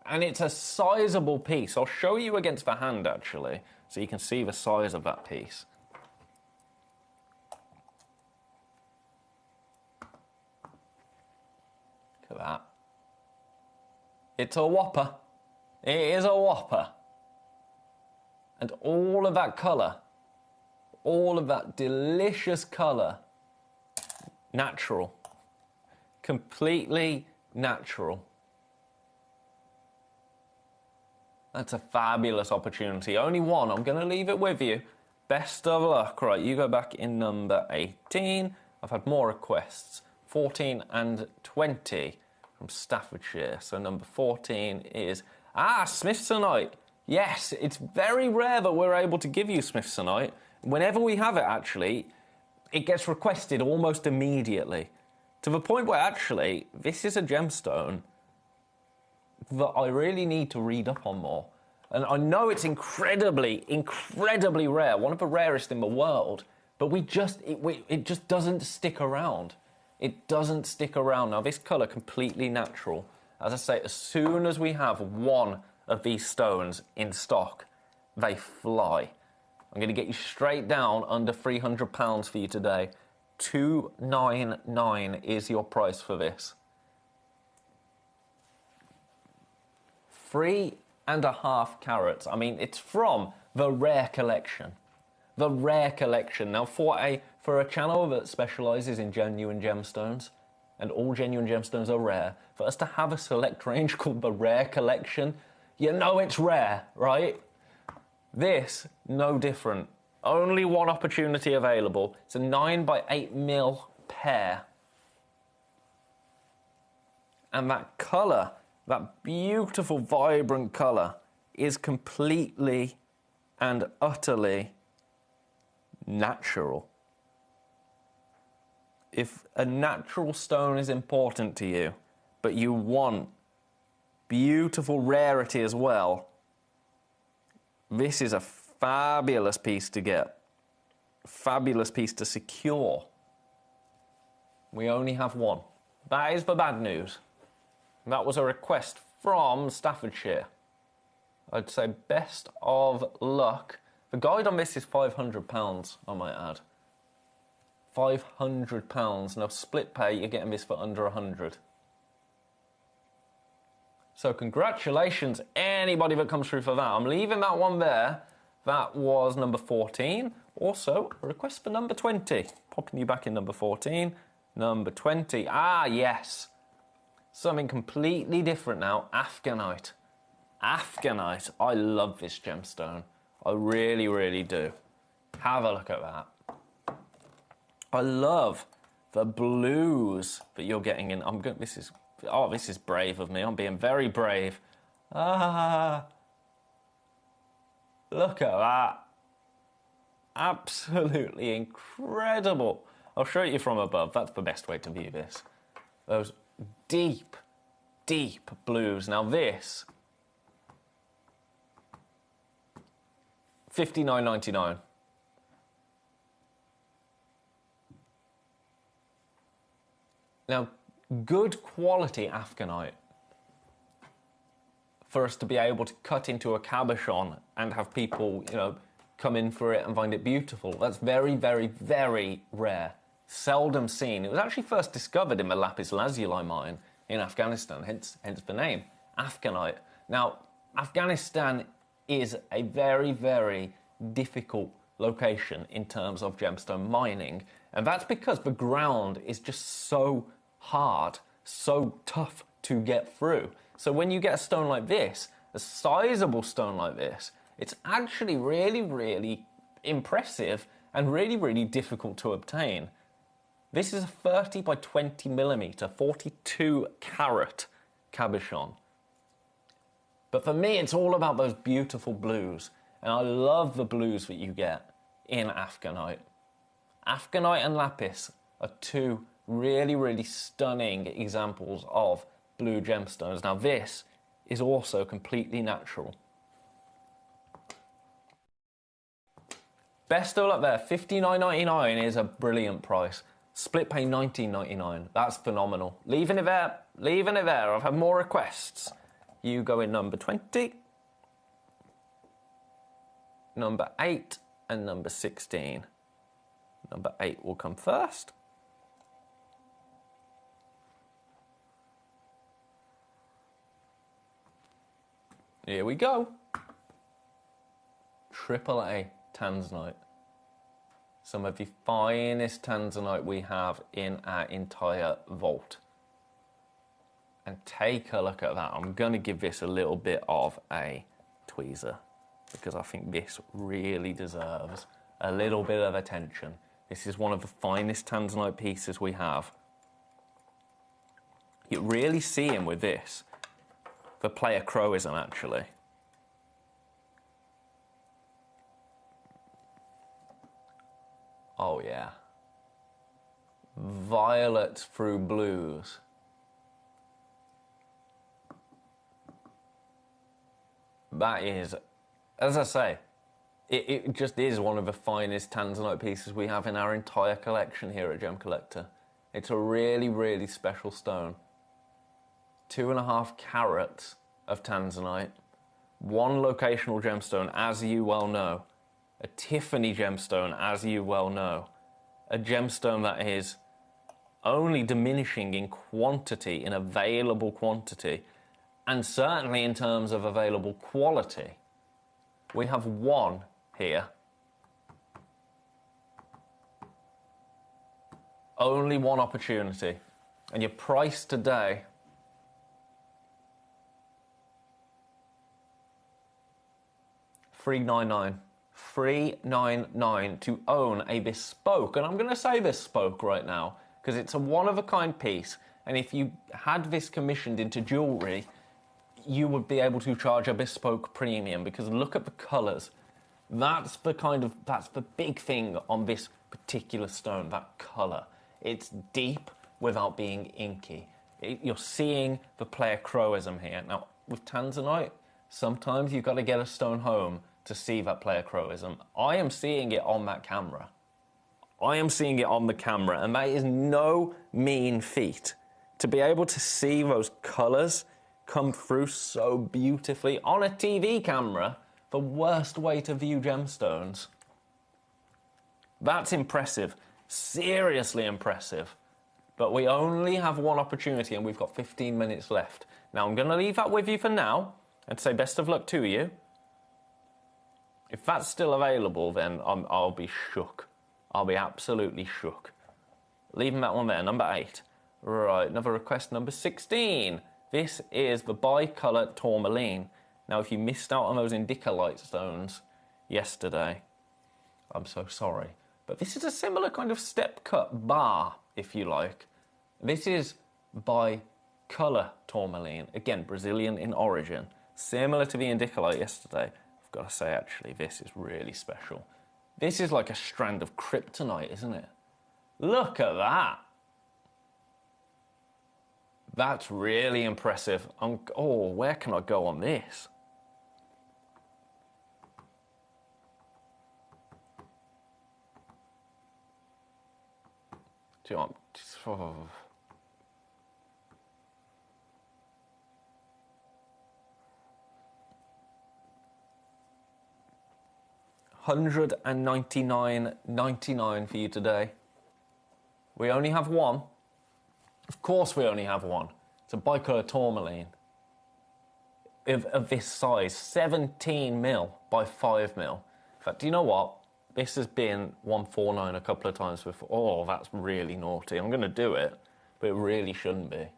And it's a sizable piece. I'll show you against the hand, actually, so you can see the size of that piece. Look at that. It's a whopper. It is a whopper. And all of that colour, all of that delicious colour, natural. Completely natural. That's a fabulous opportunity. Only one. I'm going to leave it with you. Best of luck. Right, you go back in number 18. I've had more requests. 14 and 20 from Staffordshire. So number 14 is... Smithsonite. Yes, it's very rare that we're able to give you Smithsonite. Whenever we have it, actually, it gets requested almost immediately. To the point where, actually, this is a gemstone that I really need to read up on more. And I know it's incredibly, incredibly rare, one of the rarest in the world, but it just doesn't stick around. It doesn't stick around. Now, this colour, completely natural. As I say, as soon as we have one of these stones in stock, they fly. I'm going to get you straight down under £300 for you today. $299 is your price for this. 3.5 carats. I mean, it's from the Rare Collection. The Rare Collection. Now, for a channel that specialises in genuine gemstones, and all genuine gemstones are rare, for us to have a select range called the Rare Collection, you know it's rare, right? This, no different. Only one opportunity available. It's a 9x8mm pair. And that colour, that beautiful, vibrant colour, is completely and utterly natural. If a natural stone is important to you, but you want beautiful rarity as well, this is a fabulous piece to get. Fabulous piece to secure. We only have one. That is the bad news. That was a request from Staffordshire. I'd say best of luck. The guide on this is £500, I might add. £500. Now, split pay, you're getting this for under 100. So congratulations, anybody that comes through for that. I'm leaving that one there. That was number 14. Also, a request for number 20. Popping you back in number 14. Number 20. Ah, yes. Something completely different now. Afghanite. Afghanite. I love this gemstone. I really, really do. Have a look at that. I love the blues that you're getting in. This is brave of me. I'm being very brave. Ah, look at that. Absolutely incredible. I'll show you from above. That's the best way to view this. Those deep, deep blues. Now this, $59.99. Now, good quality Afghanite, for us to be able to cut into a cabochon and have people, come in for it and find it beautiful. That's very, very, very rare. Seldom seen. It was actually first discovered in the lapis lazuli mine in Afghanistan, hence the name, Afghanite. Now, Afghanistan is a very, very difficult location in terms of gemstone mining, and that's because the ground is just so hard, so tough to get through. So when you get a stone like this, a sizable stone like this, it's actually really, really impressive and really, really difficult to obtain. This is a 30 by 20 millimeter, 42 carat cabochon. But for me, it's all about those beautiful blues. And I love the blues that you get in Afghanite. Afghanite and lapis are two really, really stunning examples of blue gemstones. Now this is also completely natural. Best of luck there. $59.99 is a brilliant price. Split pay $19.99. That's phenomenal. Leaving it there. Leaving it there. I've had more requests. You go in number 20, number 8, and number 16. Number 8 will come first. Here we go. AAA Tanzanite. Some of the finest Tanzanite we have in our entire vault. And take a look at that. I'm going to give this a little bit of a tweezer because I think this really deserves a little bit of attention. This is one of the finest Tanzanite pieces we have. You really see him with this. The player Crowism, actually. Oh yeah. Violets through blues. That is, as I say, it just is one of the finest Tanzanite pieces we have in our entire collection here at Gemcollector. It's a really, really special stone. 2.5 carats of Tanzanite. One locational gemstone, as you well know. A Tiffany gemstone, as you well know. A gemstone that is only diminishing in quantity, in available quantity. and certainly in terms of available quality. We have one here. Only one opportunity. And your price today $399. $399 to own a bespoke, and I'm going to say bespoke right now because it's a one-of-a-kind piece, and if you had this commissioned into jewellery, you would be able to charge a bespoke premium because look at the colours. That's the big thing on this particular stone, that colour. It's deep without being inky. You're seeing the pleochroism here. Now, with tanzanite, sometimes you've got to get a stone home to see that pleochroism. I am seeing it on that camera. I am seeing it on the camera, and that is no mean feat. To be able to see those colours come through so beautifully on a TV camera, the worst way to view gemstones. That's impressive. Seriously impressive. But we only have one opportunity, and we've got 15 minutes left. Now, I'm going to leave that with you for now and say best of luck to you. If that's still available, then I'll be shook. I'll be absolutely shook. Leaving that one there, number 8. Right, another request, number 16. This is the bicolour tourmaline. Now, if you missed out on those indicolite stones yesterday, I'm so sorry. But this is a similar kind of step-cut bar, if you like. This is bicolour tourmaline. Again, Brazilian in origin. Similar to the indicolite yesterday. I've got to say, actually, this is really special. This is like a strand of kryptonite, isn't it? Look at that. That's really impressive. Oh, where can I go on this? Do you want... Oh. $199.99 for you today. We only have one. Of course we only have one. It's a bicolour tourmaline of this size, 17 mil by 5 mil. In fact, do you know what? This has been 149 a couple of times before. Oh, that's really naughty. I'm going to do it, but it really shouldn't be.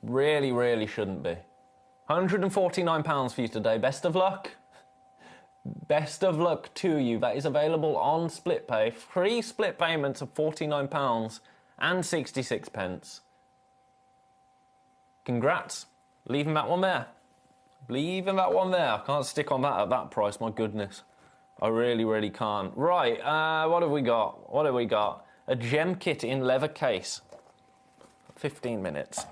Really, really shouldn't be. £149 for you today. Best of luck. Best of luck to you. That is available on split pay. 3 split payments of £49 and 66 pence. Congrats. Leaving that one there. Leaving that one there. I can't stick on that at that price, my goodness. I really, really can't. Right, what have we got? What have we got? A gem kit in leather case. 15 minutes.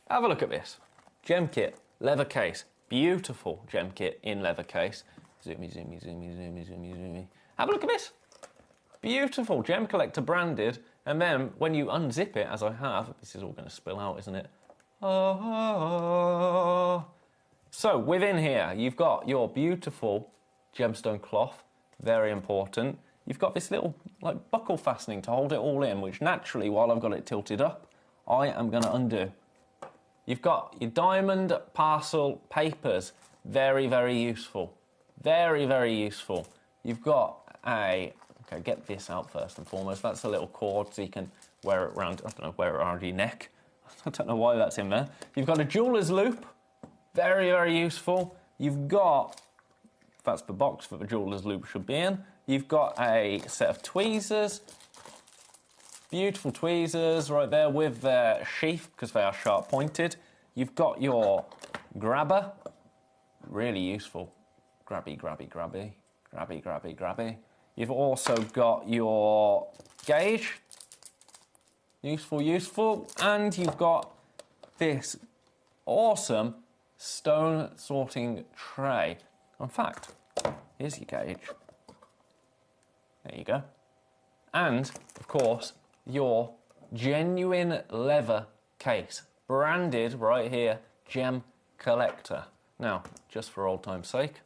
Have a look at this. Gem kit, leather case. Beautiful gem kit in leather case. Zoomy, zoomy, zoomy, zoomy, zoomy, zoomy. Have a look at this. Beautiful Gemcollector branded. And then when you unzip it, as I have, this is all going to spill out, isn't it? So within here, you've got your beautiful gemstone cloth. Very important. You've got this little like buckle fastening to hold it all in, which naturally, while I've got it tilted up, I am going to undo. You've got your diamond parcel papers. Very, very useful. Very, very useful. You've got a... Okay, get this out first and foremost. That's a little cord so you can wear it around... I don't know, wear it around your neck. I don't know why that's in there. You've got a jeweller's loop. Very, very useful. You've got... That's the box that the jeweller's loop should be in. You've got a set of tweezers. Beautiful tweezers right there with their sheath because they are sharp pointed. You've got your grabber. Really useful. Grabby, grabby, grabby. Grabby, grabby, grabby. You've also got your gauge. Useful, useful. And you've got this awesome stone sorting tray. In fact, here's your gauge. There you go. And, of course, your genuine leather case. Branded right here, Gemcollector. Now, just for old time's sake,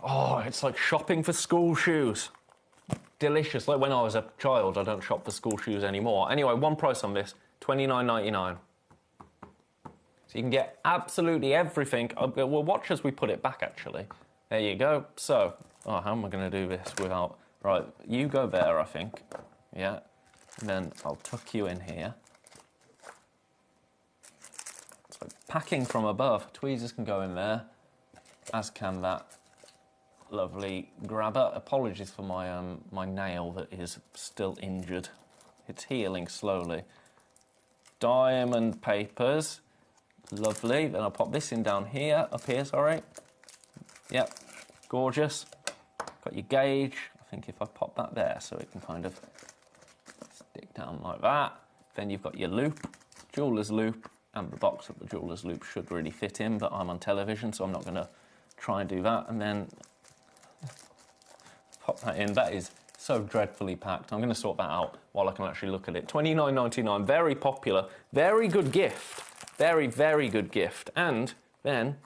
Oh, it's like shopping for school shoes. Delicious. Like when I was a child, I don't shop for school shoes anymore. Anyway, one price on this, $29.99. So you can get absolutely everything. We'll watch as we put it back, actually. There you go. So, how am I going to do this without... Right, you go there, I think. Yeah. And then I'll tuck you in here. It's like packing from above. Tweezers can go in there, as can that lovely grabber. Apologies for my my nail that is still injured. It's healing slowly. Diamond papers. Lovely. Then I'll pop this in down here, up here, sorry. Yep, gorgeous. Got your gauge. I think if I pop that there so it can kind of stick down like that. Then you've got your loop, jeweler's loop, and the box of the jeweler's loop should really fit in, but I'm on television, so I'm not going to try and do that. And then pop that in. That is so dreadfully packed. I'm going to sort that out while I can actually look at it. $29.99, very popular, very good gift. Very, very good gift. And then,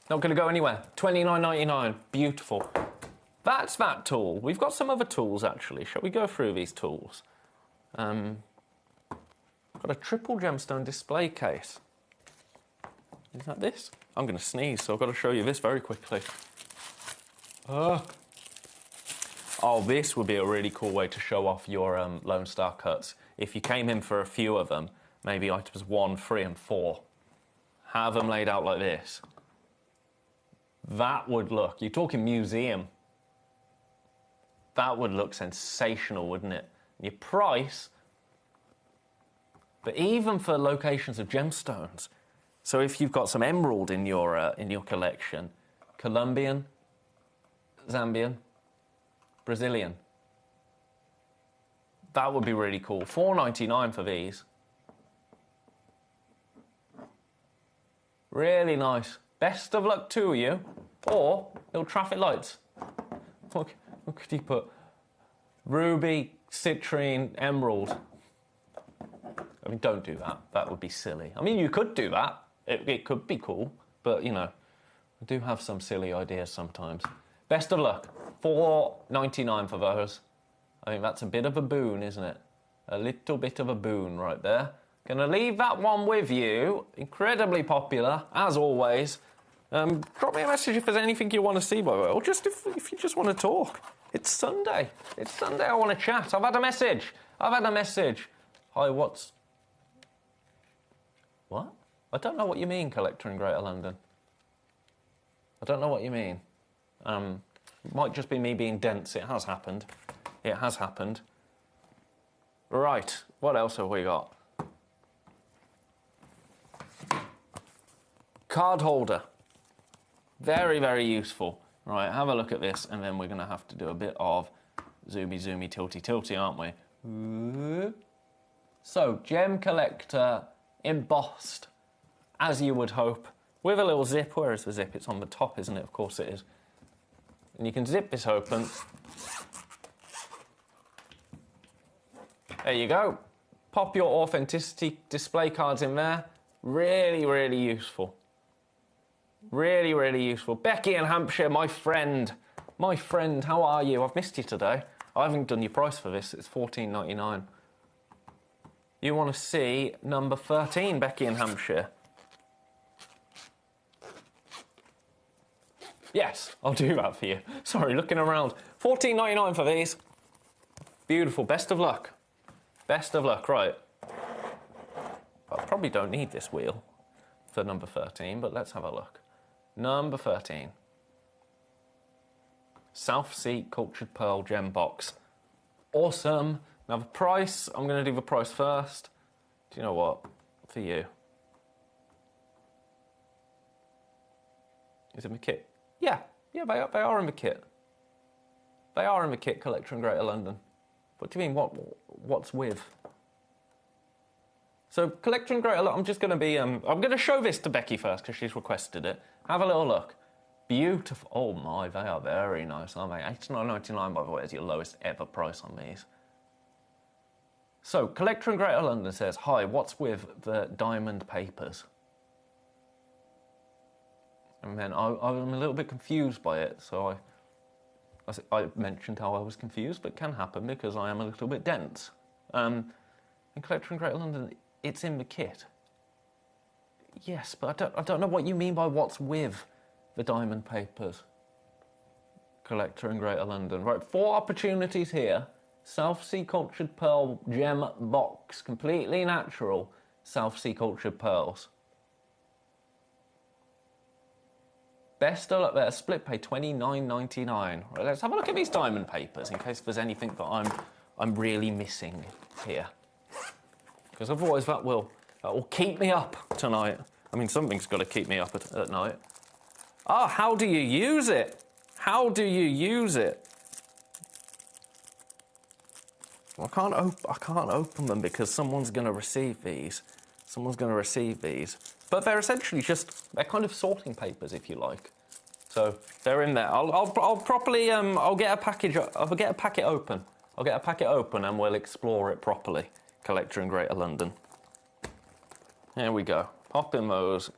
not going to go anywhere. $29.99, beautiful. That's that tool. We've got some other tools, actually. Shall we go through these tools? Got a triple gemstone display case. Is that this? I'm going to sneeze, so I've got to show you this very quickly. Oh, this would be a really cool way to show off your Lone Star cuts. If you came in for a few of them, maybe items 1, 3, and 4, have them laid out like this. That would look, you're talking museum. That would look sensational, wouldn't it? Your price, but even for locations of gemstones. So if you've got some emerald in your collection, Colombian, Zambian, Brazilian. That would be really cool. $4.99 for these. Really nice. Best of luck to you. Or little traffic lights. What could you put? Ruby, citrine, emerald. I mean, don't do that. That would be silly. I mean, you could do that. It could be cool. But, you know, I do have some silly ideas sometimes. Best of luck. $4.99 for those. I think that's a bit of a boon, isn't it? A little bit of a boon right there. Gonna leave that one with you. Incredibly popular, as always. Drop me a message if there's anything you want to see, by the way, or just if you just want to talk. It's Sunday. It's Sunday. I want to chat. I've had a message. Hi, what's... What? I don't know what you mean, collector in Greater London. I don't know what you mean. Might just be me being dense. It has happened. It has happened. Right, what else have we got? Card holder. Very, very useful. Right, have a look at this, and then we're going to have to do a bit of zoomy, tilty, aren't we? So, Gemcollector embossed, as you would hope, with a little zip. Where is the zip? It's on the top, isn't it? Of course it is. And you can zip this open. There you go. Pop your authenticity display cards in there. Really, really useful. Really, really useful. Becky in Hampshire, my friend. My friend, how are you? I've missed you today. I haven't done your price for this. It's $14.99. You want to see number 13, Becky in Hampshire? Yes, I'll do that for you. Sorry, looking around. $14.99 for these. Beautiful. Best of luck. Best of luck. Right. I probably don't need this wheel for number 13, but let's have a look. Number 13. South Sea Cultured Pearl Gem Box. Awesome. Now the price, I'm going to do the price first. Do you know what? For you. Is it in the kit? Yeah, they are in the kit. They are in the kit, collector in Greater London. What do you mean, what's with? So, collector in Greater London, I'm just going to be, I'm going to show this to Becky first, because she's requested it. Have a little look. Beautiful. Oh my, they are very nice, aren't they? $89.99, by the way, is your lowest ever price on these. So, collector in Greater London says, hi, what's with the diamond papers? And then I'm a little bit confused by it, so I mentioned how I was confused, but it can happen because I am a little bit dense. In Collector in Greater London, it's in the kit. Yes, but I don't know what you mean by what's with the diamond papers. Collector in Greater London. Right, 4 opportunities here. South Sea Cultured Pearl Gem Box. Completely natural South Sea Cultured Pearls. Best still up there, split pay $29.99. Right, let's have a look at these diamond papers in case there's anything that I'm really missing here. Because otherwise that will keep me up tonight. I mean, something's got to keep me up at night. Ah, how do you use it? How do you use it? I can't open them because someone's going to receive these. Someone's going to receive these. But they're essentially they're kind of sorting papers, if you like. So they're in there. I'll properly, I'll get a packet open. I'll get a packet open and we'll explore it properly. Collector in Greater London. There we go. Pop in those.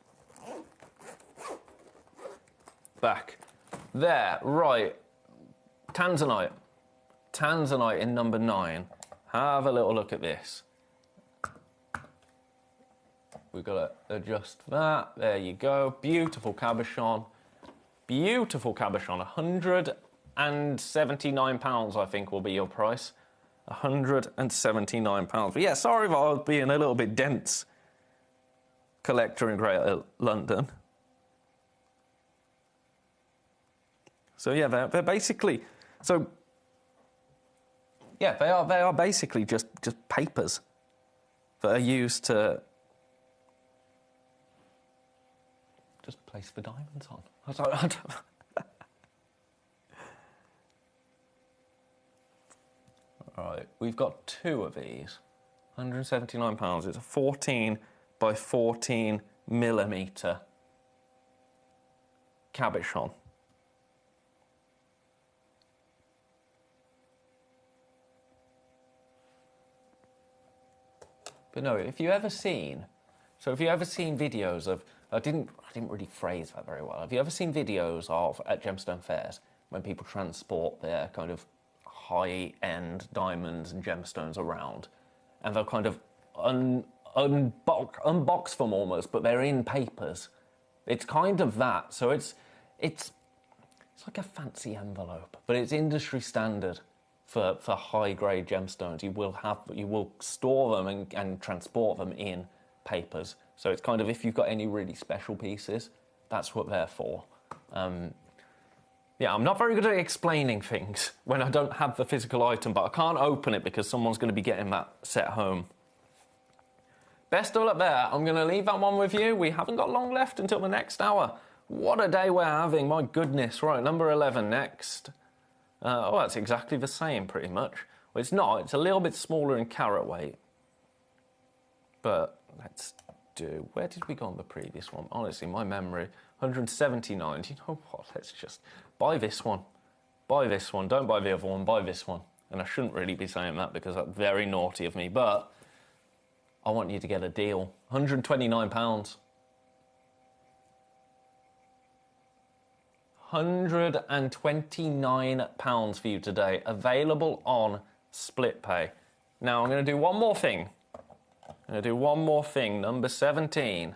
Back. There, right. Tanzanite. Tanzanite in number 9. Have a little look at this. We've got to adjust that. There you go. Beautiful cabochon. Beautiful cabochon. £179, I think, will be your price. £179. But yeah, sorry if I was being a little bit dense. Collector in Greater London. So yeah, they're basically they are basically just papers that are used to just place the diamonds on. I don't All right, we've got 2 of these. £179. It's a 14 by 14 millimetre cabochon. But no, if you've ever seen videos of, I didn't really phrase that very well. Have you ever seen videos of at gemstone fairs when people transport their kind of high-end diamonds and gemstones around, and they'll kind of unbox them almost, but they're in papers. It's kind of that. So it's like a fancy envelope, but it's industry standard for high-grade gemstones. You will store them and transport them in papers. So it's kind of, if you've got any really special pieces, that's what they're for. Yeah, I'm not very good at explaining things when I don't have the physical item, but I can't open it because someone's going to be getting that set home. Best of luck there. I'm going to leave that one with you. We haven't got long left until the next hour. What a day we're having, my goodness. Right, number 11 next. Oh, that's exactly the same, pretty much. Well, it's not. It's a little bit smaller in carat weight. But let's do... Where did we go on the previous one? Honestly, my memory... 179. Do you know what? Let's just buy this one. Buy this one. Don't buy the other one. Buy this one. And I shouldn't really be saying that because that's very naughty of me. But I want you to get a deal. £129. £129 for you today. Available on split pay. Now I'm going to do one more thing. Number 17.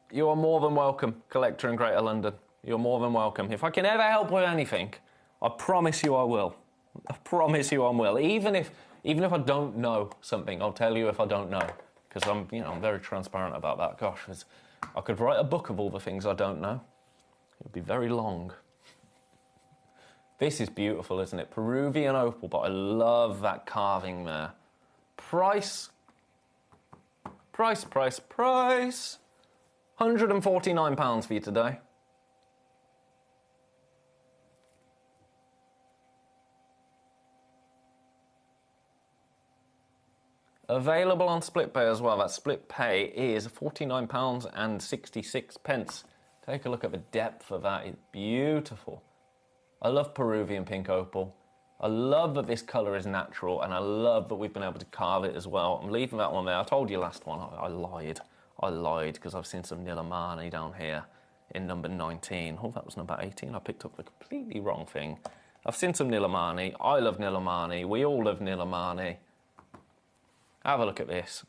You are more than welcome, Collector in Greater London. You're more than welcome. If I can ever help with anything, I promise you I will. I promise you I will. Even if I don't know something, I'll tell you if I don't know. Because I'm very transparent about that. Gosh, I could write a book of all the things I don't know. It would be very long. This is beautiful, isn't it? Peruvian opal, but I love that carving there. Price. £149 for you today. Available on split pay as well. That split pay is £49.66. Take a look at the depth of that. It's beautiful. I love Peruvian pink opal. I love that this colour is natural, and I love that we've been able to carve it as well. I'm leaving that one there. I told you last one, I lied. I lied because I've seen some Nilamani down here in number 19. Oh, that was number 18. I picked up the completely wrong thing. I've seen some Nilamani. I love Nilamani. We all love Nilamani. Have a look at this.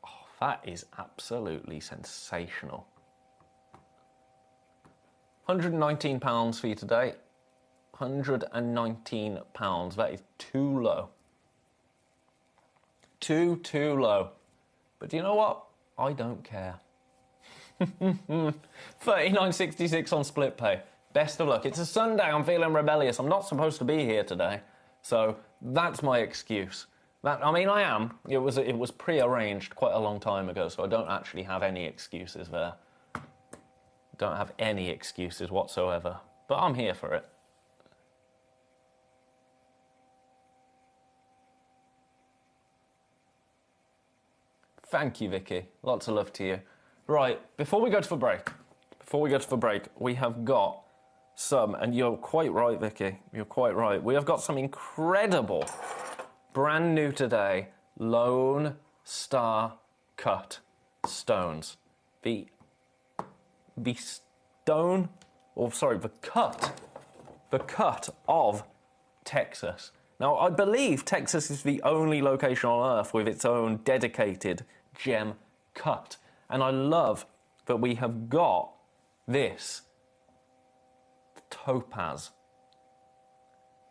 Oh, that is absolutely sensational. £119 for you today. £119. That is too low. Too low. But do you know what? I don't care. $39.66 on split pay. Best of luck. It's a Sunday. I'm feeling rebellious. I'm not supposed to be here today. So that's my excuse. I mean, I am. It was pre-arranged quite a long time ago, so I don't actually have any excuses there. Don't have any excuses whatsoever. But I'm here for it. Thank you, Vicky. Lots of love to you. Right, before we go to the break, we have got some, and you're quite right, Vicky, you're quite right. We have got some incredible, brand new today, Lone Star cut stones. The cut of Texas. Now, I believe Texas is the only location on Earth with its own dedicated gem cut. And I love that we have got this topaz,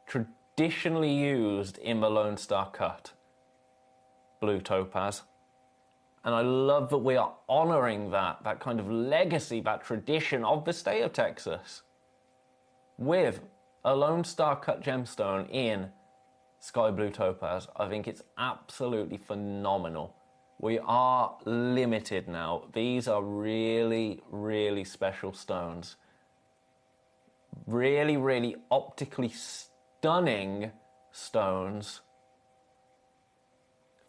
traditionally used in the Lone Star cut, blue topaz. And I love that we are honouring that kind of legacy, that tradition of the state of Texas with a Lone Star cut gemstone in sky blue topaz. I think it's absolutely phenomenal. We are limited now. These are really, really special stones. Really, really optically stunning stones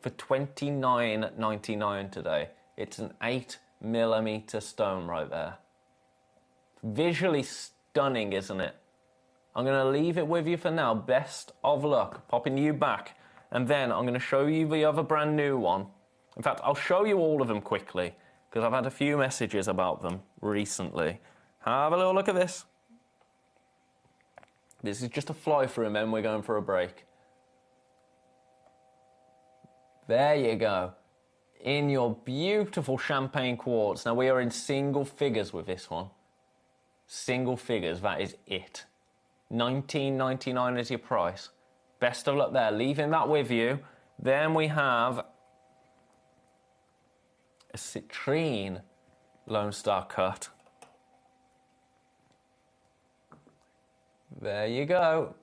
for $29.99 today. It's an 8mm stone right there. Visually stunning, isn't it? I'm going to leave it with you for now. Best of luck. Popping you back. And then I'm going to show you the other brand new one. In fact, I'll show you all of them quickly because I've had a few messages about them recently. Have a little look at this. This is just a fly through and then we're going for a break. There you go. In your beautiful champagne quartz. Now we are in single figures with this one. Single figures, that is it. $19.99 is your price. Best of luck there. Leaving that with you. Then we have a citrine Lone Star cut. There you go.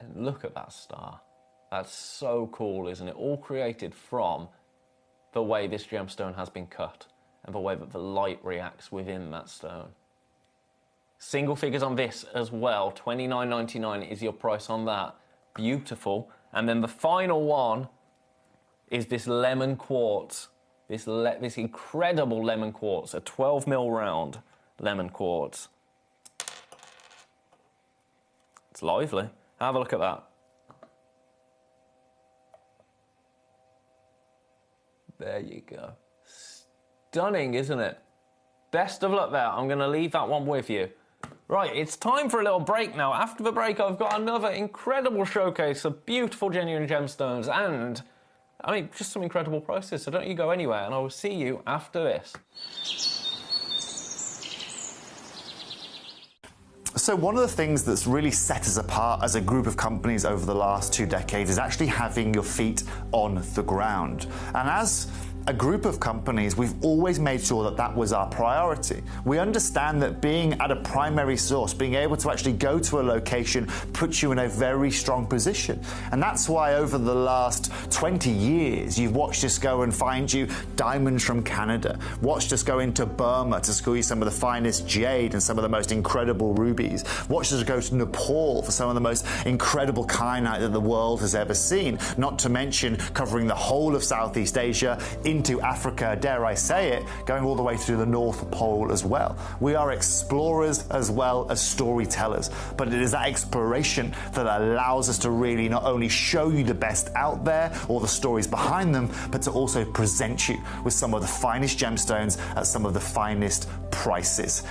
And look at that star. That's so cool, isn't it? All created from the way this gemstone has been cut and the way that the light reacts within that stone. Single figures on this as well. $29.99 is your price on that. Beautiful. And then the final one is this lemon quartz. This incredible lemon quartz. A 12mm round lemon quartz. It's lively. Have a look at that. There you go. Stunning, isn't it? Best of luck there. I'm going to leave that one with you. Right, it's time for a little break now. After the break, I've got another incredible showcase of beautiful, genuine gemstones and, I mean, just some incredible prices. So don't you go anywhere, and I will see you after this. So one of the things that's really set us apart as a group of companies over the last 2 decades is actually having your feet on the ground. And as a group of companies, we've always made sure that that was our priority. We understand that being at a primary source, being able to actually go to a location, puts you in a very strong position. And that's why over the last 20 years, you've watched us go and find you diamonds from Canada, watched us go into Burma to school you some of the finest jade and some of the most incredible rubies, watched us go to Nepal for some of the most incredible kyanite that the world has ever seen, not to mention covering the whole of Southeast Asia, into Africa, dare I say it, going all the way through the North Pole as well. We are explorers as well as storytellers, but it is that exploration that allows us to really not only show you the best out there or the stories behind them, but to also present you with some of the finest gemstones at some of the finest prices.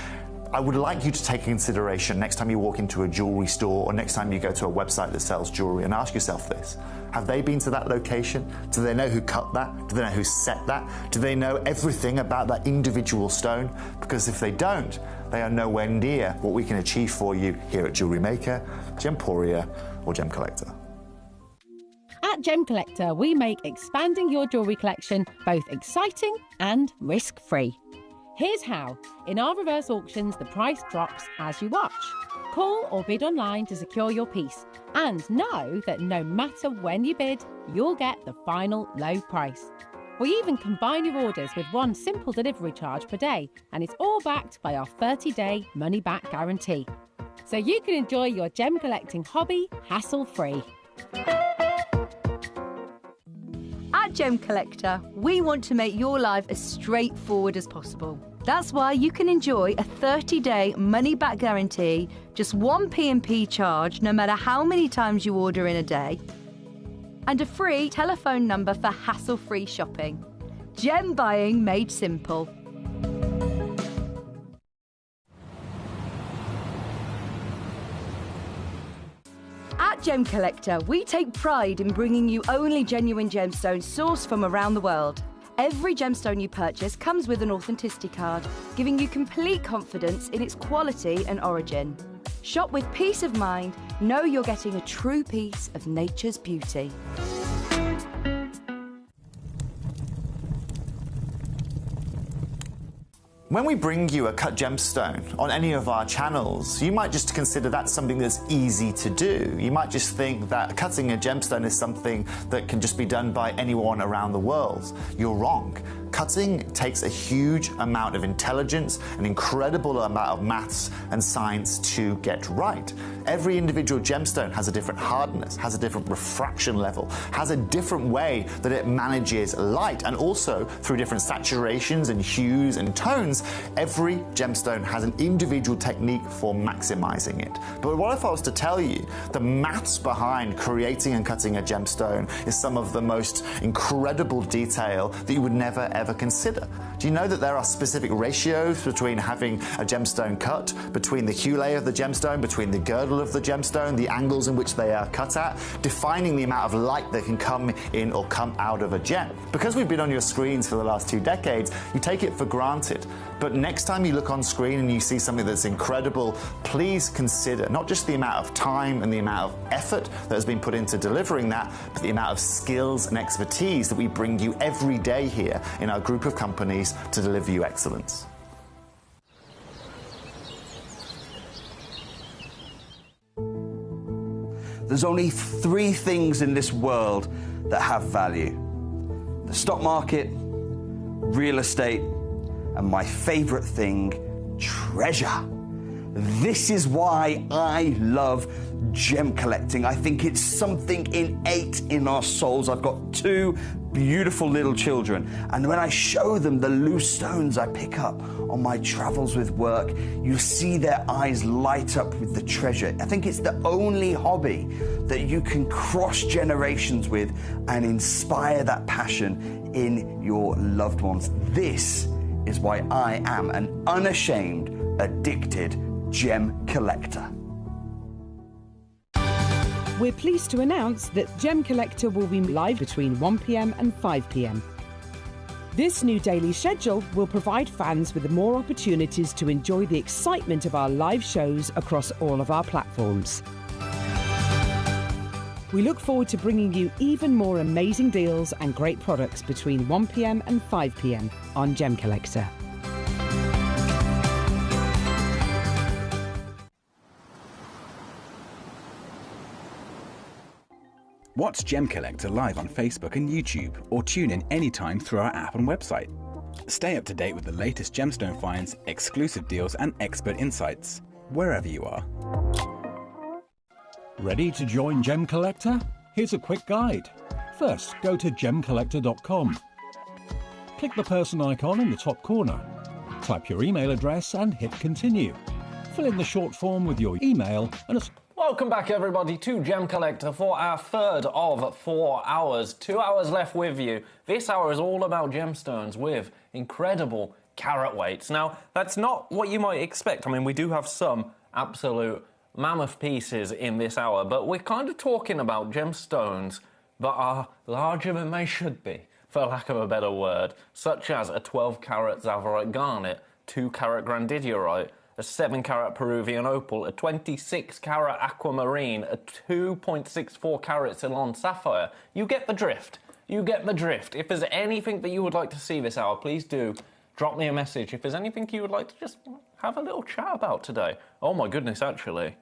I would like you to take consideration next time you walk into a jewelry store or next time you go to a website that sells jewelry and ask yourself this. Have they been to that location? Do they know who cut that? Do they know who set that? Do they know everything about that individual stone? Because if they don't, they are nowhere near what we can achieve for you here at Jewelry Maker, Gemporia, or Gemcollector. At Gemcollector, we make expanding your jewellery collection both exciting and risk-free. Here's how. In our reverse auctions, the price drops as you watch. Call or bid online to secure your piece and know that no matter when you bid, you'll get the final low price. We even combine your orders with one simple delivery charge per day, and it's all backed by our 30-day money-back guarantee. So you can enjoy your gem collecting hobby hassle-free. At Gemcollector, we want to make your life as straightforward as possible. That's why you can enjoy a 30-day money-back guarantee, just one P&P charge no matter how many times you order in a day, and a free telephone number for hassle-free shopping. Gem buying made simple. At Gemcollector, we take pride in bringing you only genuine gemstones sourced from around the world. Every gemstone you purchase comes with an authenticity card, giving you complete confidence in its quality and origin. Shop with peace of mind, know you're getting a true piece of nature's beauty. When we bring you a cut gemstone on any of our channels, you might just consider that something that's easy to do. You might just think that cutting a gemstone is something that can just be done by anyone around the world. You're wrong. Cutting takes a huge amount of intelligence, an incredible amount of maths and science to get right. Every individual gemstone has a different hardness, has a different refraction level, has a different way that it manages light, and also through different saturations and hues and tones, every gemstone has an individual technique for maximizing it. But what if I was to tell you the maths behind creating and cutting a gemstone is some of the most incredible detail that you would never ever consider? Do you know that there are specific ratios between having a gemstone cut, between the hue layer of the gemstone, between the girdle of the gemstone, the angles in which they are cut at, defining the amount of light that can come in or come out of a gem? Because we've been on your screens for the last 2 decades, you take it for granted. But next time you look on screen and you see something that's incredible, please consider not just the amount of time and the amount of effort that has been put into delivering that, but the amount of skills and expertise that we bring you every day here in our group of companies to deliver you excellence. There's only 3 things in this world that have value: the stock market, real estate, and my favorite thing, treasure. This is why I love gem collecting. I think it's something innate in our souls. I've got 2 beautiful little children, and when I show them the loose stones I pick up on my travels with work, you see their eyes light up with the treasure. I think it's the only hobby that you can cross generations with and inspire that passion in your loved ones. This is why I am an unashamed, addicted gem collector. We're pleased to announce that Gemcollector will be live between 1 p.m. and 5 p.m. This new daily schedule will provide fans with more opportunities to enjoy the excitement of our live shows across all of our platforms. We look forward to bringing you even more amazing deals and great products between 1 p.m. and 5 p.m. on Gemcollector. Watch Gemcollector live on Facebook and YouTube, or tune in anytime through our app and website. Stay up to date with the latest gemstone finds, exclusive deals and expert insights, wherever you are. Ready to join Gemcollector? Here's a quick guide. First, go to gemcollector.com. Click the person icon in the top corner. Type your email address and hit continue. Fill in the short form with your email and Welcome back, everybody, to Gemcollector for our third of 4 hours. 2 hours left with you. This hour is all about gemstones with incredible carat weights. Now, that's not what you might expect. I mean, we do have some absolute mammoth pieces in this hour, but we're kind of talking about gemstones that are larger than they should be, for lack of a better word, such as a 12-carat Zavarite garnet, 2-carat grandidierite, a 7-carat Peruvian opal, a 26-carat aquamarine, a 2.64-carat Ceylon sapphire. You get the drift. You get the drift. If there's anything that you would like to see this hour, please do drop me a message. If there's anything you would like to just have a little chat about today. Oh my goodness, actually.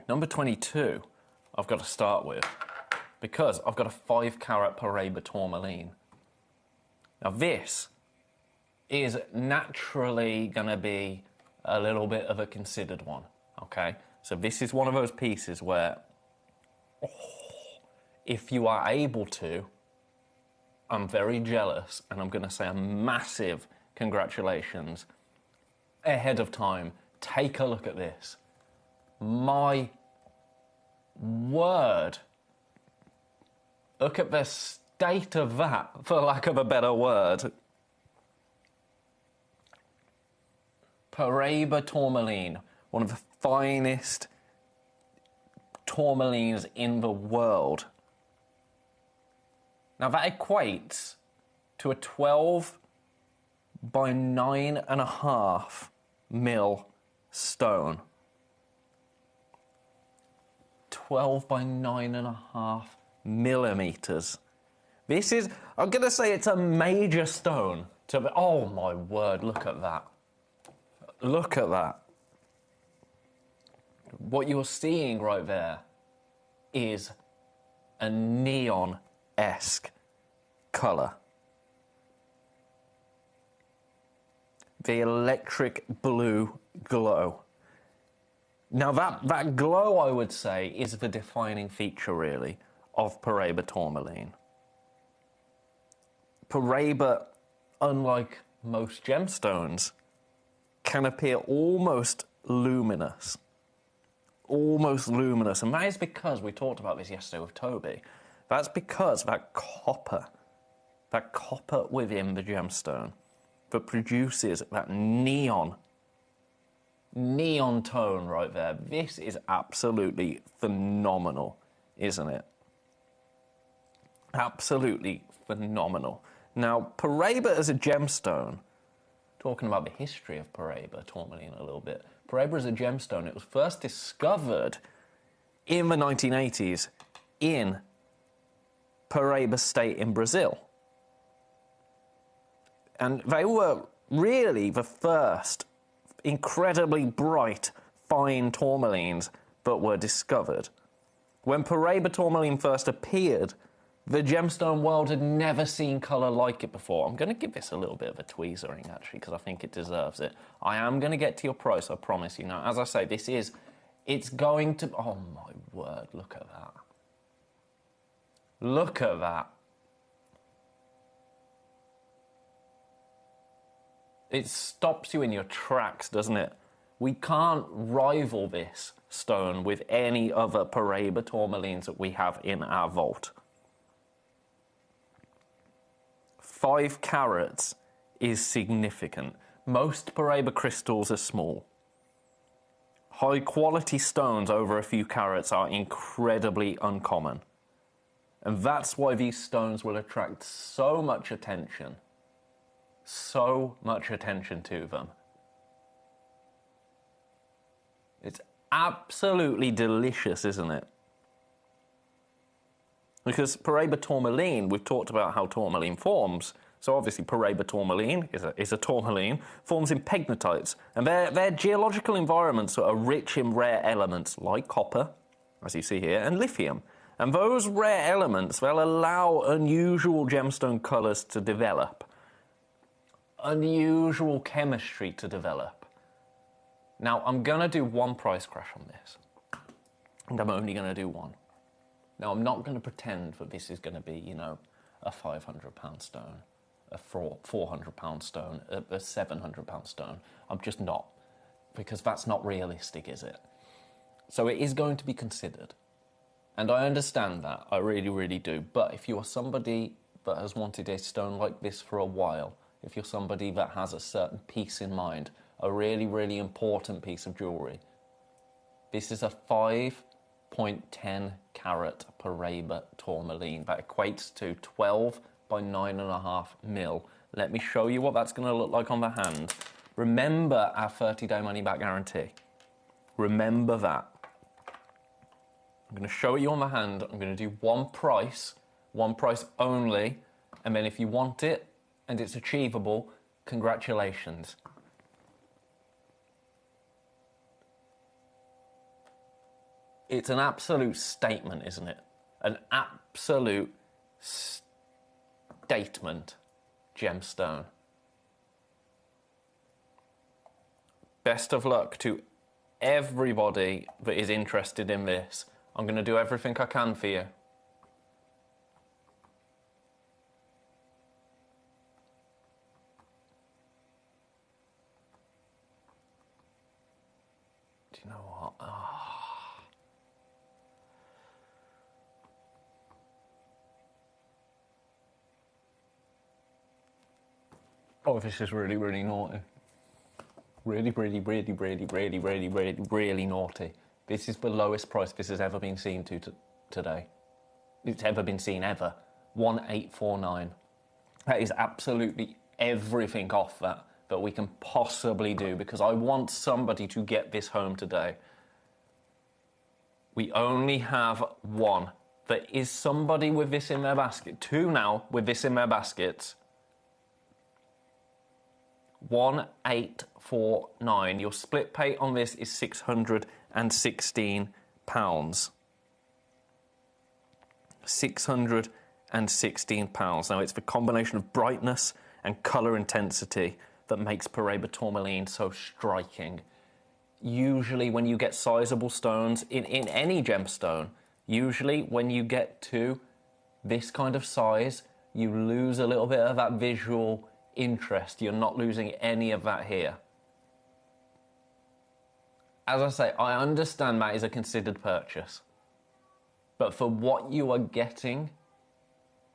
Number 22, I've got to start with, because I've got a 5-carat Paraiba tourmaline. Now this is naturally going to be a little bit of a considered one, okay? So this is one of those pieces where, if you are able to, I'm very jealous, and I'm going to say a massive congratulations ahead of time. Take a look at this. My word. Look at the state of that, for lack of a better word. Paraiba tourmaline, one of the finest tourmalines in the world. Now that equates to a 12 by 9.5 mil stone. 12 by 9.5 millimeters. This is, I'm gonna say it's a major stone. Oh my word, look at that. Look at that. What you're seeing right there is a neon-esque colour. The electric blue glow. Now that glow, I would say, is the defining feature, really, of Paraiba tourmaline. Paraiba, unlike most gemstones, can appear almost luminous. Almost luminous. And that is because, we talked about this yesterday with Toby, that's because that copper within the gemstone that produces that neon tone right there. This is absolutely phenomenal, isn't it? Absolutely phenomenal. Now, Paraiba as a gemstone, talking about the history of Paraiba tourmaline a little bit. Paraiba as a gemstone, it was first discovered in the 1980s in Paraiba State in Brazil. And they were really the first incredibly bright, fine tourmalines that were discovered. When Paraiba tourmaline first appeared, the gemstone world had never seen colour like it before. I'm going to give this a little bit of a tweezering, actually, because I think it deserves it. I am going to get to your price, I promise you. Now, as I say, it's going to... Oh, my word, look at that. Look at that. It stops you in your tracks, doesn't it? We can't rival this stone with any other Paraiba tourmalines that we have in our vault. 5 carats is significant. Most Paraiba crystals are small. High quality stones over a few carats are incredibly uncommon. And that's why these stones will attract so much attention. So much attention to them. It's absolutely delicious, isn't it? Because Paraiba tourmaline, we've talked about how tourmaline forms. So obviously Paraiba tourmaline is a tourmaline, forms in pegmatites. And they're geological environments that are rich in rare elements like copper, as you see here, and lithium. And those rare elements, they'll allow unusual gemstone colours to develop. Unusual chemistry to develop. Now, I'm going to do one price crash on this. And I'm only going to do one. Now, I'm not going to pretend that this is going to be, you know, a £500 stone. a £400 stone, a £700 stone. I'm just not, because that's not realistic, is it? So it is going to be considered. And I understand that, I really, really do. But if you are somebody that has wanted a stone like this for a while, if you're somebody that has a certain piece in mind, a really, really important piece of jewellery, this is a 5.10 carat Paraiba tourmaline. That equates to 12 by 9.5 mil. Let me show you what that's going to look like on the hand. Remember our 30-day money-back guarantee. Remember that. I'm going to show it you on the hand. I'm going to do one price only, and then if you want it and it's achievable, congratulations. It's an absolute statement, isn't it? An absolute statement gemstone. Best of luck to everybody that is interested in this. I'm going to do everything I can for you. Do you know what? Oh, this is really, really naughty. Really, really, really, really, really, really, really, really naughty. This is the lowest price this has ever been seen today. It's ever been seen, ever. 1849. That is absolutely everything off that we can possibly do, because I want somebody to get this home today. We only have one. There is somebody with this in their basket. Two now with this in their baskets. 1849. Your split pay on this is £616. £616. Now, it's the combination of brightness and colour intensity that makes Paraiba tourmaline so striking. Usually when you get sizable stones in any gemstone, usually when you get to this kind of size, you lose a little bit of that visual interest. You're not losing any of that here. As I say, I understand that is a considered purchase, but for what you are getting,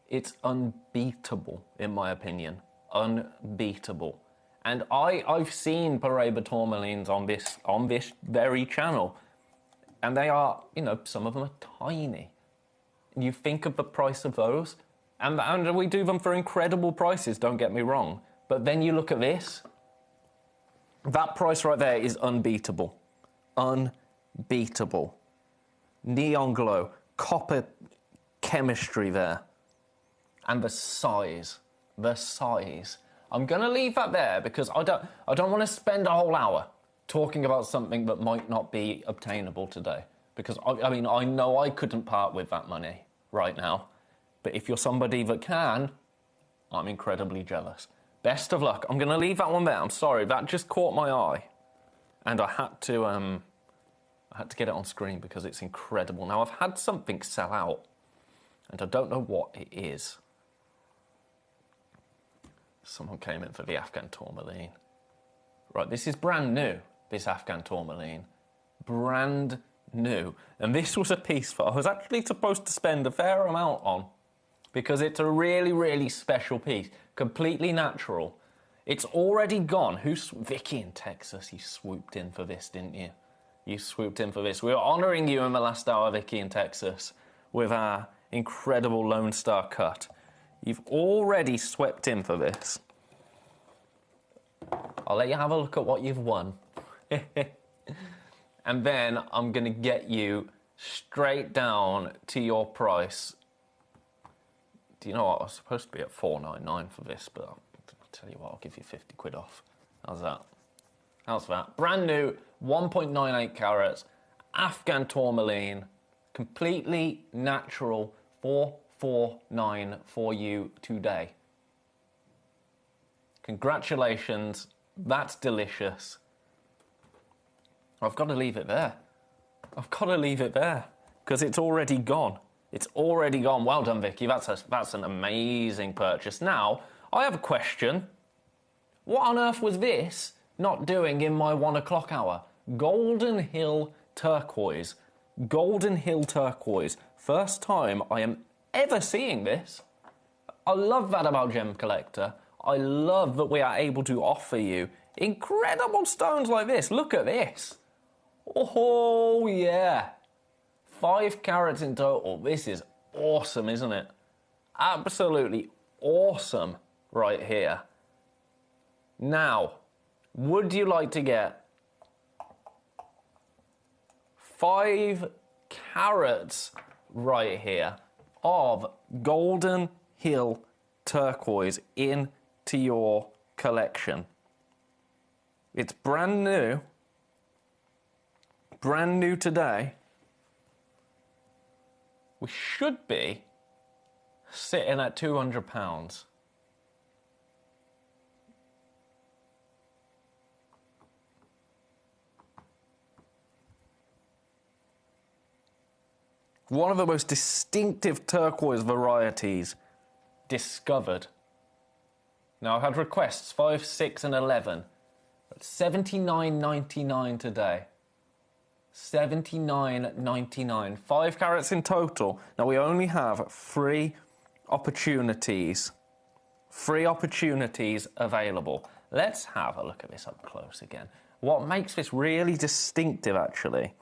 it's unbeatable, in my opinion. Unbeatable. And I've seen Paraiba tourmalines on this very channel, and they are, you know, some of them are tiny. You think of the price of those, and we do them for incredible prices, don't get me wrong. But then you look at this, that price right there is unbeatable. Unbeatable. Neon glow, copper chemistry there. And the size. I'm going to leave that there because I don't want to spend a whole hour talking about something that might not be obtainable today. Because, I mean, I know I couldn't part with that money right now. But if you're somebody that can, I'm incredibly jealous. Best of luck. I'm going to leave that one there. I'm sorry, that just caught my eye. And I had to get it on screen because it's incredible. Now, I've had something sell out, and I don't know what it is. Someone came in for the Afghan tourmaline. Right, this is brand new, this Afghan tourmaline. Brand new. And this was a piece that I was actually supposed to spend a fair amount on because it's a really, really special piece. Completely natural. It's already gone. Vicky in Texas, you swooped in for this, didn't you? You swooped in for this. We were honouring you in the last hour, Vicky in Texas, with our incredible Lone Star cut. You've already swept in for this. I'll let you have a look at what you've won. And then I'm going to get you straight down to your price. Do you know what? I was supposed to be at $4.99 for this, but I'll tell you what, I'll give you 50 quid off. How's that? How's that? Brand new, 1.98 carats, Afghan tourmaline, completely natural, $449 for you today. Congratulations, that's delicious. I've got to leave it there. I've got to leave it there because it's already gone. It's already gone. Well done, Vicky. That's an amazing purchase. Now, I have a question. What on earth was this not doing in my 1 o'clock hour? Golden Hill turquoise. Golden Hill turquoise. First time I am ever seeing this. I love that about Gem Collector. I love that we are able to offer you incredible stones like this. Look at this. Oh, yeah. 5 carats in total. This is awesome, isn't it? Absolutely awesome right here. Now, would you like to get 5 carats right here of Golden Hill turquoise into your collection? It's brand new today. We should be sitting at £200. One of the most distinctive turquoise varieties discovered. Now, I've had requests 5, 6 and 11. That's $79.99 today. $79.99. 5 carats in total. Now, we only have 3 opportunities. 3 opportunities available. Let's have a look at this up close again. What makes this really distinctive, actually,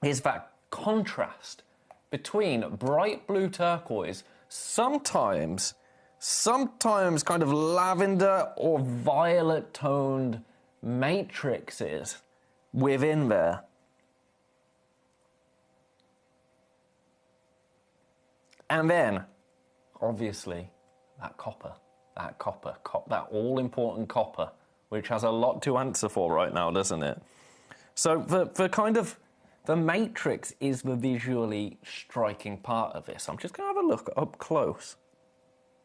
is that contrast between bright blue turquoise, sometimes kind of lavender or violet toned matrices within there. And then, obviously, that copper, that all-important copper, which has a lot to answer for right now, doesn't it? So the matrix is the visually striking part of this. I'm just going to have a look up close,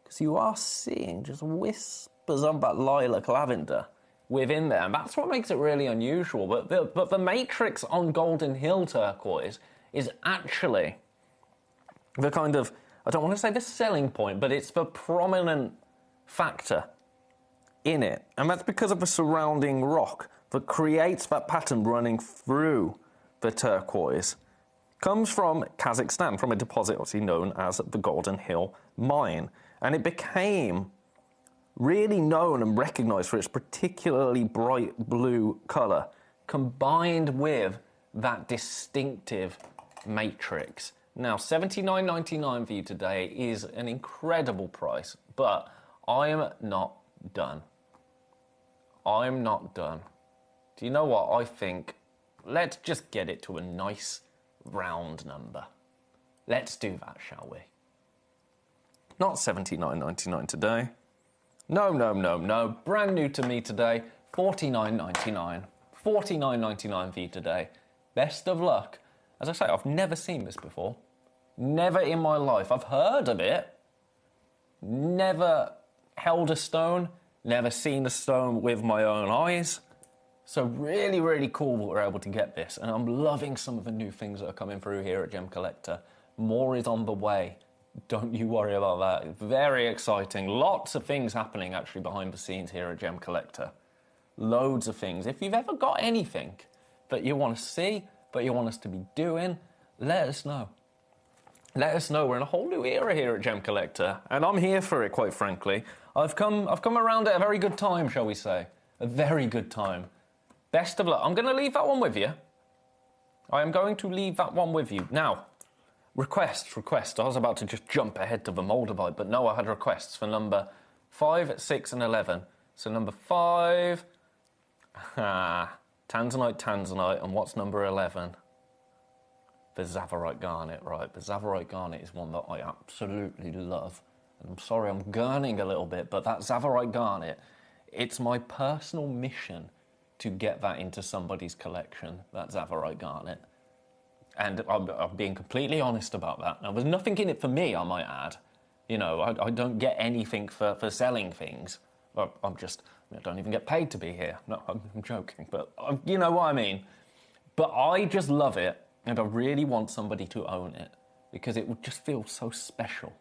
because you are seeing just whispers of that lilac lavender within there, and that's what makes it really unusual. But the matrix on Golden Hill turquoise is actually the kind of, I don't want to say the selling point, but it's the prominent factor in it. And that's because of the surrounding rock that creates that pattern running through the turquoise. Comes from Kazakhstan, from a deposit obviously known as the Golden Hill Mine. And it became really known and recognized for its particularly bright blue color, combined with that distinctive matrix. Now, $79.99 for you today is an incredible price, but I'm not done. I'm not done. Do you know what? I think let's just get it to a nice round number. Let's do that, shall we? Not $79.99 today. No. Brand new to me today, $49.99. $49.99 for you today. Best of luck. As I say, I've never seen this before. Never in my life. I've heard of it. Never held a stone. Never seen a stone with my own eyes. So really, really cool that we're able to get this. And I'm loving some of the new things that are coming through here at Gem Collector. More is on the way. Don't you worry about that. It's very exciting. Lots of things happening actually behind the scenes here at Gem Collector. Loads of things. If you've ever got anything that you want to see, that you want us to be doing, let us know. Let us know. We're in a whole new era here at Gem Collector, and I'm here for it, quite frankly. I've come around at a very good time, shall we say. A very good time. Best of luck. I'm going to leave that one with you. I am going to leave that one with you. Now, requests. I was about to just jump ahead to the Moldavite, but no, I had requests for number 5, 6, and 11. So number 5, Tanzanite, and what's number 11? The Tsavorite Garnet, right. The Tsavorite Garnet is one that I absolutely love. And I'm sorry I'm gurning a little bit, but that Tsavorite Garnet, it's my personal mission to get that into somebody's collection, that Tsavorite Garnet. And I'm being completely honest about that. Now, there's nothing in it for me, I might add. You know, I don't get anything for selling things. I don't even get paid to be here. No, I'm joking, but you know what I mean. But I just love it, and I really want somebody to own it, because it would just feel so special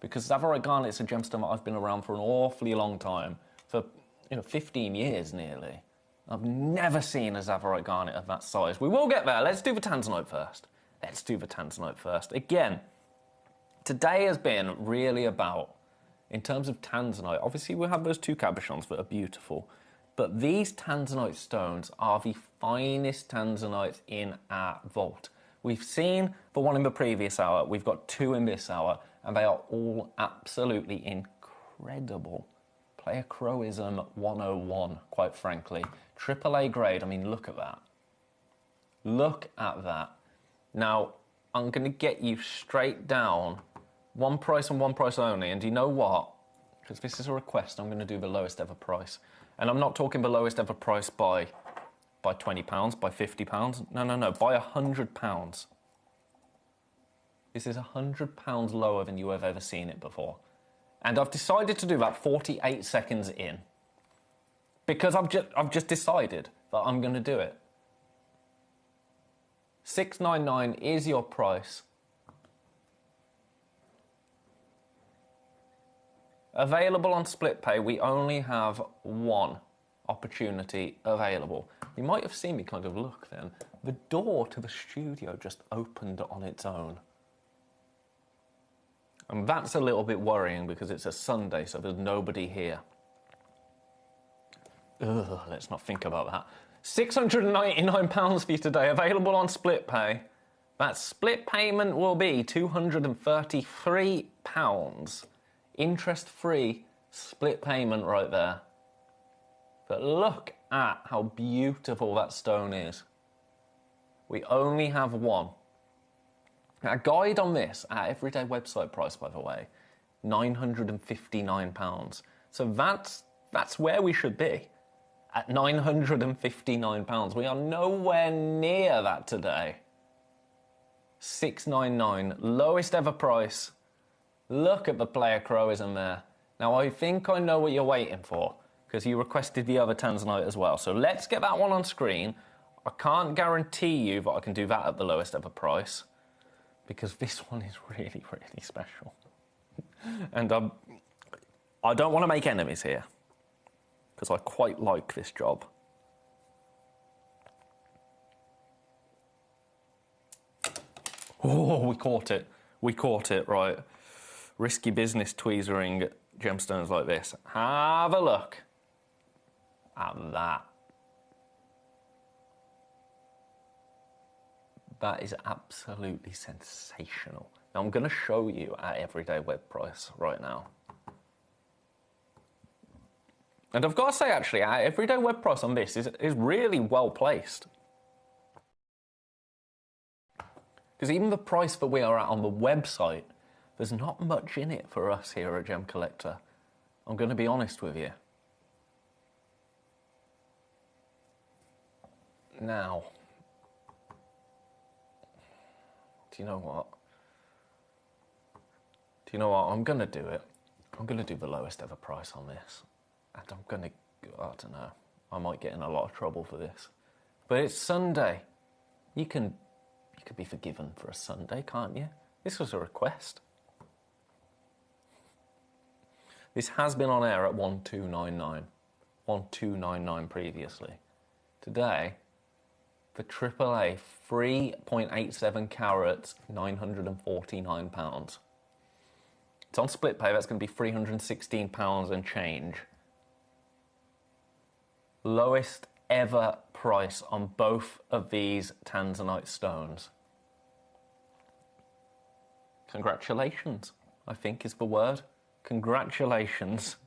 because Zavarite garnet's a gemstone that I've been around for an awfully long time, for 15 years nearly. I've never seen a Zavarite garnet of that size. We will get there. Let's do the Tanzanite first. Again, today has been really about, in terms of Tanzanite, obviously we have those two cabochons that are beautiful, but these Tanzanite stones are the finest Tanzanites in our vault. We've seen the one in the previous hour, we've got two in this hour, and they are all absolutely incredible. Player Crowism 101, quite frankly. AAA grade, I mean, look at that. Look at that. Now, I'm going to get you straight down, one price and one price only, and do you know what? Because this is a request, I'm going to do the lowest ever price. And I'm not talking the lowest ever price by £20, by £50. No, by £100. This is £100 lower than you have ever seen it before. And I've decided to do that 48 seconds in. Because I've just decided that I'm going to do it. $6.99 is your price. Available on split pay, we only have one opportunity available. You might have seen me kind of look then. The door to the studio just opened on its own. And that's a little bit worrying because it's a Sunday, so there's nobody here. Ugh, let's not think about that. £699 for you today, available on split pay. That split payment will be £233. Interest-free split payment right there. But look at how beautiful that stone is. We only have one. Our guide on this, our everyday website price, by the way, £959. So that's where we should be, at £959. We are nowhere near that today. $6.99, lowest ever price. Look at the Player Crowism there. Now, I think I know what you're waiting for, because you requested the other Tanzanite as well. So let's get that one on screen. I can't guarantee you that I can do that at the lowest ever price, because this one is really, really special. And I don't want to make enemies here, because I quite like this job. Oh, we caught it. We caught it, right. Risky business tweezering gemstones like this. Have a look at that. That is absolutely sensational. Now I'm going to show you our everyday web price right now. And I've got to say, actually, our everyday web price on this is really well placed. Because even the price that we are at on the website, there's not much in it for us here at Gemcollector. I'm going to be honest with you. Now, do you know what? I'm going to do it. I'm going to do the lowest ever price on this. And I'm going to, I don't know, I might get in a lot of trouble for this. But it's Sunday. You could be forgiven for a Sunday, can't you? This was a request. This has been on air at 1299. 1299 previously. Today, for AAA, 3.87 carats, £949. It's on split pay, that's going to be £316 and change. Lowest ever price on both of these Tanzanite stones. Congratulations, I think is the word. Congratulations.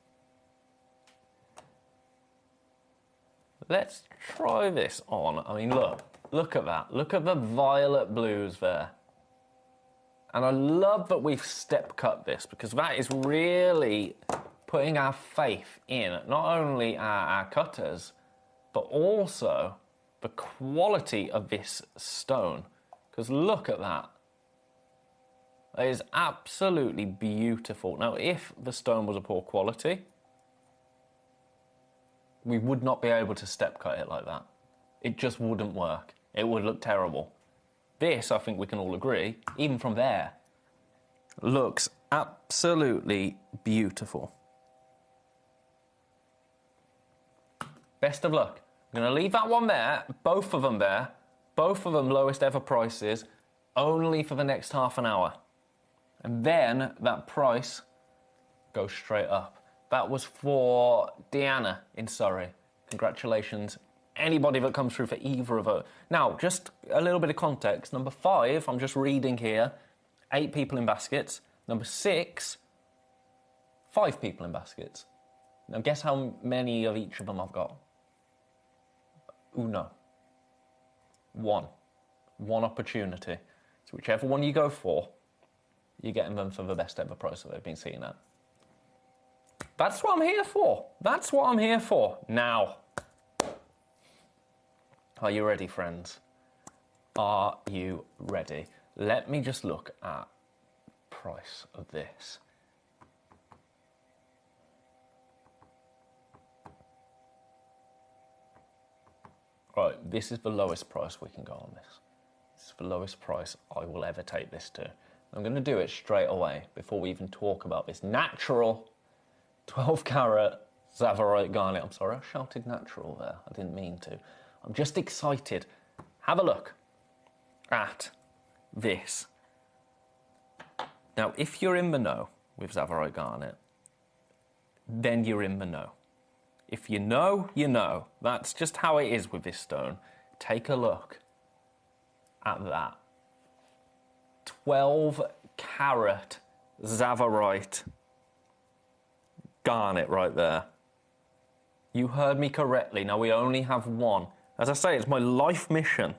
Let's try this on. I mean, look at that. Look at the violet blues there. And I love that we've step cut this, because that is really putting our faith in not only our cutters, but also the quality of this stone. Because look at that. It is absolutely beautiful. Now, if the stone was a poor quality, we would not be able to step cut it like that. It just wouldn't work. It would look terrible. This, I think we can all agree, even from there, looks Absolutely beautiful. Best of luck. I'm going to leave that one there, both of them there, both of them lowest ever prices, only for the next half an hour. And then that price goes straight up. That was for Deanna in Surrey. Congratulations. Anybody that comes through for either of those. Now, just a little bit of context. Number 5, I'm just reading here, 8 people in baskets. Number 6, 5 people in baskets. Now, guess how many of each of them I've got? Uno. One opportunity. So whichever one you go for, you're getting them for the best ever price that they've been seen at. That's what I'm here for. That's what I'm here for. Now, are you ready, friends? Are you ready? Let me just look at price of this. Right, this is the lowest price we can go on this. This is the lowest price I will ever take this to. I'm going to do it straight away before we even talk about this natural 12 carat Tsavorite garnet. I'm sorry, I shouted natural there. I didn't mean to. I'm just excited. Have a look at this. Now, if you're in the know with Tsavorite garnet, then you're in the know. If you know, you know. That's just how it is with this stone. Take a look at that. 12 carat Tsavorite garnet right there. You heard me correctly. Now we only have one. As I say, it's my life mission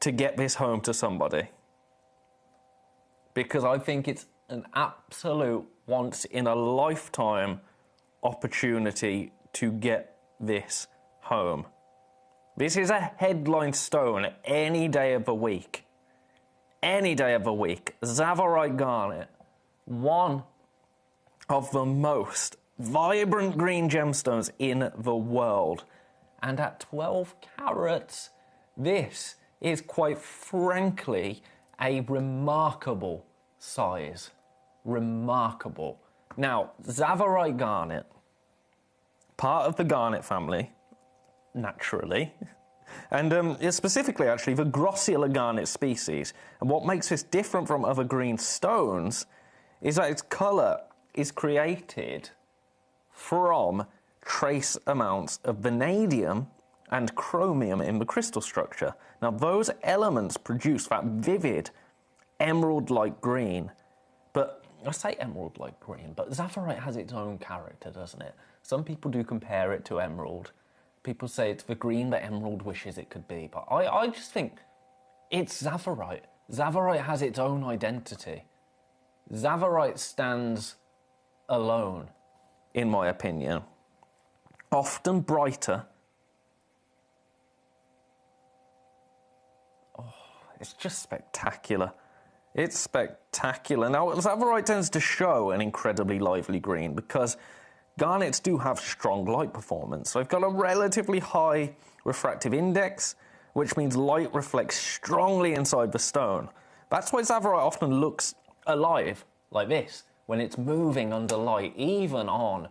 to get this home to somebody. Because I think it's an absolute once-in-a-lifetime opportunity to get this home. This is a headline stone any day of the week. Any day of the week. Tsavorite garnet, one of the most vibrant green gemstones in the world. And at 12 carats, this is quite frankly a remarkable size. Remarkable. Now, Tsavorite garnet, part of the garnet family, naturally, and specifically actually the Grossular garnet species. And what makes this different from other green stones is that its colour is created from trace amounts of vanadium and chromium in the crystal structure. Now, those elements produce that vivid emerald-like green. But I say emerald-like green, but Tsavorite has its own character, doesn't it? Some people do compare it to emerald. People say it's the green that emerald wishes it could be. But I just think it's Tsavorite. Tsavorite has its own identity. Tsavorite stands alone, in my opinion. Often brighter. Oh, it's just spectacular. It's spectacular. Now, Tsavorite tends to show an incredibly lively green because garnets do have strong light performance. So they've got a relatively high refractive index, which means light reflects strongly inside the stone. That's why Tsavorite often looks alive, like this, when it's moving under light, even on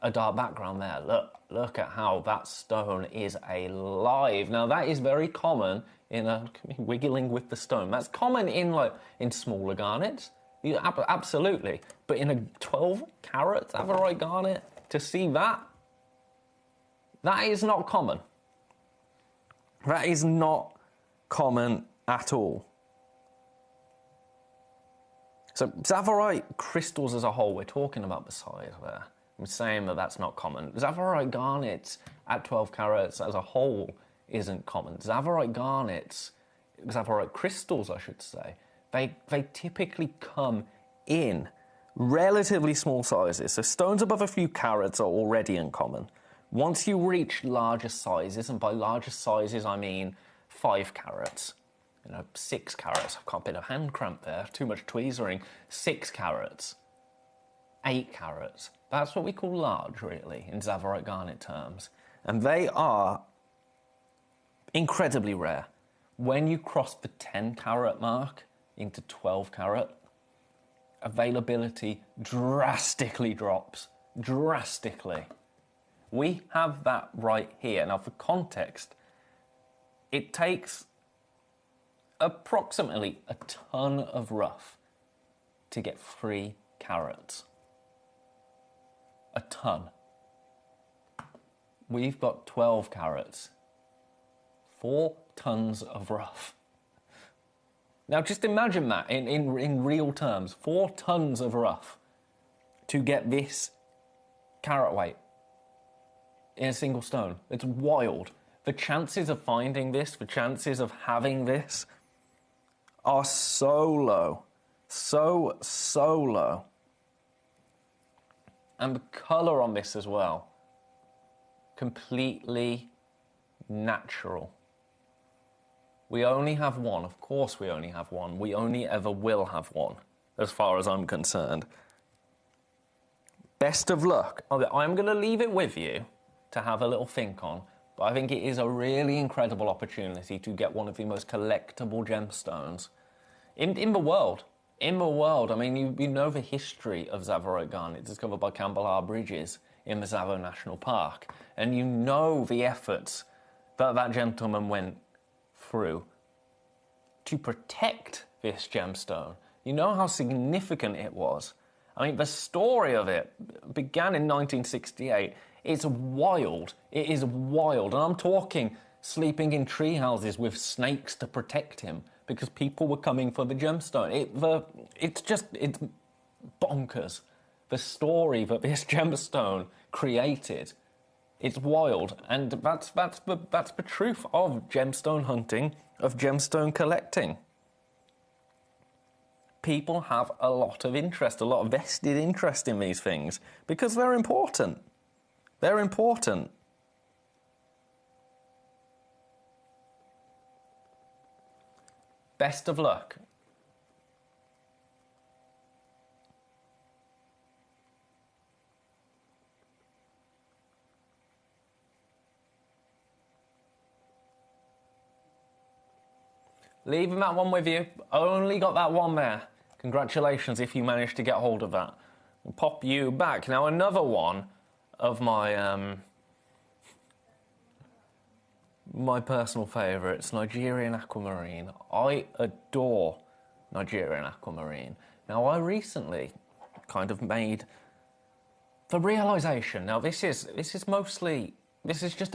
a dark background there. Look at how that stone is alive. Now, that is very common in wiggling with the stone. That's common in smaller garnets. Absolutely. But in a 12 carat Tsavorite garnet, to see that is not common. That is not common at all. So Tsavorite crystals as a whole, we're talking about the size there. I'm saying that that's not common. Tsavorite garnets at 12 carats as a whole isn't common. Tsavorite garnets, Tsavorite crystals I should say, they typically come in relatively small sizes. So stones above a few carats are already uncommon. Once you reach larger sizes, and by larger sizes I mean 5 carats, 6 carats, I've got a bit of hand cramp there, too much tweezering, 6 carats, 8 carats, that's what we call large really in Tsavorite garnet terms. And they are incredibly rare. When you cross the 10 carat mark into 12 carat, availability drastically drops. Drastically. We have that right here. Now, for context, it takes approximately a ton of rough to get 3 carats. A ton. We've got 12 carats. 4 tons of rough. Now just imagine that in real terms. 4 tons of rough to get this carat weight in a single stone. It's wild. The chances of finding this, the chances of having this are so low. So low. And the colour on this as well. Completely natural. We only have one. Of course we only have one. We only ever will have one, as far as I'm concerned. Best of luck. Okay, I'm going to leave it with you to have a little think on, but I think it is a really incredible opportunity to get one of the most collectible gemstones in the world. In the world. I mean, you know the history of Zavorite garnet, discovered by Campbell Bridges in the Zavo National Park, and you know the efforts that that gentleman went through to protect this gemstone. You know how significant it was. I mean, the story of it began in 1968. It's wild. It is wild. And I'm talking sleeping in tree houses with snakes to protect him because people were coming for the gemstone. It's bonkers. The story that this gemstone created, it's wild, and that's the truth of gemstone hunting, of gemstone collecting. People have a lot of interest, a lot of vested interest in these things because they're important. They're important. Best of luck. Leaving that one with you. Only got that one there. Congratulations if you managed to get hold of that. I'll pop you back. Now another one of my my personal favourites, Nigerian aquamarine. I adore Nigerian aquamarine. Now I recently kind of made the realisation. Now this is just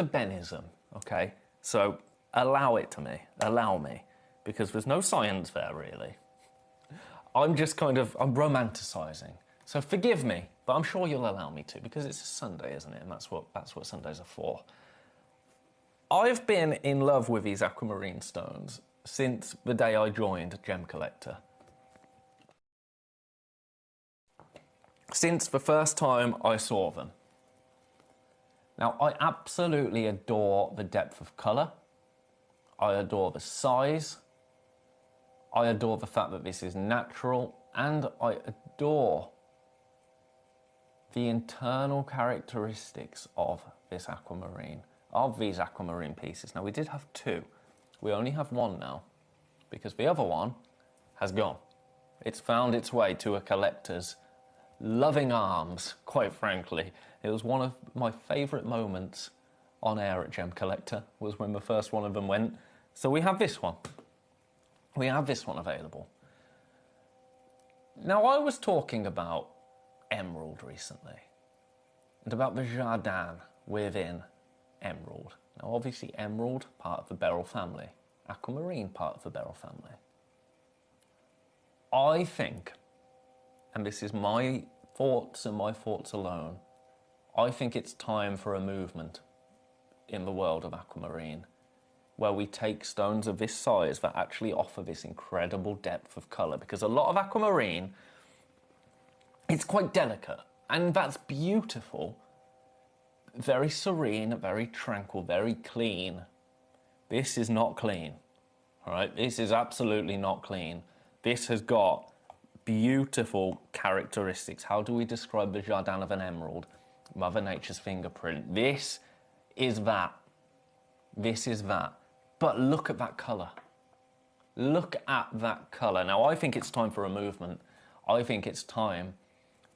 a Benism, okay? So allow it to me. Allow me. Because there's no science there, really. I'm romanticising. So forgive me, but I'm sure you'll allow me to, because it's a Sunday, isn't it? And that's what Sundays are for. I've been in love with these aquamarine stones since the day I joined Gemcollector. Since the first time I saw them. Now, I absolutely adore the depth of colour. I adore the size. I adore the fact that this is natural, and I adore the internal characteristics of this aquamarine, of these aquamarine pieces. Now, we did have 2. We only have 1 now, because the other one has gone. It's found its way to a collector's loving arms, quite frankly. It was one of my favourite moments on air at Gemcollector, was when the first one of them went. So we have this one. We have this one available. Now, I was talking about emerald recently, and about the jardin within emerald. Now, obviously, emerald, part of the beryl family. Aquamarine, part of the beryl family. I think, and this is my thoughts and my thoughts alone, I think it's time for a movement in the world of aquamarine, where we take stones of this size that actually offer this incredible depth of colour. Because a lot of aquamarine, it's quite delicate, and that's beautiful. Very serene, very tranquil, very clean. This is not clean, all right? This is absolutely not clean. This has got beautiful characteristics. How do we describe the jardin of an emerald? Mother Nature's fingerprint. This is that. This is that. But look at that colour. Look at that colour. Now, I think it's time for a movement. I think it's time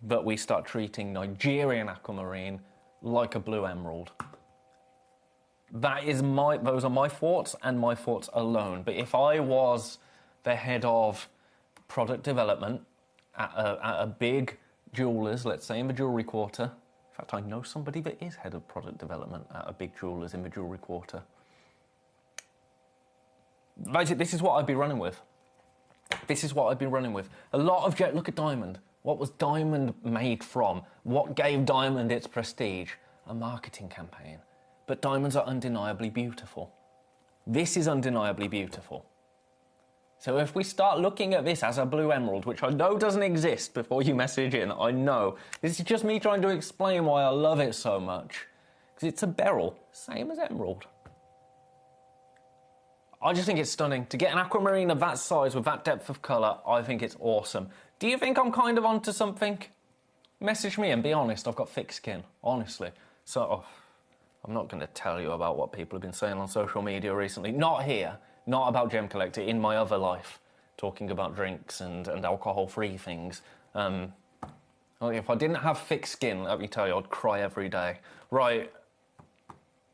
that we start treating Nigerian aquamarine like a blue emerald. Those are my thoughts and my thoughts alone. But if I was the head of product development at a big jewellers, let's say in the jewellery quarter, in fact, I know somebody that is head of product development at a big jewellers in the jewellery quarter. Basically, this is what I'd be running with. This is what I've been running with. A lot of look at Diamond. What was Diamond made from? What gave Diamond its prestige? A marketing campaign. But diamonds are undeniably beautiful. This is undeniably beautiful. So if we start looking at this as a blue emerald, which I know doesn't exist before you message in, I know. This is just me trying to explain why I love it so much. Because it's a beryl, same as emerald. I just think it's stunning. To get an aquamarine of that size with that depth of colour, I think it's awesome. Do you think I'm kind of onto something? Message me and be honest, I've got thick skin, honestly. So, I'm not going to tell you about what people have been saying on social media recently. Not here, not about Gemcollector, in my other life, talking about drinks and alcohol-free things. If I didn't have thick skin, let me tell you, I'd cry every day. Right,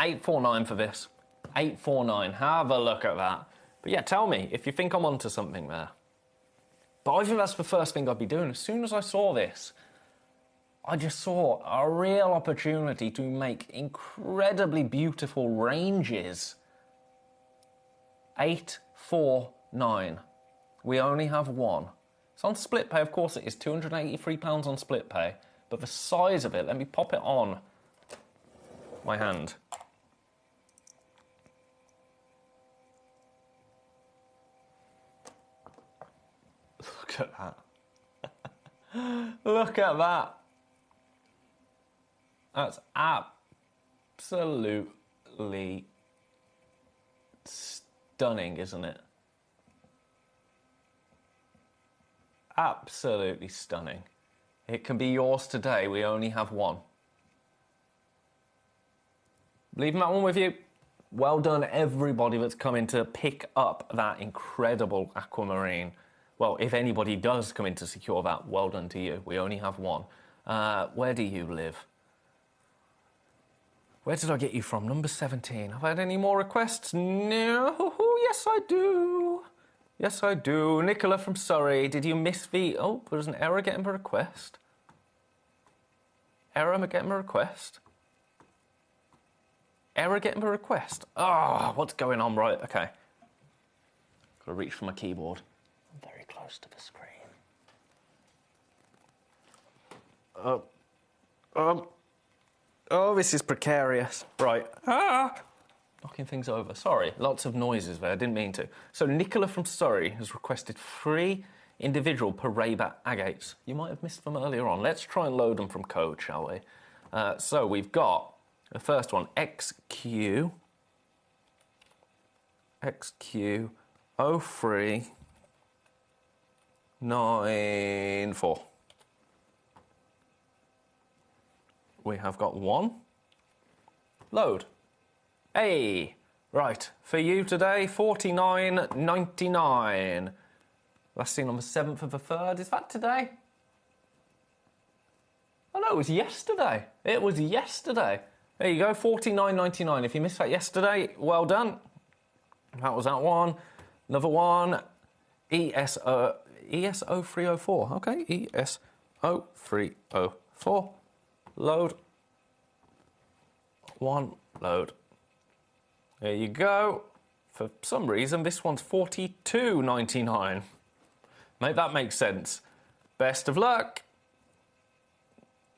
849 for this. 849, have a look at that. But yeah, tell me if you think I'm onto something there. But I think that's the first thing I'd be doing. As soon as I saw this, I just saw a real opportunity to make incredibly beautiful ranges. 849. We only have one. It's on split pay, of course it is. £283 on split pay. But the size of it, let me pop it on my hand. Look at that. Look at that. That's absolutely stunning, isn't it? Absolutely stunning. It can be yours today. We only have one. Leaving that one with you. Well done, everybody that's come in to pick up that incredible aquamarine. Well, if anybody does come in to secure that, well done to you. We only have one. Where do you live? Where did I get you from? Number 17. Have I had any more requests? No. Yes, I do. Yes, I do. Nicola from Surrey. Did you miss the... Oh, there's an error getting a request. Error getting a request. Error getting a request. Ah, what's going on? Right, okay. Got to reach for my keyboard. I'm very close to the screen. Oh, this is precarious. Right. Knocking things over. Sorry, lots of noises there. I didn't mean to. So Nicola from Surrey has requested 3 individual Paraiba agates. You might have missed them earlier on. Let's try and load them from code, shall we? So we've got the first one, XQ0394. We have got one. Load. Hey, right, for you today, $49.99. Last seen on the 7th of the 3rd. Is that today? Oh no, it was yesterday. It was yesterday. There you go, $49.99. If you missed that yesterday, well done. That was that one. Another one, ESO304. Okay, ESO304. Load. One load. There you go. For some reason, this one's $42.99. Make that make sense. Best of luck.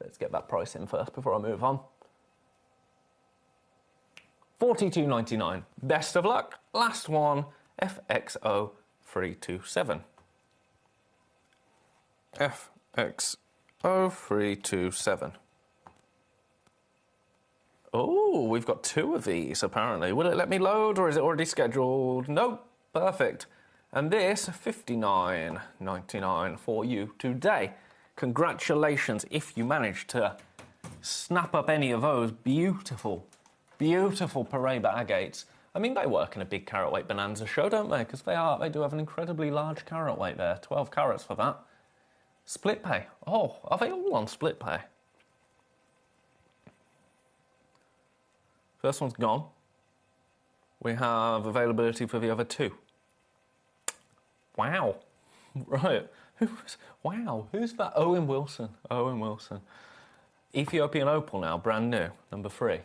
Let's get that price in first before I move on. $42.99. Best of luck. Last one, FXO327. FXO327. Oh, we've got 2 of these, apparently. Will it let me load, or is it already scheduled? Nope. Perfect. And this, $59.99 for you today. Congratulations if you managed to snap up any of those beautiful, beautiful Paraiba agates. I mean, they work in a big carat weight bonanza show, don't they? Because they do have an incredibly large carat weight there. 12 carats for that. Split pay. Oh, are they all on split pay? First one's gone. We have availability for the other two. Wow. Right. Who's that? Owen Wilson. Owen Wilson. Ethiopian Opal now, brand new, number 3.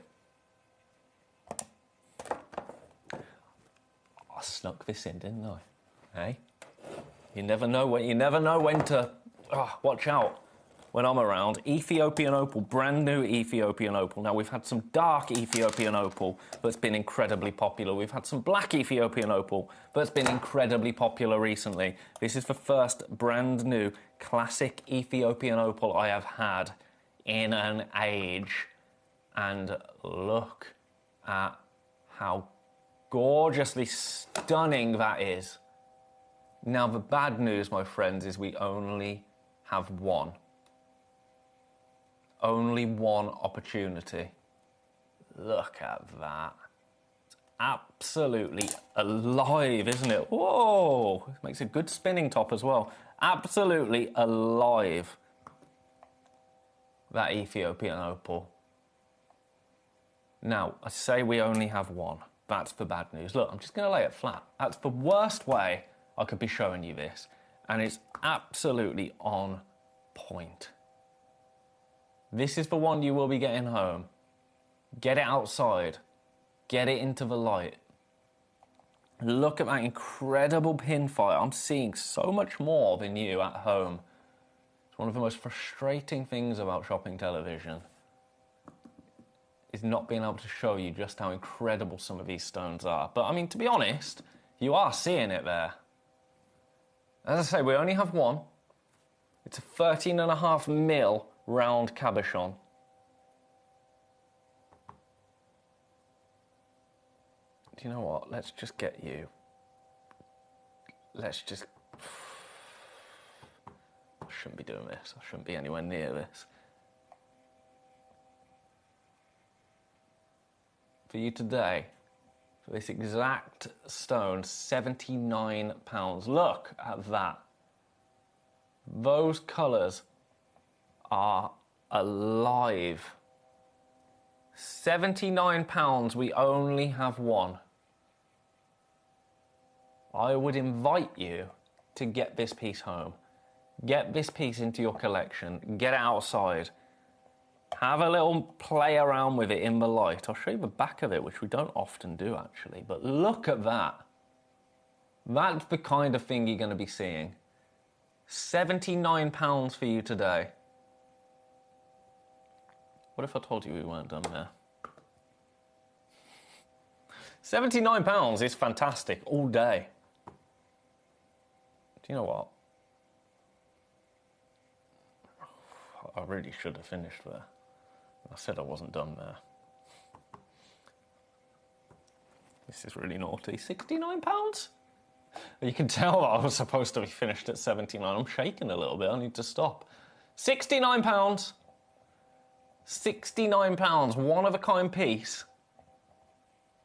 I snuck this in, didn't I? Hey? You never know when to watch out when I'm around. Ethiopian Opal, brand new Ethiopian Opal. Now, we've had some dark Ethiopian Opal that's been incredibly popular. We've had some black Ethiopian Opal that's been incredibly popular recently. This is the first brand new classic Ethiopian Opal I have had in an age. And look at how gorgeously stunning that is. Now, the bad news, my friends, is we only have one. Only one opportunity. Look at that. It's absolutely alive, isn't it? Whoa! It makes a good spinning top as well. Absolutely alive. That Ethiopian Opal. Now, I say we only have one. That's the bad news. Look, I'm just going to lay it flat. That's the worst way I could be showing you this. And it's absolutely on point. This is the one you will be getting home. Get it outside. Get it into the light. Look at that incredible pin fight. I'm seeing so much more than you at home. It's one of the most frustrating things about shopping television is not being able to show you just how incredible some of these stones are. But, I mean, to be honest, you are seeing it there. As I say, we only have one. It's a 13.5mm round cabochon. Do you know what? Let's just get you. Let's just... I shouldn't be doing this. I shouldn't be anywhere near this. For you today, for this exact stone, £79. Look at that. Those colours are alive. £79, we only have one. I would invite you to get this piece home. Get this piece into your collection. Get it outside. Have a little play around with it in the light. I'll show you the back of it, which we don't often do, actually. But look at that. That's the kind of thing you're going to be seeing. £79 for you today. What if I told you we weren't done there? £79 is fantastic all day. Do you know what? I really should have finished there. I said I wasn't done there. This is really naughty. £69? You can tell that I was supposed to be finished at 79. I'm shaking a little bit. I need to stop. £69. £69. One-of-a-kind piece.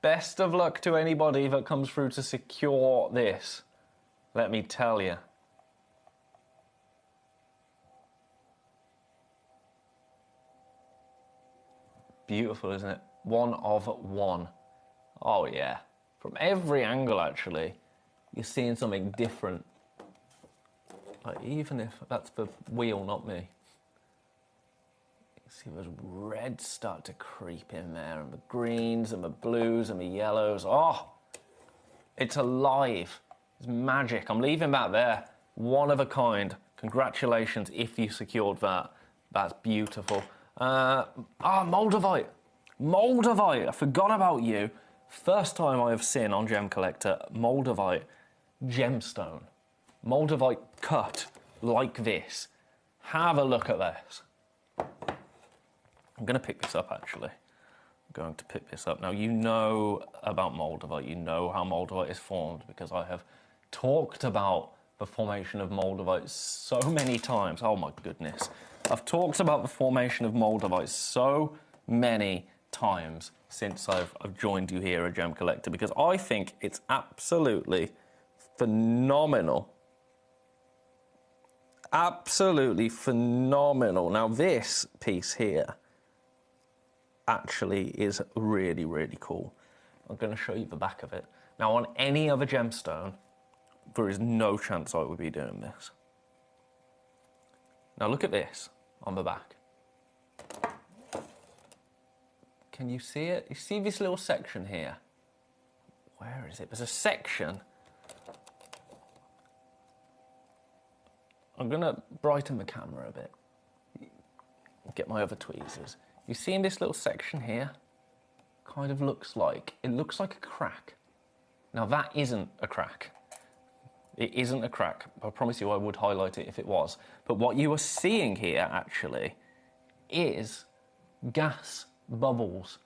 Best of luck to anybody that comes through to secure this. Let me tell you. Beautiful, isn't it? One of one. Oh, yeah. From every angle, actually, you're seeing something different. Like, even if that's the wheel, not me. You see those reds start to creep in there, and the greens, and the blues, and the yellows. Oh, it's alive. It's magic. I'm leaving that there. One of a kind. Congratulations if you secured that. That's beautiful. Moldavite. Moldavite. I forgot about you. First time I have seen on Gemcollector Moldavite gemstone. Moldavite cut like this. Have a look at this. I'm going to pick this up, actually. I'm going to pick this up. Now, you know about Moldavite. You know how Moldavite is formed because I have talked about the formation of Moldavite so many times. Oh, my goodness. I've talked about the formation of Moldavite so many times since I've joined you here at Gem Collector, because I think it's absolutely phenomenal. Absolutely phenomenal. Now, this piece here actually is really, really cool. I'm going to show you the back of it. Now, on any other gemstone, there is no chance I would be doing this. Now, look at this on the back. Can you see it? You see this little section here? Where is it? There's a section. I'm going to brighten the camera a bit. Get my other tweezers. You see in this little section here? Kind of looks like, it looks like a crack. Now that isn't a crack. It isn't a crack. I promise you I would highlight it if it was. But what you are seeing here actually is gas bubbles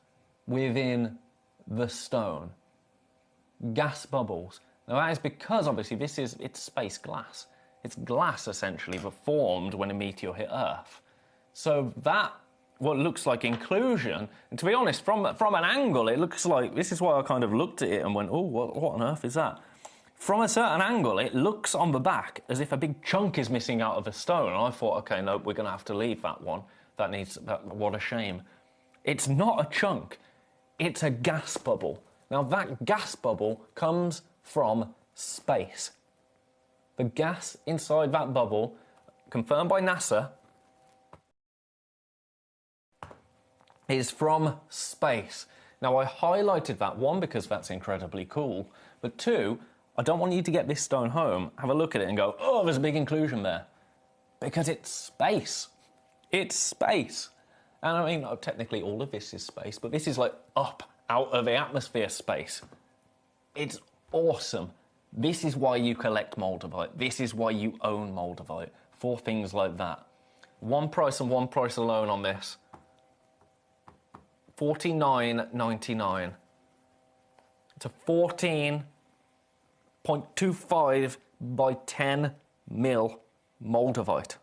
within the stone. Gas bubbles. Now that is because obviously it's space glass. It's glass essentially that formed when a meteor hit Earth. So that, what looks like inclusion, and to be honest, from an angle, it looks like, this is why I kind of looked at it and went, oh, what on earth is that? From a certain angle, it looks on the back as if a big chunk is missing out of a stone. And I thought, okay, no, we're going to have to leave that one. What a shame. It's not a chunk. It's a gas bubble. Now, that gas bubble comes from space. The gas inside that bubble, confirmed by NASA, is from space. Now, I highlighted that, one, because that's incredibly cool, but two, I don't want you to get this stone home, have a look at it and go, oh, there's a big inclusion there. Because it's space. It's space. And I mean, technically all of this is space, but this is like up out of the atmosphere space. It's awesome. This is why you collect Moldavite. This is why you own Moldavite, for things like that. One price and one price alone on this. $49.99. It's a 14.25 by 10 mil Moldavite.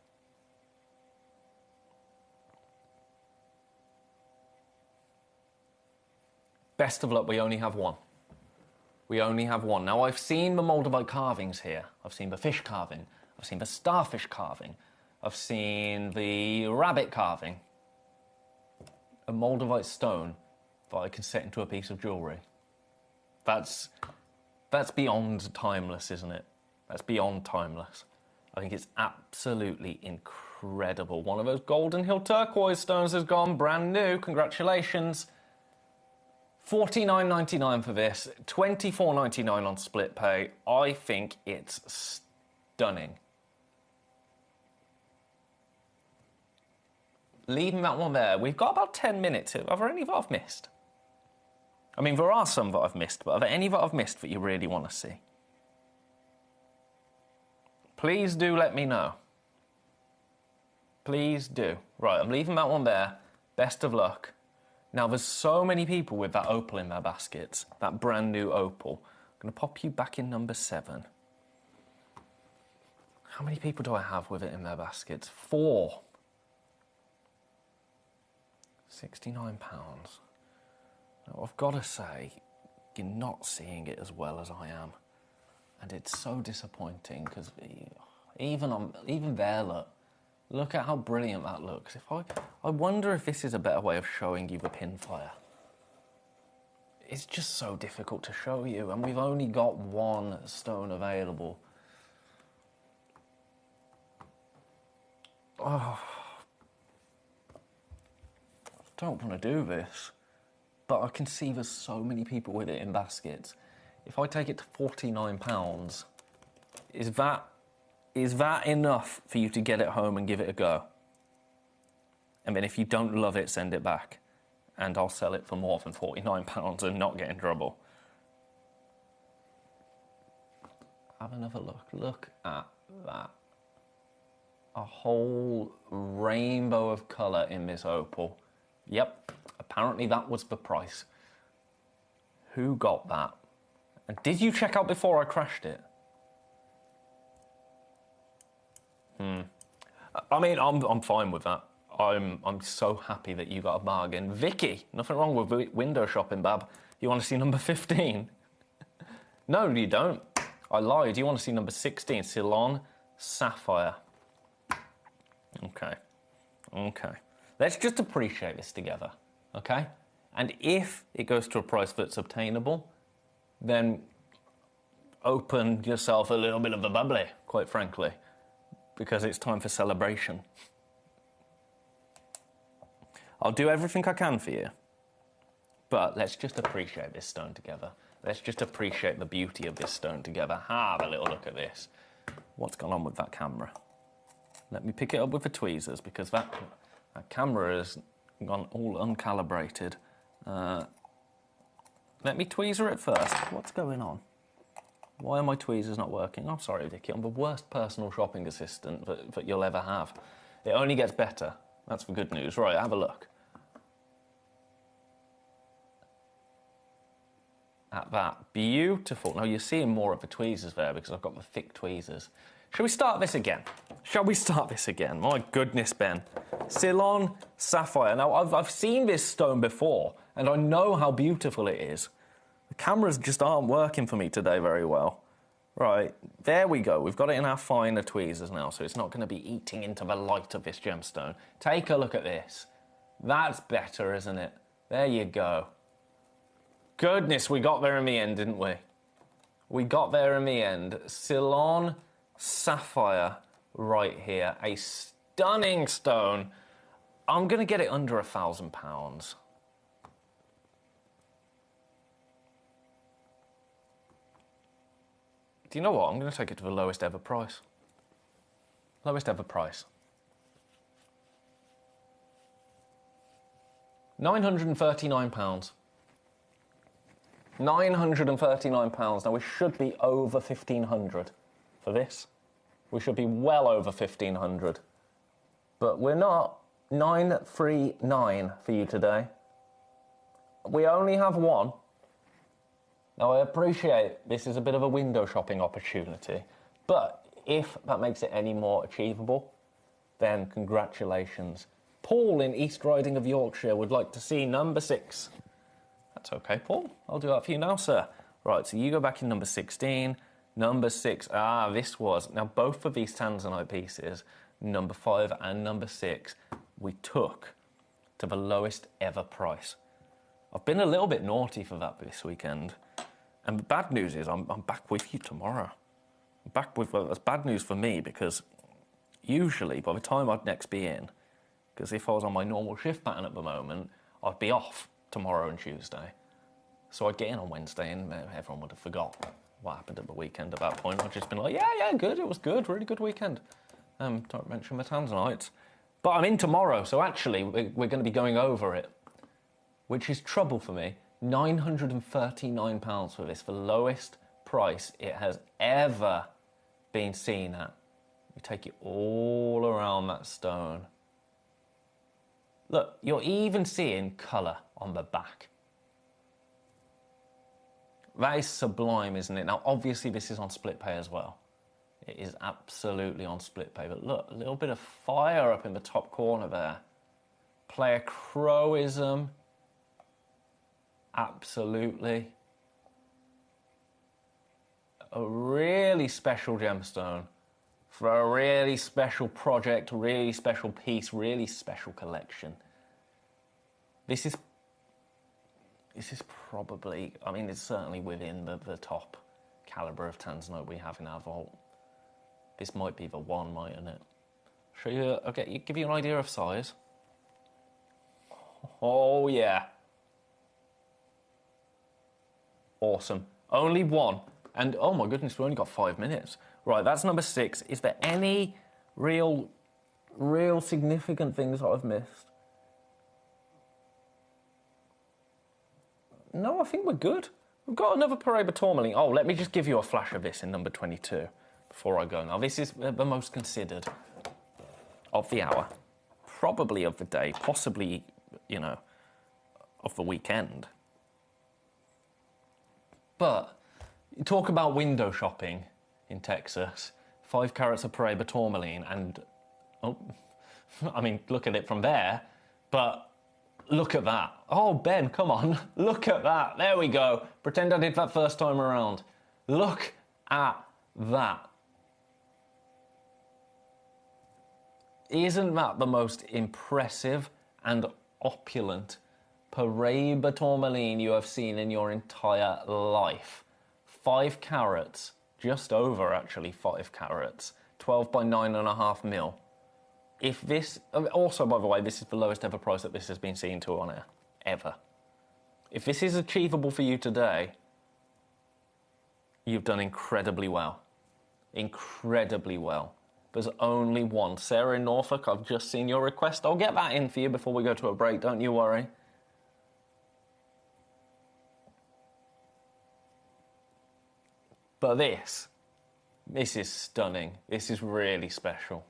Best of luck, we only have one. We only have one. Now, I've seen the Moldavite carvings here. I've seen the fish carving. I've seen the starfish carving. I've seen the rabbit carving. A Moldavite stone that I can set into a piece of jewellery. That's beyond timeless, isn't it? That's beyond timeless. I think it's absolutely incredible. One of those Golden Hill turquoise stones has gone brand new. Congratulations. $49.99 for this, $24.99 on split pay. I think it's stunning. Leaving that one there. We've got about 10 minutes. Are there any that I've missed? I mean, there are some that I've missed, but are there any that I've missed that you really want to see? Please do let me know. Please do. Right, I'm leaving that one there. Best of luck. Now, there's so many people with that opal in their baskets, that brand new opal. I'm going to pop you back in number 7. How many people do I have with it in their baskets? 4. £69. Now, I've got to say, you're not seeing it as well as I am. And it's so disappointing, because even there, look at how brilliant that looks. I wonder if this is a better way of showing you the pinfire. It's just so difficult to show you, and we've only got one stone available. Oh, I don't want to do this, but I can see there's so many people with it in baskets. If I take it to £49, is that enough for you to get it home and give it a go? And then if you don't love it, send it back. And I'll sell it for more than £49 and not get in trouble. Have another look. Look at that. A whole rainbow of colour in this opal. Yep, apparently that was the price. Who got that? And did you check out before I crashed it? I mean, I'm fine with that. I'm so happy that you got a bargain. Vicky, nothing wrong with window shopping, Bab. You want to see number 15? No, you don't. I lied. You want to see number 16, Ceylon Sapphire. Okay. Okay. Let's just appreciate this together, okay? And if it goes to a price that's obtainable, then open yourself a little bit of a bubbly, quite frankly, because it's time for celebration. I'll do everything I can for you, but let's just appreciate this stone together. Let's just appreciate the beauty of this stone together. Have a little look at this. What's gone on with that camera? Let me pick it up with the tweezers, because that camera has gone all uncalibrated. Let me tweezer it first. What's going on? Why are my tweezers not working? I'm sorry, Vicky. I'm the worst personal shopping assistant that you'll ever have. It only gets better. That's the good news. Right, have a look. At that. Beautiful. Now, you're seeing more of the tweezers there because I've got the thick tweezers. Shall we start this again? Shall we start this again? My goodness, Ben. Ceylon Sapphire. Now, I've seen this stone before, and I know how beautiful it is. The cameras just aren't working for me today very well. Right, there we go. We've got it in our finer tweezers now, so it's not going to be eating into the light of this gemstone. Take a look at this. That's better, isn't it? There you go. Goodness, we got there in the end, didn't we? We got there in the end. Ceylon Sapphire right here. A stunning stone. I'm going to get it under £1,000. Do you know what? I'm going to take it to the lowest ever price. Lowest ever price. £939. £939. Now, we should be over 1,500 for this. We should be well over 1,500. But we're not. 939 for you today. We only have one. Now, I appreciate this is a bit of a window shopping opportunity, but if that makes it any more achievable, then congratulations. Paul in East Riding of Yorkshire would like to see number 6. That's okay, Paul. I'll do that for you now, sir. Right, so you go back in number 16. Number 6. Ah, this was. Now, both of these tanzanite pieces, number 5 and number 6, we took to the lowest ever price. I've been a little bit naughty for that this weekend. And the bad news is I'm back with you tomorrow. I'm back with, well, that's bad news for me because usually by the time I'd next be in, because if I was on my normal shift pattern at the moment, I'd be off tomorrow and Tuesday. So I'd get in on Wednesday and everyone would have forgot what happened at the weekend at that point. I'd just been like, yeah, good, it was good, really good weekend. Don't mention the Tanzanites. But I'm in tomorrow, so actually we're going to be going over it, which is trouble for me. £939 for this, the lowest price it has ever been seen at. We take it all around that stone. Look, you're even seeing colour on the back. That is sublime, isn't it? Now, obviously, this is on split pay as well. It is absolutely on split pay. But look, a little bit of fire up in the top corner there. Player Crowism. Absolutely. A really special gemstone for a really special project, really special piece, really special collection. This is probably, I mean, it's certainly within the top calibre of tanzanite we have in our vault. This might be the one, mightn't it? Show you, okay, give you an idea of size. Oh, yeah. Awesome. Only one. And, oh my goodness, we only got 5 minutes. Right, that's number 6. Is there any real significant things that I've missed? No, I think we're good. We've got another Paraiba tourmaline. Oh, let me just give you a flash of this in number 22 before I go. Now, this is the most considered of the hour, probably of the day, possibly, you know, of the weekend. But you talk about window shopping in Texas, 5 carats of Paraiba tourmaline and I mean, look at it from there, but look at that. Oh, Ben, come on. Look at that. There we go. Pretend I did that first time around. Look at that. Isn't that the most impressive and opulent Paraiba tourmaline you have seen in your entire life? 5 carats, just over actually 5 carats, 12 by 9.5 mil. If this, also by the way, this is the lowest ever price that this has been seen to on air, ever. If this is achievable for you today, you've done incredibly well. Incredibly well. There's only one. Sarah in Norfolk, I've just seen your request. I'll get that in for you before we go to a break, don't you worry. But this is stunning. This is really special.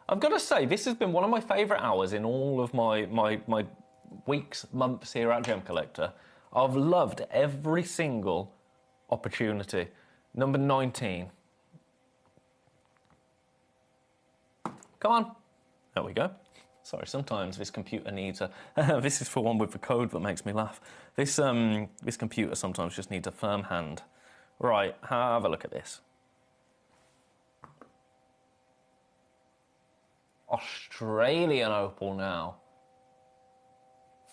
I've got to say, this has been one of my favourite hours in all of my weeks, months here at Gemcollector. I've loved every single opportunity. Number 19. Come on. There we go. Sorry, sometimes this computer needs a... this is for one with the code that makes me laugh. This computer sometimes just needs a firm hand. Right, have a look at this. Australian opal now.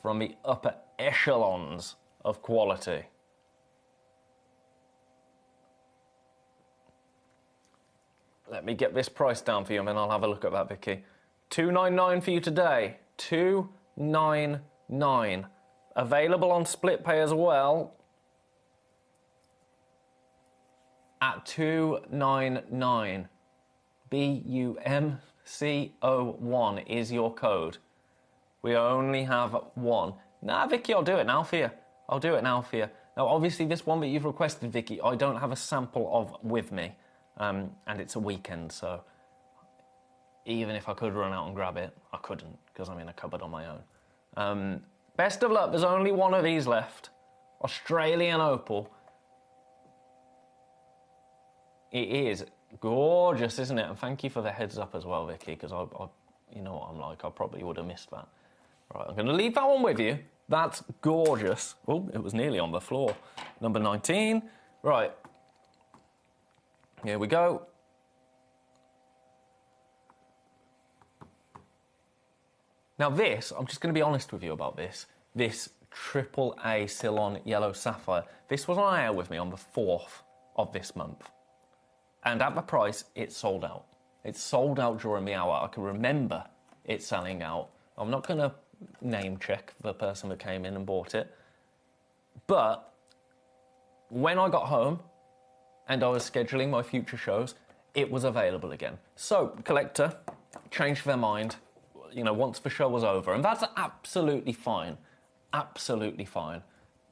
From the upper echelons of quality. Let me get this price down for you and then I'll have a look at that, Vicky. $299 for you today. $299. Available on split pay as well. At $299. BUMCO1 is your code. We only have one. Nah, Vicky, I'll do it now for you. I'll do it now for you. Now, obviously, this one that you've requested, Vicky, I don't have a sample of with me. And it's a weekend, so even if I could run out and grab it, I couldn't, because I'm in a cupboard on my own. Best of luck, there's only one of these left. Australian opal. It is gorgeous, isn't it? And thank you for the heads up as well, Vicky, because I you know what I'm like, I probably would have missed that. Right, I'm going to leave that one with you. That's gorgeous. Oh, it was nearly on the floor. Number 19. Right. Here we go. Now this, I'm just going to be honest with you about this. This AAA Ceylon Yellow Sapphire. This was on air with me on the 4th of this month. And at the price, it sold out. It sold out during the hour. I can remember it selling out. I'm not going to name check the person that came in and bought it. But when I got home and I was scheduling my future shows, it was available again. So, Collector changed their mind, you know, once the show was over. And that's absolutely fine. Absolutely fine.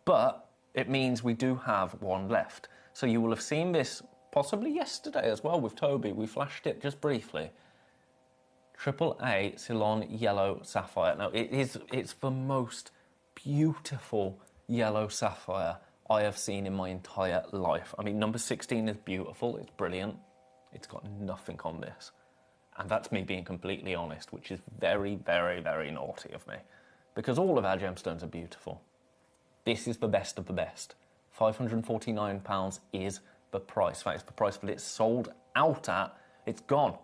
But it means we do have one left. So you will have seen this possibly yesterday as well with Toby. We flashed it just briefly. AAA Ceylon Yellow Sapphire. Now, it's the most beautiful yellow sapphire I have seen in my entire life. I mean, number 16 is beautiful. It's brilliant. It's got nothing on this. And that's me being completely honest, which is very, very, very naughty of me. Because all of our gemstones are beautiful. This is the best of the best. £549 is the price. That is the price that it's sold out at. It's gone.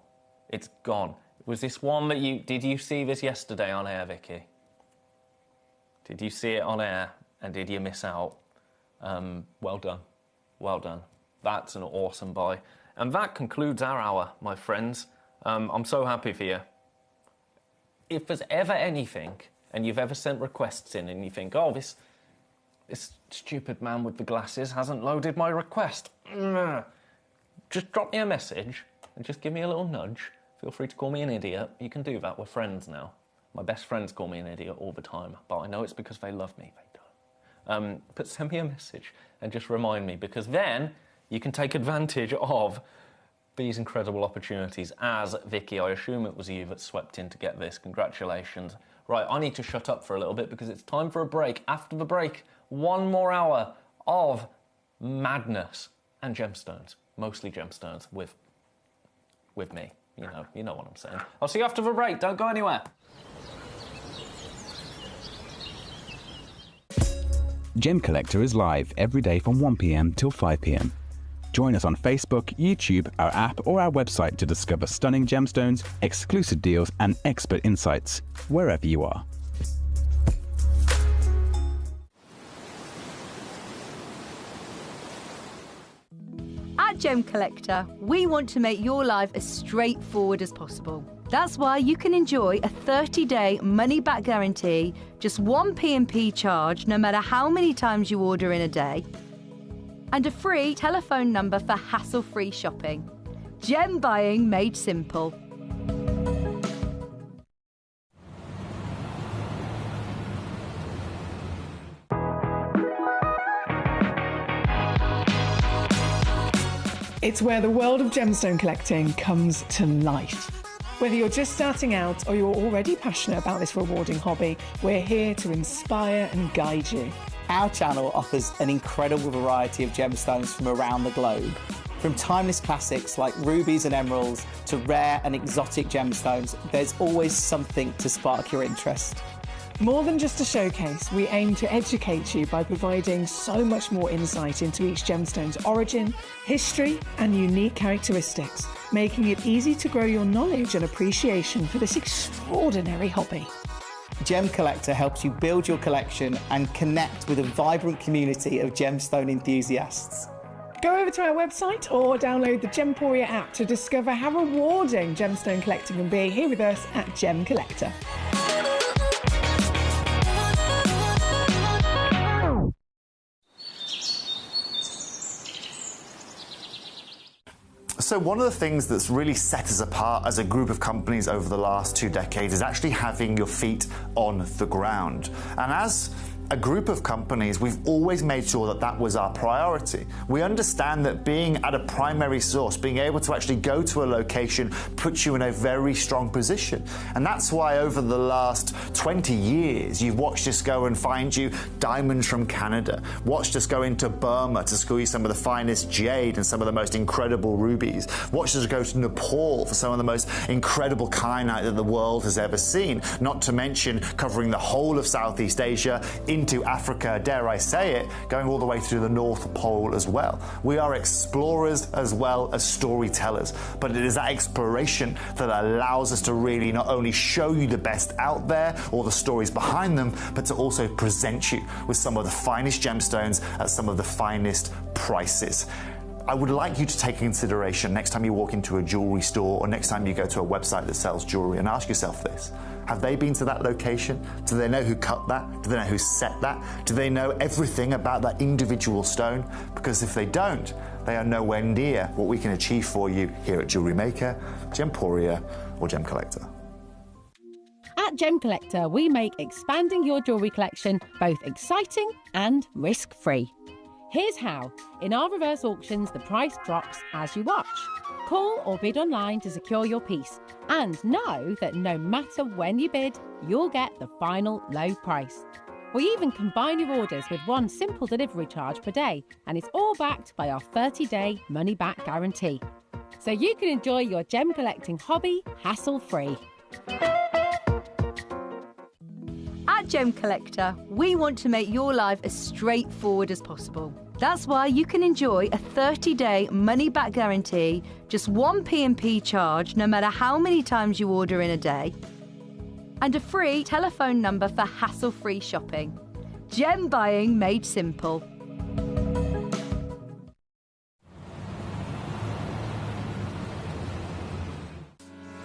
It's gone. Was this one that did you see this yesterday on air, Vicky? Did you see it on air and did you miss out? Well done. Well done. That's an awesome buy. And that concludes our hour, my friends. I'm so happy for you. If there's ever anything, and you've ever sent requests in and you think, oh, this stupid man with the glasses hasn't loaded my request, just drop me a message and just give me a little nudge. Feel free to call me an idiot. You can do that. We're friends now. My best friends call me an idiot all the time, but I know it's because they love me. They don't. But send me a message and just remind me, because then you can take advantage of these incredible opportunities. As Vicky, I assume it was you that swept in to get this. Congratulations. Right, I need to shut up for a little bit because it's time for a break. After the break, one more hour of madness and gemstones. Mostly gemstones with me. you know what I'm saying. I'll see you after the break. Don't go anywhere. Gemcollector is live every day from 1 p.m. till 5 p.m. Join us on Facebook, YouTube, our app, or our website to discover stunning gemstones, exclusive deals, and expert insights wherever you are. At Gemcollector, we want to make your life as straightforward as possible. That's why you can enjoy a 30-day money-back guarantee, just one P&P charge no matter how many times you order in a day, and a free telephone number for hassle-free shopping. Gem buying made simple. It's where the world of gemstone collecting comes to life. Whether you're just starting out or you're already passionate about this rewarding hobby, we're here to inspire and guide you. Our channel offers an incredible variety of gemstones from around the globe. From timeless classics like rubies and emeralds to rare and exotic gemstones, there's always something to spark your interest. More than just a showcase, we aim to educate you by providing so much more insight into each gemstone's origin, history, and unique characteristics, making it easy to grow your knowledge and appreciation for this extraordinary hobby. Gemcollector helps you build your collection and connect with a vibrant community of gemstone enthusiasts. Go over to our website or download the Gemporia app to discover how rewarding gemstone collecting can be here with us at Gemcollector. So one of the things that's really set us apart as a group of companies over the last 2 decades is actually having your feet on the ground. And as a group of companies, we've always made sure that that was our priority. We understand that being at a primary source, being able to actually go to a location, puts you in a very strong position. And that's why over the last 20 years, you've watched us go and find you diamonds from Canada, watched us go into Burma to school you some of the finest jade and some of the most incredible rubies, watched us go to Nepal for some of the most incredible kyanite that the world has ever seen, not to mention covering the whole of Southeast Asia, into Africa, dare I say it, going all the way through the North Pole as well. We are explorers as well as storytellers, but it is that exploration that allows us to really not only show you the best out there or the stories behind them, but to also present you with some of the finest gemstones at some of the finest prices. I would like you to take consideration next time you walk into a jewelry store or next time you go to a website that sells jewelry and ask yourself this. Have they been to that location? Do they know who cut that? Do they know who set that? Do they know everything about that individual stone? Because if they don't, they are nowhere near what we can achieve for you here at Jewelry Maker, Gemporia, or Gemcollector. At Gemcollector, we make expanding your jewellery collection both exciting and risk-free. Here's how. In our reverse auctions, the price drops as you watch. Call or bid online to secure your piece. And know that no matter when you bid, you'll get the final low price. We even combine your orders with one simple delivery charge per day, and it's all backed by our 30-day money-back guarantee. So you can enjoy your gem collecting hobby hassle-free. At Gemcollector, we want to make your life as straightforward as possible. That's why you can enjoy a 30-day money-back guarantee, just one P&P charge no matter how many times you order in a day, and a free telephone number for hassle-free shopping. Gem buying made simple.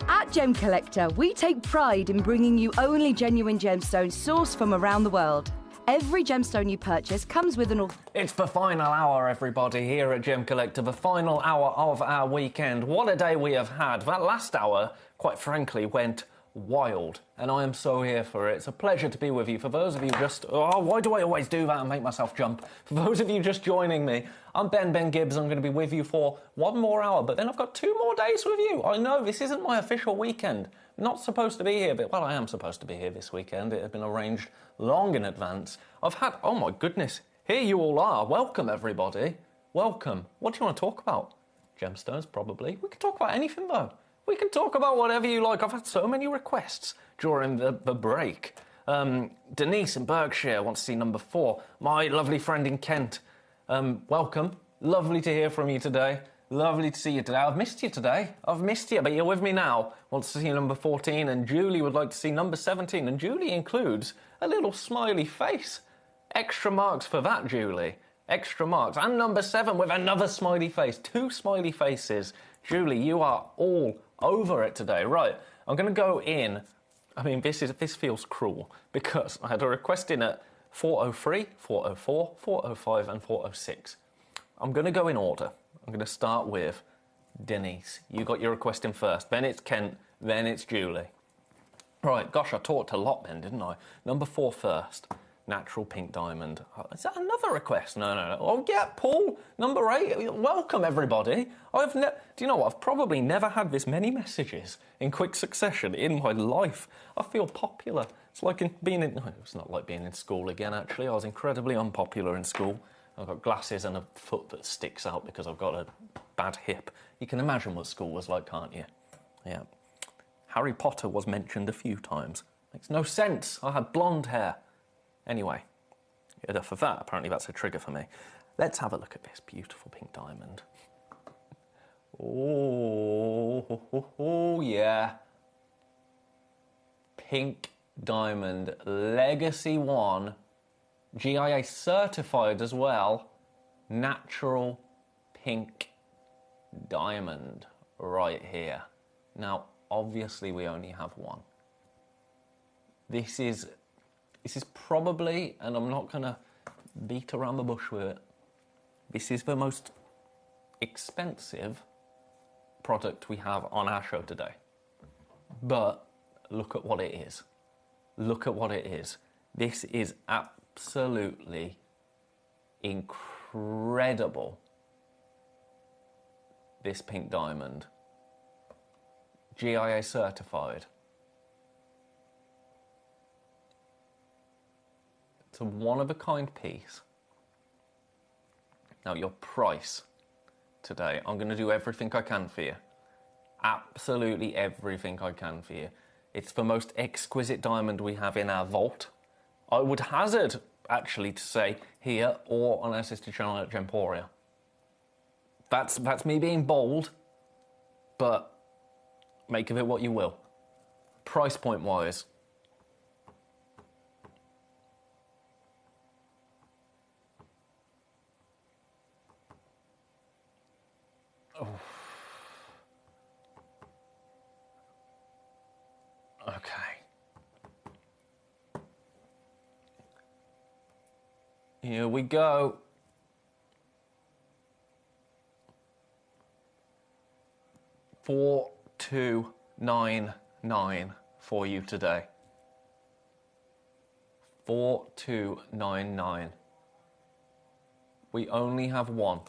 At Gemcollector, we take pride in bringing you only genuine gemstones sourced from around the world. Every gemstone you purchase comes with an... It's the final hour, everybody, here at Gemcollector, the final hour of our weekend. What a day we have had. That last hour, quite frankly, went wild, and I am so here for it. It's a pleasure to be with you. For those of you just... Oh, why do I always do that and make myself jump? For those of you just joining me, I'm Ben Gibbs. I'm going to be with you for one more hour, but then I've got 2 more days with you. I know, this isn't my official weekend. Not supposed to be here, but, well, I am supposed to be here this weekend. It had been arranged long in advance. I've had... Oh, my goodness. Here you all are. Welcome, everybody. Welcome. What do you want to talk about? Gemstones, probably. We could talk about anything, though. We can talk about whatever you like. I've had so many requests during the break. Denise in Berkshire wants to see number 4. My lovely friend in Kent. Welcome. Lovely to hear from you today. Lovely to see you today. I've missed you today. I've missed you, but you're with me now. Wants to see number 14, and Julie would like to see number 17. And Julie includes a little smiley face. Extra marks for that, Julie. Extra marks. And number 7 with another smiley face. 2 smiley faces. Julie, you are all over it today. Right, I'm going to go in. I mean, this feels cruel because I had a request in at 403, 404, 405 and 406. I'm going to go in order. I'm going to start with Denise. You got your request in first. Then it's Kent. Then it's Julie. Right, gosh, I talked a lot then, didn't I? Number 4 first. Natural pink diamond. Oh, is that another request? No. Oh, yeah, Paul, number 8. Welcome, everybody. Do you know what? I've probably never had this many messages in quick succession in my life. I feel popular. It's like it's not like being in school again, actually. I was incredibly unpopular in school. I've got glasses and a foot that sticks out because I've got a bad hip. You can imagine what school was like, can't you? Yeah. Harry Potter was mentioned a few times. Makes no sense. I had blonde hair. Anyway, enough of that. Apparently that's a trigger for me. Let's have a look at this beautiful pink diamond. Oh, yeah. Pink diamond, Legacy 1, GIA certified as well. Natural pink diamond right here. Now, obviously we only have one. This is probably, and I'm not going to beat around the bush with it, this is the most expensive product we have on our show today. But look at what it is. Look at what it is. This is absolutely incredible. This pink diamond. GIA certified. It's a one-of-a-kind piece. Now, your price today, I'm going to do everything I can for you. Absolutely everything I can for you. It's the most exquisite diamond we have in our vault. I would hazard, actually, to say here or on our sister channel at Gemporia. That's me being bold, but make of it what you will. Price point-wise, okay. Here we go. $4,299 for you today. $4,299. We only have one.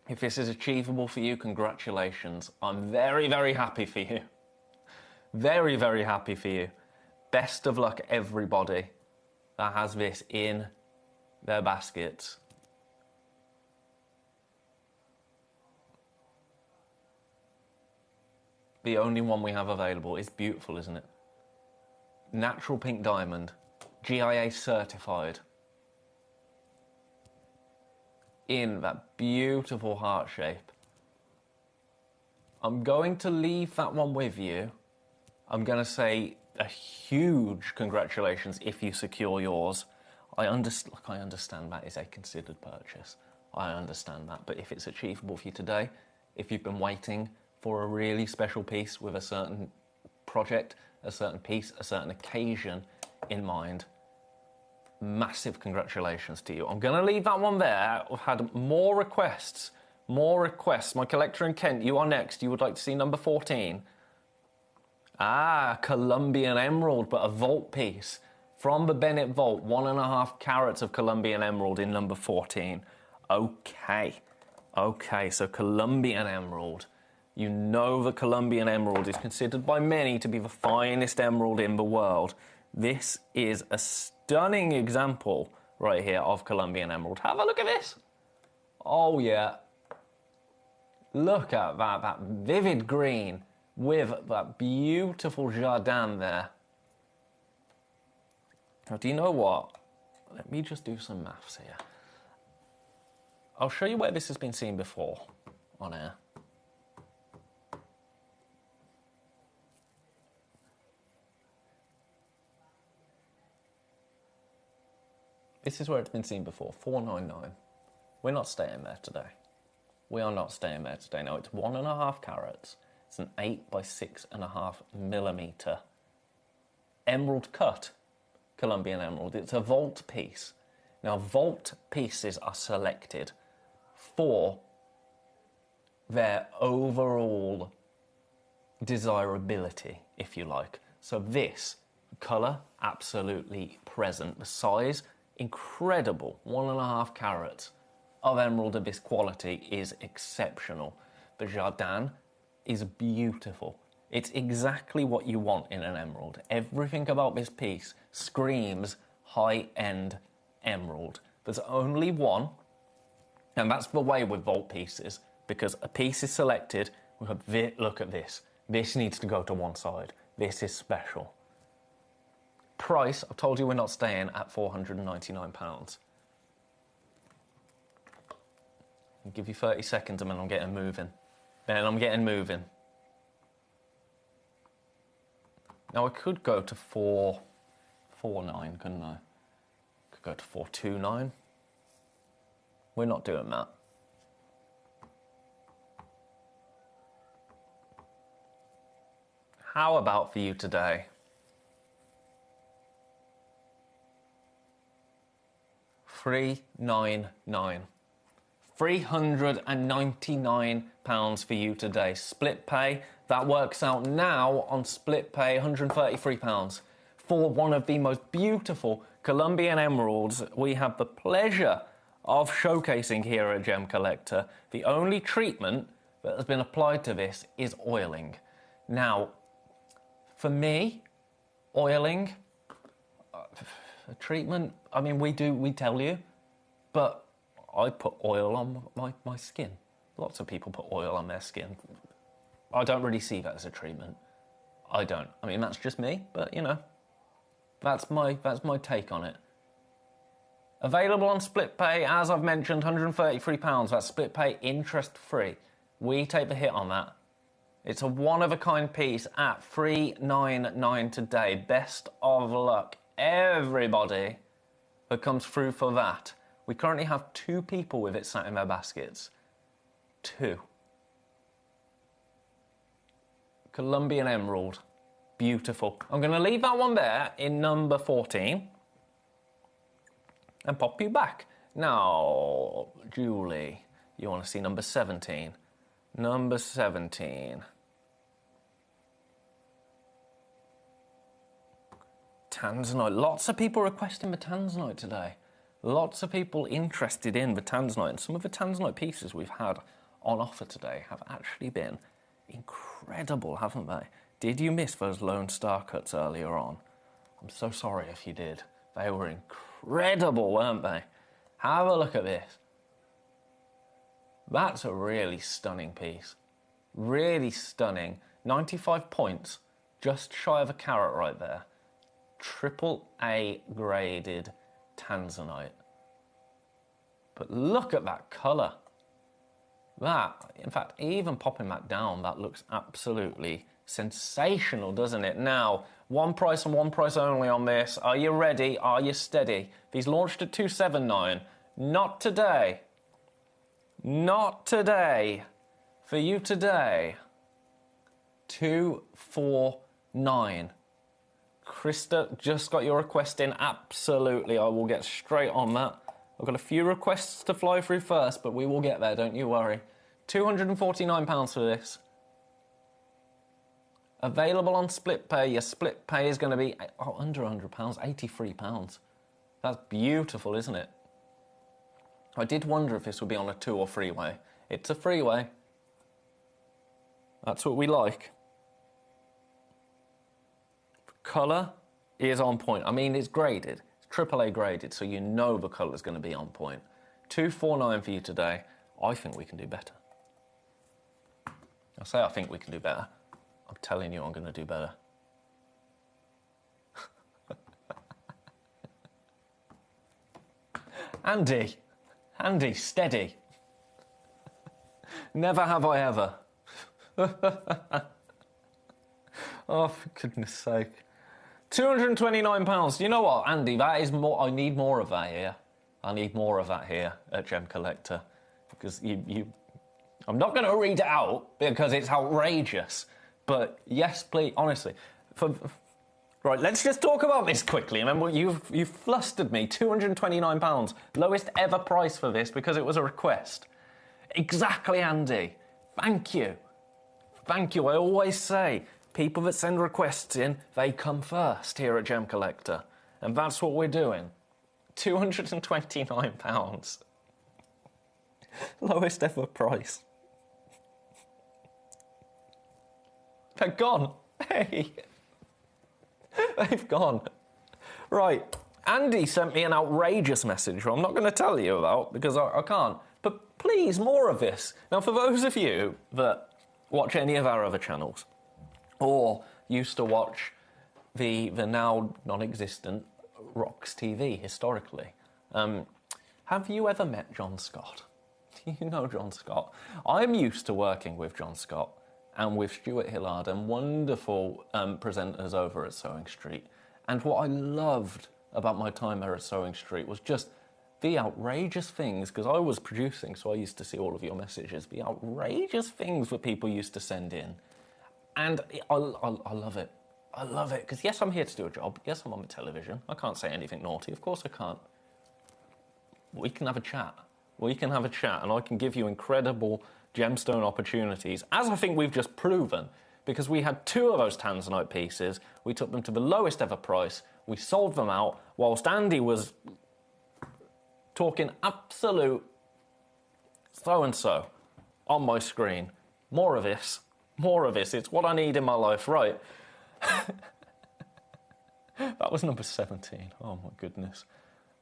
If this is achievable for you, congratulations. I'm very, very happy for you. Very, very happy for you. Best of luck, everybody that has this in their baskets. The only one we have available. Is beautiful, isn't it? Natural pink diamond, GIA certified. In that beautiful heart shape. I'm going to leave that one with you. I'm going to say a huge congratulations if you secure yours. I understand that is a considered purchase. I understand that. But if it's achievable for you today, if you've been waiting for a really special piece with a certain project, a certain piece, a certain occasion in mind, massive congratulations to you. I'm going to leave that one there. We've had more requests. More requests. My collector in Kent, you are next. You would like to see number 14. Ah, Colombian emerald, but a vault piece. From the Bennett Vault, 1.5 carats of Colombian emerald in number 14. Okay, so Colombian emerald. You know the Colombian emerald is considered by many to be the finest emerald in the world. This is a stunning example right here of Colombian emerald. Have a look at this. Oh, yeah. Look at that vivid green. with that beautiful Jardin there. Now, do you know what? Let me just do some maths here. I'll show you where this has been seen before on air. This is where it's been seen before, 499. We're not staying there today. We are not staying there today. Now, it's 1.5 carats. It's an 8 by 6.5 millimeter emerald cut Colombian emerald. It's a vault piece. Now, vault pieces are selected for their overall desirability, if you like. So this colour, absolutely present. The size, incredible. 1.5 carats of emerald of this quality is exceptional. The Jardin is beautiful. It's exactly what you want in an emerald. Everything about this piece screams high-end emerald. There's only one, and that's the way with vault pieces, because a piece is selected, we have look at this. This needs to go to one side. This is special. Price, I've told you we're not staying at £499. I'll give you 30 seconds and then I'm getting moving. Now I could go to 449, couldn't I? Could go to 429. We're not doing that. How about for you today? £399. £399 for you today. Split pay, that works out now on split pay, £133 for one of the most beautiful Colombian emeralds we have the pleasure of showcasing here at Gem Collector. The only treatment that has been applied to this is oiling. Now, for me, oiling, a treatment, I mean, we tell you, but I put oil on my skin. Lots of people put oil on their skin. I don't really see that as a treatment. I don't. I mean, that's just me, but you know, that's my take on it. Available on split pay, as I've mentioned, £133. That's split pay, interest free. We take the hit on that. It's a one-of-a-kind piece at $399 today. Best of luck, everybody that comes through for that. We currently have 2 people with it sat in their baskets. 2. Colombian emerald. Beautiful. I'm going to leave that one there in number 14 and pop you back. Now, Julie, you want to see number 17. Number 17. Tanzanite. Lots of people requesting the Tanzanite today. Lots of people interested in the Tanzanite, and some of the Tanzanite pieces we've had on offer today have actually been incredible, haven't they? Did you miss those Lone Star cuts earlier on? I'm so sorry if you did. They were incredible, weren't they? Have a look at this. That's a really stunning piece. Really stunning. 95 points, just shy of a carat right there. AAA graded Tanzanite. But look at that colour. That, in fact, even popping that down, that looks absolutely sensational, doesn't it? Now, one price and one price only on this. Are you ready? Are you steady? These launched at $279. Not today. Not today. For you today, $249. Krista just got your request in. Absolutely, I will get straight on that. I've got a few requests to fly through first, but we will get there, don't you worry. £249 for this. Available on split pay. Your split pay is going to be under £100, £83. That's beautiful, isn't it? I did wonder if this would be on a 2 or 3-way. It's a 3-way. That's what we like. Colour is on point. I mean, it's graded. It's AAA graded, so you know the colour's going to be on point. $249 for you today. I think we can do better. I say I think we can do better. I'm telling you I'm going to do better. Andy, steady. Never have I ever. Oh, for goodness sake. £229. You know what, Andy, that is more. I need more of that here. I need more of that here at Gemcollector. Because I'm not going to read it out because it's outrageous. But yes, please, honestly. Right, let's just talk about this quickly. Remember, you've flustered me. £229. Lowest ever price for this because it was a request. Exactly, Andy. Thank you. Thank you. I always say, people that send requests in, they come first here at Gemcollector. And that's what we're doing. £229. Lowest ever price. They're gone. Hey. They've gone. Right. Andy sent me an outrageous message, which I'm not going to tell you about because I can't. But please, more of this. Now, for those of you that watch any of our other channels or used to watch the now non-existent Rox TV historically, have you ever met John Scott? Do you know John Scott? I'm used to working with John Scott and with Stuart Hillard and wonderful presenters over at Sewing Street. And what I loved about my time there at Sewing Street was just the outrageous things, because I was producing, so I used to see all of your messages, the outrageous things that people used to send in. And I love it. I love it, because yes, I'm here to do a job. Yes, I'm on the television. I can't say anything naughty. Of course I can't. We can have a chat. We can have a chat, and I can give you incredible gemstone opportunities, as I think we've just proven, because we had 2 of those Tanzanite pieces. We took them to the lowest ever price. We sold them out, whilst Andy was talking absolute so-and-so on my screen. More of this. More of this. It's what I need in my life, right? That was number 17. Oh, my goodness.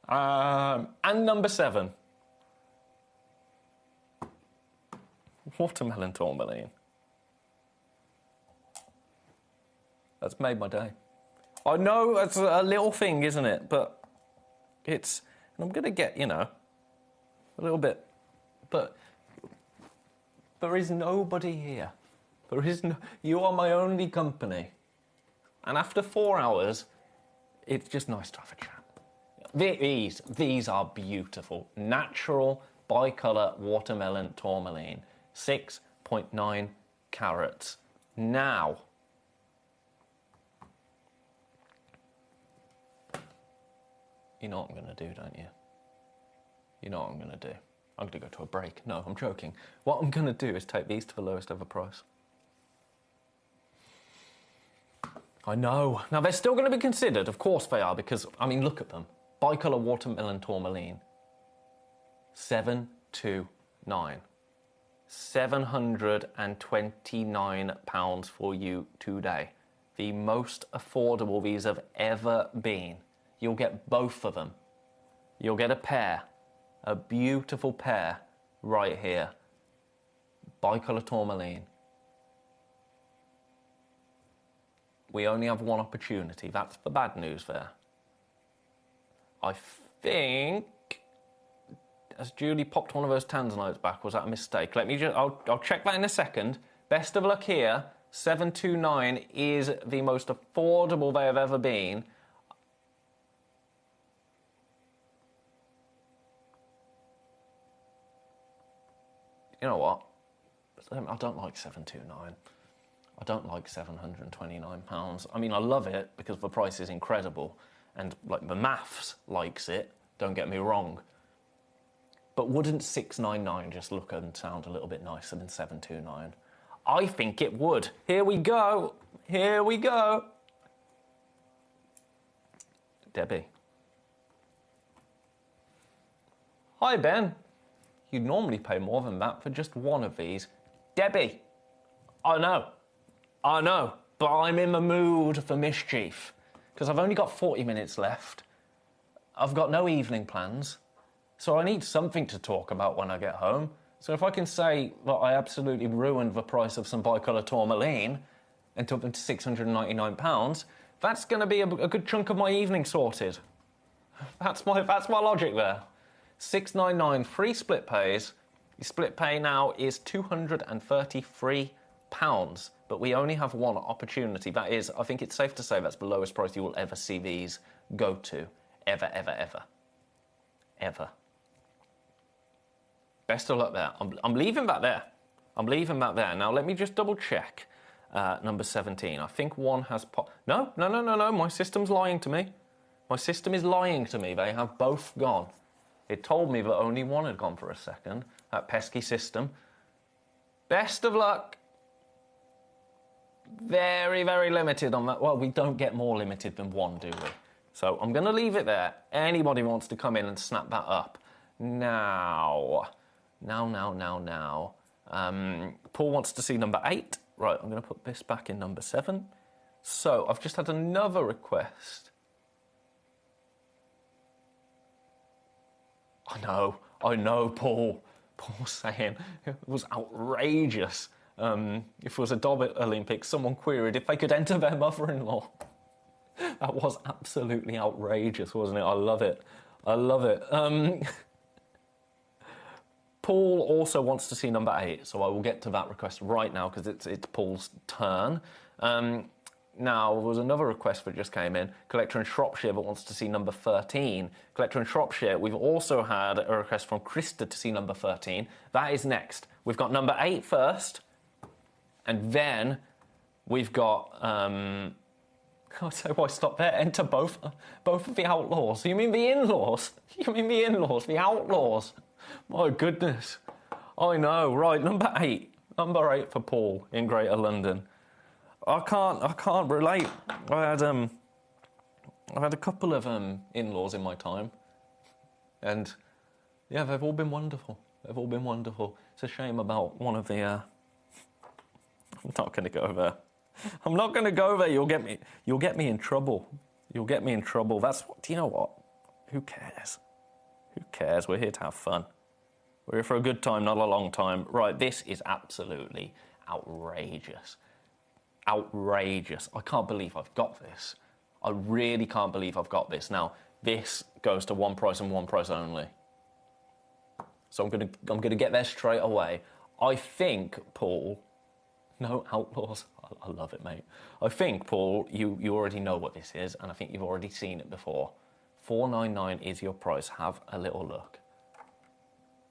And number 7. Watermelon tourmaline. That's made my day. I know it's a little thing, isn't it? But it's... I'm going to get, a little bit... But there is nobody here. There is no... You are my only company. And after 4 hours, it's just nice to have a chat. These are beautiful. Natural, bicolour watermelon tourmaline. 6.9 carats. Now... You know what I'm going to do, don't you? You know what I'm going to do. I'm going to go to a break. No, I'm joking. What I'm going to do is take these to the lowest ever price. I know. Now, they're still going to be considered. Of course they are, because, look at them. Bicolour watermelon tourmaline. 729. £729 for you today. The most affordable these have ever been. You'll get both of them. You'll get a pair. A beautiful pair right here. Bicolour tourmaline. We only have one opportunity. That's the bad news there. I think... Has Julie popped one of those Tanzanites back? Was that a mistake? Let me just... I'll check that in a second. Best of luck here. 729 is the most affordable they have ever been. You know what? I don't like 729. I don't like £729. I love it because the price is incredible. And, the maths likes it, don't get me wrong. But wouldn't 699 just look and sound a little bit nicer than 729? I think it would. Here we go. Here we go. Debbie. Hi, Ben. You'd normally pay more than that for just one of these. Debbie. I know, but I'm in the mood for mischief. Because I've only got 40 minutes left. I've got no evening plans. So I need something to talk about when I get home. So if I can say that I absolutely ruined the price of some bicolour tourmaline, and took them to £699, that's going to be a good chunk of my evening sorted. That's my logic there. £699 free split pays. Your split pay now is £233, but we only have one opportunity. That is, I think it's safe to say that's the lowest price you will ever see these go to. Ever, ever, ever. Ever. Best of luck there. I'm leaving that there. I'm leaving that there. Now, let me just double check number 17. I think one has... No. My system's lying to me. My system is lying to me. They have both gone. It told me that only one had gone for a second. That pesky system. Best of luck. Very, very limited on that. Well, we don't get more limited than one, do we? So I'm going to leave it there. Anybody wants to come in and snap that up. Now. Paul wants to see number 8. Right, I'm going to put this back in number 7. So I've just had another request. I know, Paul. Paul's saying it was outrageous. If it was a Dobbit Olympics, someone queried if they could enter their mother-in-law. That was absolutely outrageous, wasn't it? I love it. Paul also wants to see number 8, so I will get to that request right now because it's Paul's turn. Now, there was another request that just came in. Collector in Shropshire that wants to see number 13. Collector in Shropshire, we've also had a request from Krista to see number 13. That is next. We've got number 8 first, and then we've got... So why stop there? Enter both of the outlaws. You mean the in-laws? The outlaws. My goodness. I know. Right, number 8. Number 8 for Paul in Greater London. I can't relate. I've had a couple of in-laws in my time, and yeah, they've all been wonderful. It's a shame about one of the. I'm not going to go there. You'll get me in trouble. That's what. Do you know what? Who cares? We're here to have fun. We're here for a good time, not a long time. Right, this is absolutely outrageous. I can't believe I've got this. I really can't believe I've got this. Now, this goes to one price and one price only. So I'm gonna get there straight away. I think, Paul... No, outlaws. I love it, mate. I think, Paul, you already know what this is, and I think you've already seen it before. $499 is your price. Have a little look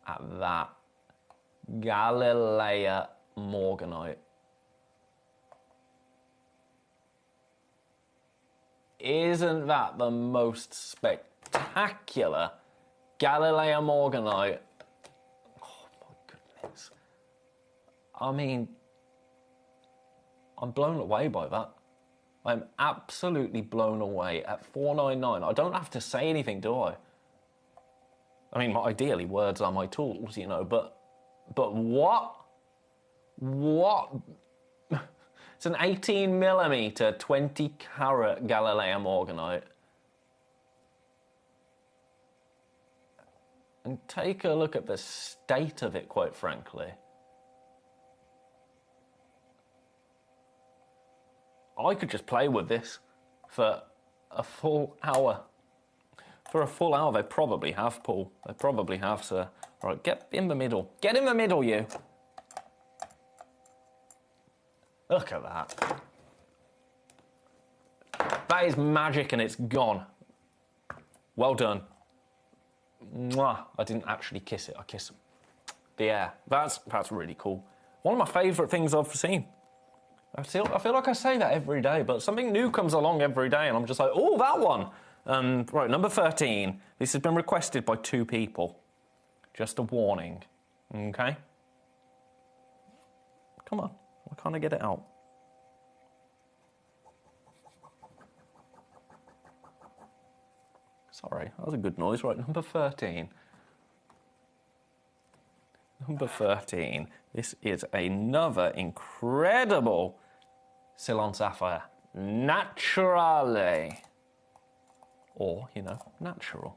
at that Galilea Morganite. Isn't that the most spectacular Galilea Morganite? Oh, my goodness. I mean, I'm blown away by that. I'm absolutely blown away at $499. I don't have to say anything, do I? I mean, ideally, words are my tools, you know, but what? What? It's an 18mm, 20 carat Galilea Morganite. And take a look at the state of it, quite frankly. I could just play with this for a full hour. For a full hour, they probably have, Paul. They probably have, sir. Right, get in the middle. Get in the middle, you. Look at that. That is magic and it's gone. Well done. Mwah. I didn't actually kiss it. I kissed the air. That's really cool. One of my favourite things I've seen. I feel like I say that every day, but something new comes along every day and I'm just like, oh, that one. Right, number 13. This has been requested by 2 people. Just a warning. Okay? Come on. Why can't I get it out? Sorry, that was a good noise. Right, number 13. Number 13. This is another incredible Ceylon Sapphire. Naturale. Or, you know, natural.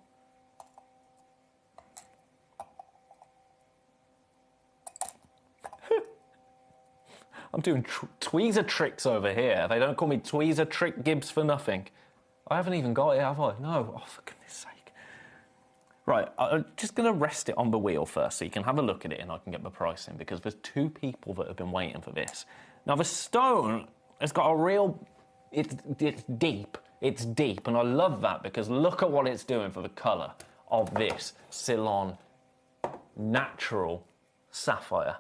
I'm doing tweezer tricks over here. They don't call me tweezer trick Gibbs for nothing. I haven't even got it, have I? No. Oh, for goodness sake. Right, I'm just going to rest it on the wheel first so you can have a look at it and I can get the price in, because there's two people that have been waiting for this. Now, the stone has got a real... It's deep. It's deep, and I love that because look at what it's doing for the colour of this Ceylon natural sapphire.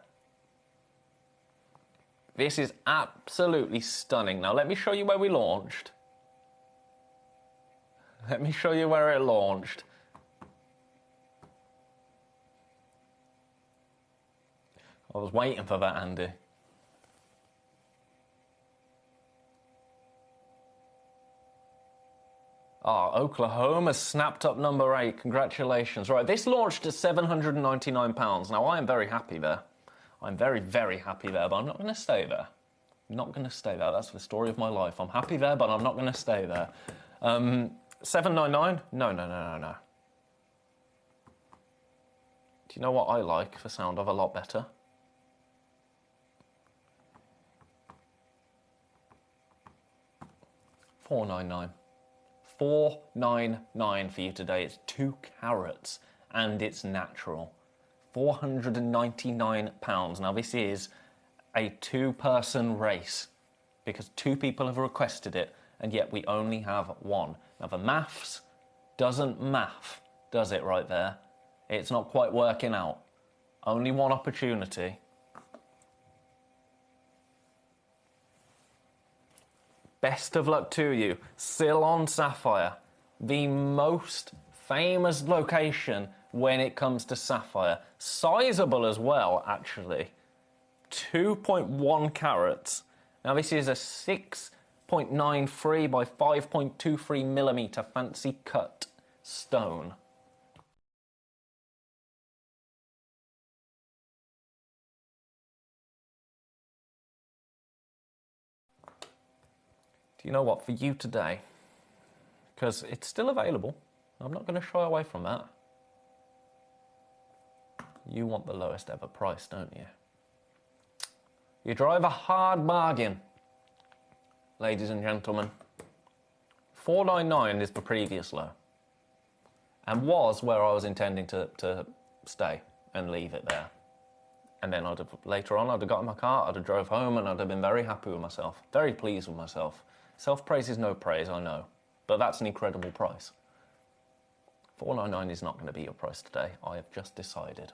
This is absolutely stunning. Now, let me show you where we launched. Let me show you where it launched. I was waiting for that, Andy. Oklahoma snapped up number 8. Congratulations. Right, this launched at £799. Now, I am very happy there. I'm very, very happy there, but I'm not going to stay there. I'm not going to stay there. That's the story of my life. I'm happy there, but I'm not going to stay there. $799? No. Do you know what I like the sound of a lot better? $499. $499 for you today. It's 2 carats and it's natural. £499. Now, this is a 2-person race because 2 people have requested it, and yet we only have 1. Now, the maths doesn't math, does it, right there? It's not quite working out. Only 1 opportunity. Best of luck to you. Ceylon Sapphire, the most famous location when it comes to sapphire. Sizable as well, actually. 2.1 carats. Now, this is a 6.93 by 5.23 millimeter fancy cut stone. Do you know what, for you today, because it's still available, I'm not going to shy away from that. You want the lowest ever price, don't you? You drive a hard bargain, ladies and gentlemen. $499 is the previous low, and was where I was intending to stay and leave it there. And then later on, I'd have got in my car, I'd have drove home, and I'd have been very happy with myself, very pleased with myself. Self-praise is no praise, I know, but that's an incredible price. $499 is not going to be your price today. I have just decided.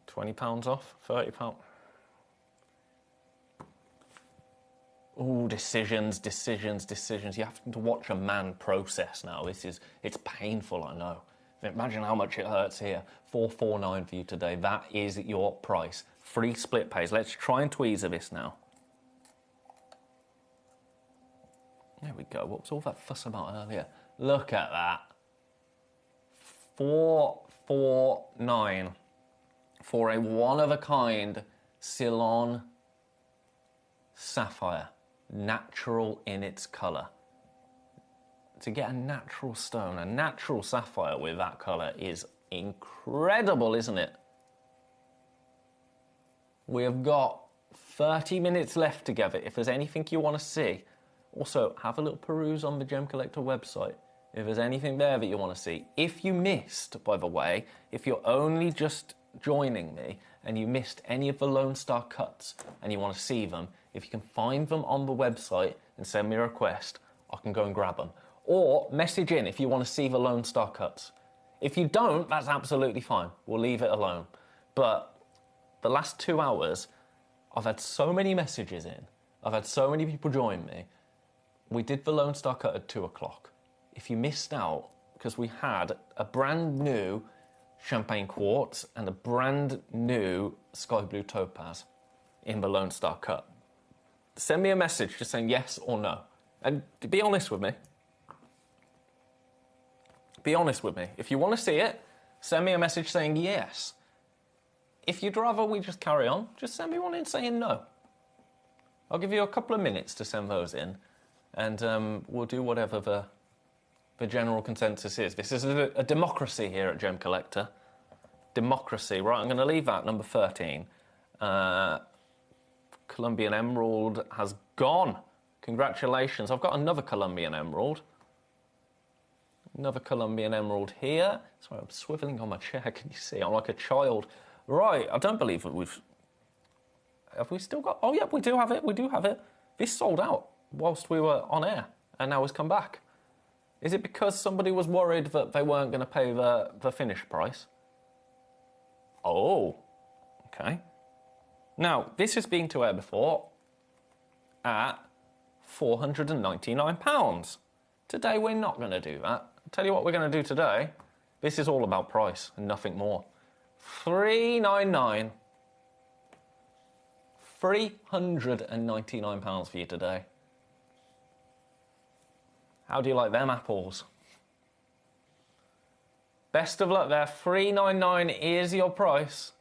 £20 off, £30. Oh, decisions. You have to watch a man process now. It's painful, I know. Imagine how much it hurts here. $449 for you today. That is your price. Free split pays. Let's try and tweezer this now. There we go. What was all that fuss about earlier? Look at that. $449 for a one-of-a-kind Ceylon sapphire. Natural in its colour. To get a natural stone, a natural sapphire with that colour is incredible, isn't it? We have got 30 minutes left together. If there's anything you want to see, also have a little peruse on the Gemcollector website. If there's anything there that you want to see. If you missed, by the way, if you're only just joining me and you missed any of the Lone Star cuts and you want to see them, if you can find them on the website and send me a request, I can go and grab them. Or message in if you want to see the Lone Star cuts. If you don't, that's absolutely fine. We'll leave it alone. But the last 2 hours, I've had so many messages in. I've had so many people join me. We did the Lone Star cut at 2 o'clock. If you missed out, because we had a brand new champagne quartz and a brand new sky blue topaz in the Lone Star cut. Send me a message just saying yes or no. And be honest with me. Be honest with me. If you want to see it, send me a message saying yes. If you'd rather we just carry on, just send me one in saying no. I'll give you a couple of minutes to send those in, and we'll do whatever the general consensus is. This is a democracy here at Gem Collector. Democracy. Right, I'm going to leave that, number 13. Colombian Emerald has gone. Congratulations. I've got another Colombian Emerald. Another Colombian Emerald here. Sorry, I'm swiveling on my chair. Can you see? I'm like a child. Right, I don't believe that we've... Have we still got... Oh, yeah, we do have it. We do have it. This sold out whilst we were on air, and now it's come back. Is it because somebody was worried that they weren't going to pay the finished price? Oh, okay. Now, this has been to air before at £499. Today, we're not going to do that. I'll tell you what we're going to do today. This is all about price and nothing more. £399. £399 for you today. How do you like them apples? Best of luck there. £399 is your price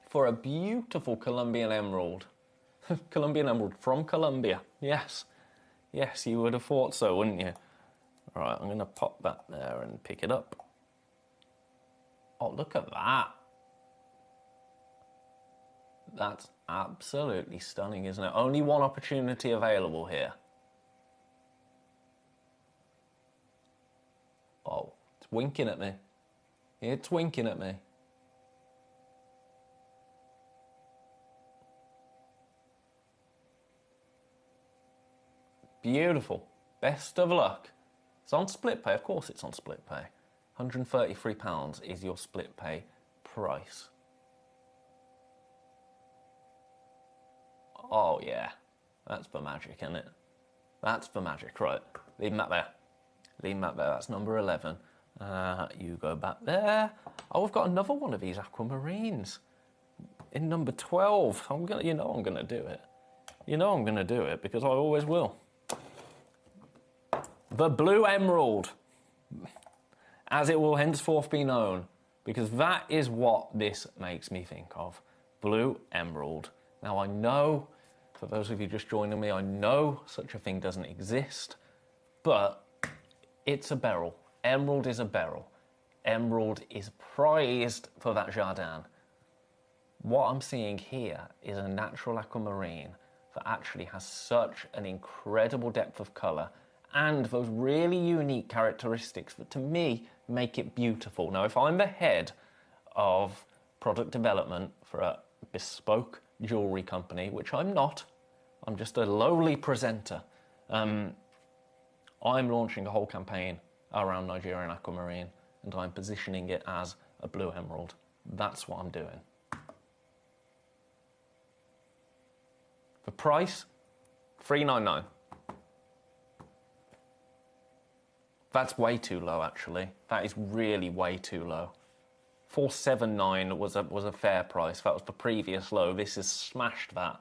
for a beautiful Colombian Emerald. Colombian Emerald from Colombia. Yes. Yes, you would have thought so, wouldn't you? Right, I'm going to pop that there and pick it up. Oh, look at that. That's absolutely stunning, isn't it? Only one opportunity available here. Oh, it's winking at me. It's winking at me. Beautiful. Best of luck. It's on split pay. Of course it's on split pay. £133 is your split pay price. Oh, yeah. That's the magic, isn't it? That's the magic. Right. Leave that there. Leave that there. That's number 11. You go back there. Oh, we've got another one of these aquamarines. In number 12. You know I'm going to do it. You know I'm going to do it because I always will. The Blue Emerald. As it will henceforth be known. Because that is what this makes me think of. Blue Emerald. Now, I know, for those of you just joining me, I know such a thing doesn't exist, but it's a beryl. Emerald is a beryl. Emerald is prized for that jardin. What I'm seeing here is a natural aquamarine that actually has such an incredible depth of colour and those really unique characteristics that, to me, make it beautiful. Now, if I'm the head of product development for a bespoke jewellery company, which I'm not, I'm just a lowly presenter. I'm launching a whole campaign around Nigerian aquamarine and I'm positioning it as a blue emerald. That's what I'm doing. The price, $399. That's way too low, actually. That is really way too low. $479 was a fair price. That was the previous low. This has smashed that.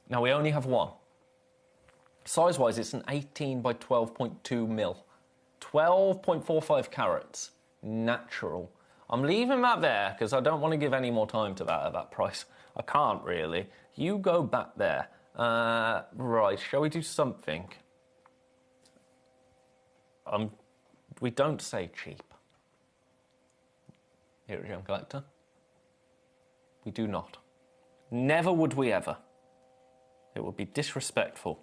Now we only have one. Size-wise, it's an 18 by 12.2 mil. 12.45 carats. Natural. I'm leaving that there because I don't want to give any more time to that at that price. I can't really. You go back there. Right, shall we do something? We don't say cheap here at Gem Collector. We do not. Never would we ever. It would be disrespectful.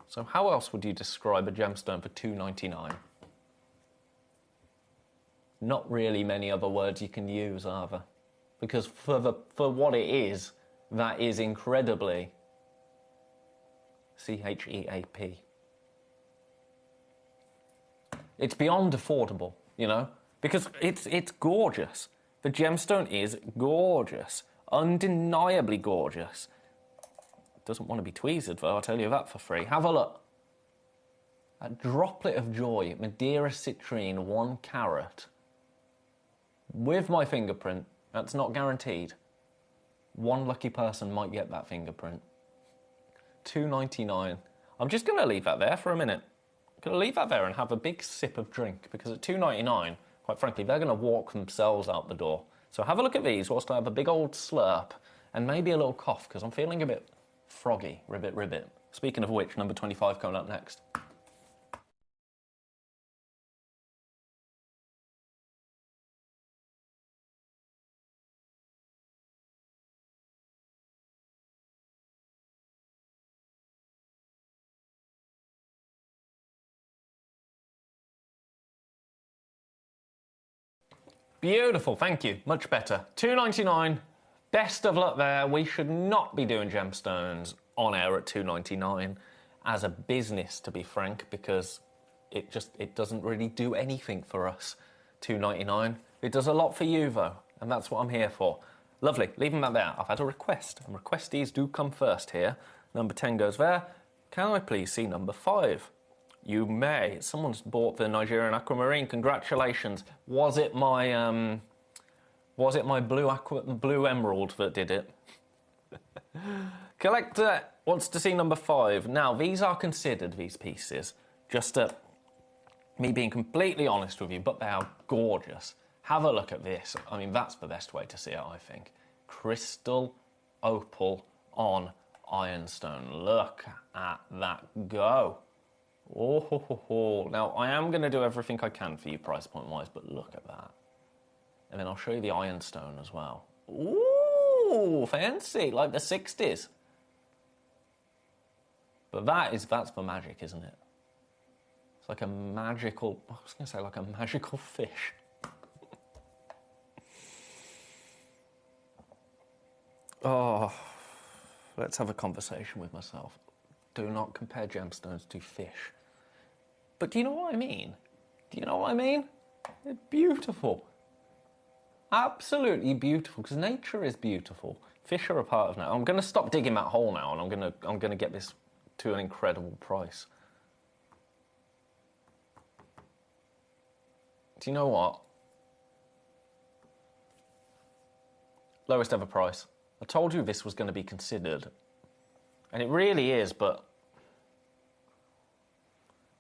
So how else would you describe a gemstone for $2.99? Not really many other words you can use, are there? Because for what it is, that is incredibly CHEAP. It's beyond affordable, you know, because it's gorgeous. The gemstone is gorgeous, undeniably gorgeous. Doesn't want to be tweezed, though, I'll tell you that for free. Have a look. A droplet of joy, Madeira citrine, 1 carat. With my fingerprint, that's not guaranteed. One lucky person might get that fingerprint. $2.99. I'm just going to leave that there for a minute. I'm going to leave that there and have a big sip of drink, because at $2.99, quite frankly, they're going to walk themselves out the door. So have a look at these whilst I have a big old slurp and maybe a little cough, because I'm feeling a bit froggy, ribbit, ribbit. Speaking of which, number 25 coming up next. Beautiful, thank you. Much better. $2.99. Best of luck there. We should not be doing gemstones on air at $2.99 as a business, to be frank, because it doesn't really do anything for us. $2.99. It does a lot for you though, and that's what I'm here for. Lovely. Leaving that there. I've had a request, and requestees do come first here. Number 10 goes there. Can I please see number 5? You may. Someone's bought the Nigerian aquamarine. Congratulations. Was it my blue emerald that did it? Collector wants to see number 5. Now, these are considered, these pieces, just me being completely honest with you, but they are gorgeous. Have a look at this. I mean, that's the best way to see it, I think. Crystal opal on ironstone. Look at that go. Oh, ho, ho, ho. Now, I am going to do everything I can for you price point wise, but look at that. And then I'll show you the ironstone as well. Ooh, fancy, like the 60s. But that's the magic, isn't it? It's like a magical, I was going to say like a magical fish. Oh, let's have a conversation with myself. Do not compare gemstones to fish. But do you know what I mean? Do you know what I mean? They're beautiful. Absolutely beautiful, because nature is beautiful. Fish are a part of that. I'm going to stop digging that hole now, and I'm going to get this to an incredible price. Do you know what? Lowest ever price. I told you this was going to be considered. And it really is, but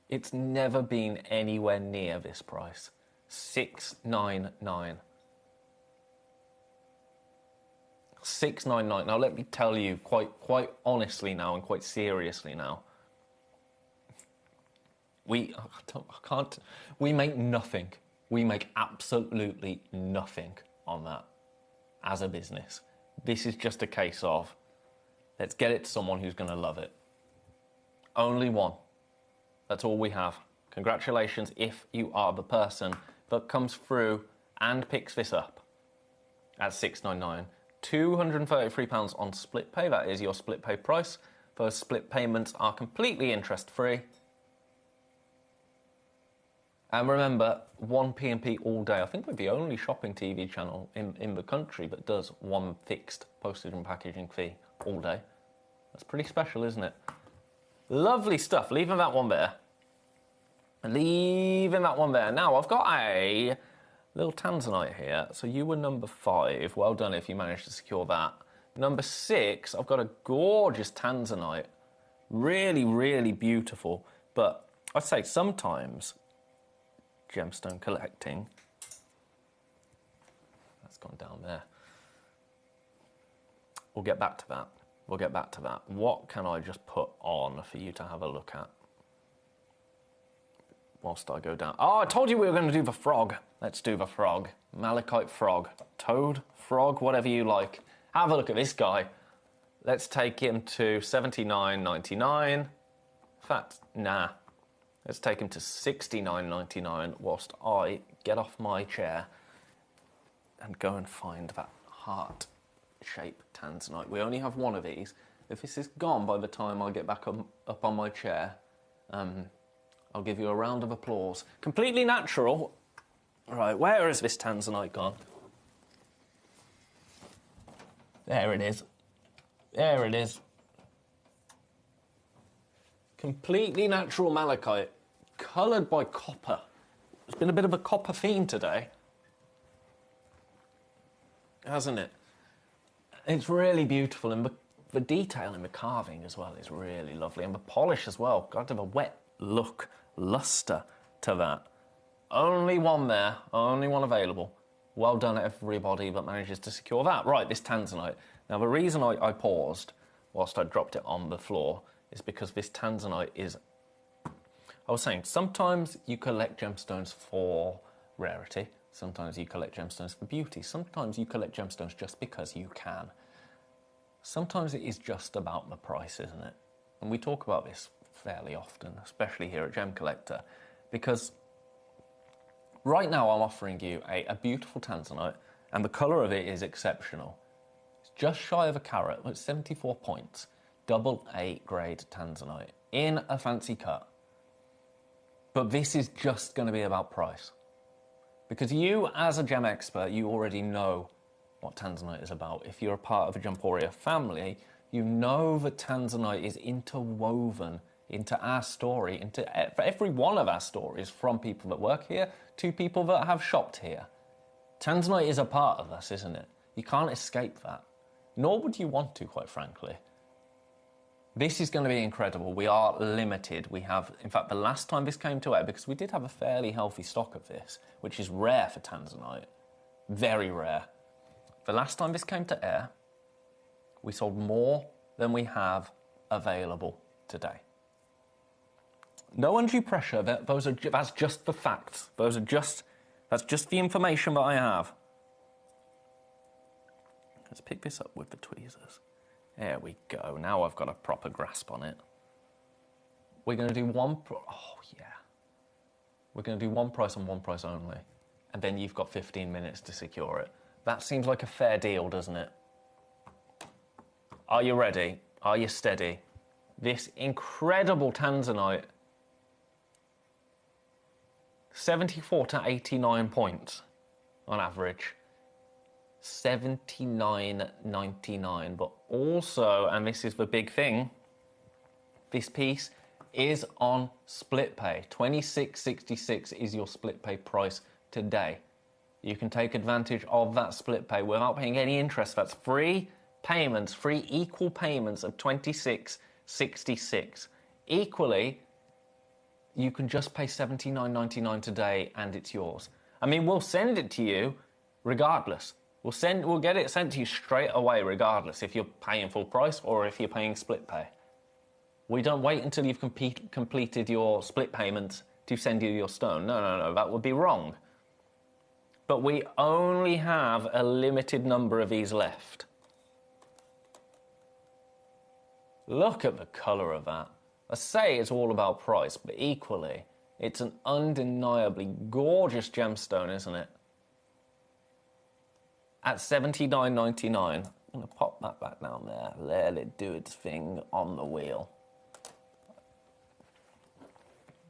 it's never been anywhere near this price. $699. $699. Now let me tell you quite honestly now and quite seriously now. We make nothing. We make absolutely nothing on that as a business. This is just a case of, let's get it to someone who's going to love it. Only one. That's all we have. Congratulations if you are the person that comes through and picks this up at $699. £233 on split pay. That is your split pay price. Those split payments are completely interest-free. And remember, 1p&p all day. I think we're the only shopping TV channel in the country that does one fixed postage and packaging fee all day. That's pretty special, isn't it? Lovely stuff. Leaving that one there. Leaving that one there. Now, I've got a little tanzanite here. So you were number 5. Well done if you managed to secure that. Number 6, I've got a gorgeous tanzanite. Really, really beautiful. But I'd say sometimes gemstone collecting, that's gone down there. We'll get back to that. We'll get back to that. What can I just put on for you to have a look at whilst I go down? Oh, I told you we were going to do the frog. Let's do the frog. Malachite frog. Toad, frog, whatever you like. Have a look at this guy. Let's take him to $79.99. In fact, nah. Let's take him to $69.99 whilst I get off my chair and go and find that heart-shaped tanzanite. We only have one of these. If this is gone by the time I get back up on my chair, I'll give you a round of applause. Completely natural. Right, where has this tanzanite gone? There it is. There it is. Completely natural malachite, coloured by copper. It's been a bit of a copper theme today, hasn't it? It's really beautiful, and the detail in the carving as well is really lovely, and the polish as well. Got to have a wet look, lustre to that. Only one there, only one available. Well done, everybody that manages to secure that. Right, this tanzanite. Now, the reason I paused whilst I dropped it on the floor is because this tanzanite is... I was saying, sometimes you collect gemstones for rarity. Sometimes you collect gemstones for beauty. Sometimes you collect gemstones just because you can. Sometimes it is just about the price, isn't it? And we talk about this fairly often, especially here at Gemcollector, because right now I'm offering you a beautiful tanzanite, and the colour of it is exceptional. It's just shy of a carat, it's 74 points, double A grade tanzanite in a fancy cut. But this is just going to be about price. Because you, as a gem expert, you already know what tanzanite is about. If you're a part of a Gemporia family, you know that tanzanite is interwoven into our story, into every one of our stories, from people that work here to people that have shopped here. Tanzanite is a part of us, isn't it? You can't escape that. Nor would you want to, quite frankly. This is going to be incredible. We are limited. We have, in fact, the last time this came to air, because we did have a fairly healthy stock of this, which is rare for tanzanite, very rare. The last time this came to air, we sold more than we have available today. No undue pressure. That's just the facts. That's just the information that I have. Let's pick this up with the tweezers. There we go. Now I've got a proper grasp on it. We're going to do We're going to do one price and one price only. And then you've got 15 minutes to secure it. That seems like a fair deal, doesn't it? Are you ready? Are you steady? This incredible tanzanite, 74 to 89 points on average. 79.99, but also, and this is the big thing, this piece is on split pay. 26.66 is your split pay price today. You can take advantage of that split pay without paying any interest. That's free payments, free equal payments of 26.66. Equally, you can just pay 79.99 today and it's yours. I mean, we'll send it to you regardless. We'll get it sent to you straight away regardless if you're paying full price or if you're paying split pay. We don't wait until you've completed your split payments to send you your stone. No, that would be wrong. But we only have a limited number of these left. Look at the colour of that. I say it's all about price, but equally, it's an undeniably gorgeous gemstone, isn't it? At $79.99, I'm going to pop that back down there, let it do its thing on the wheel.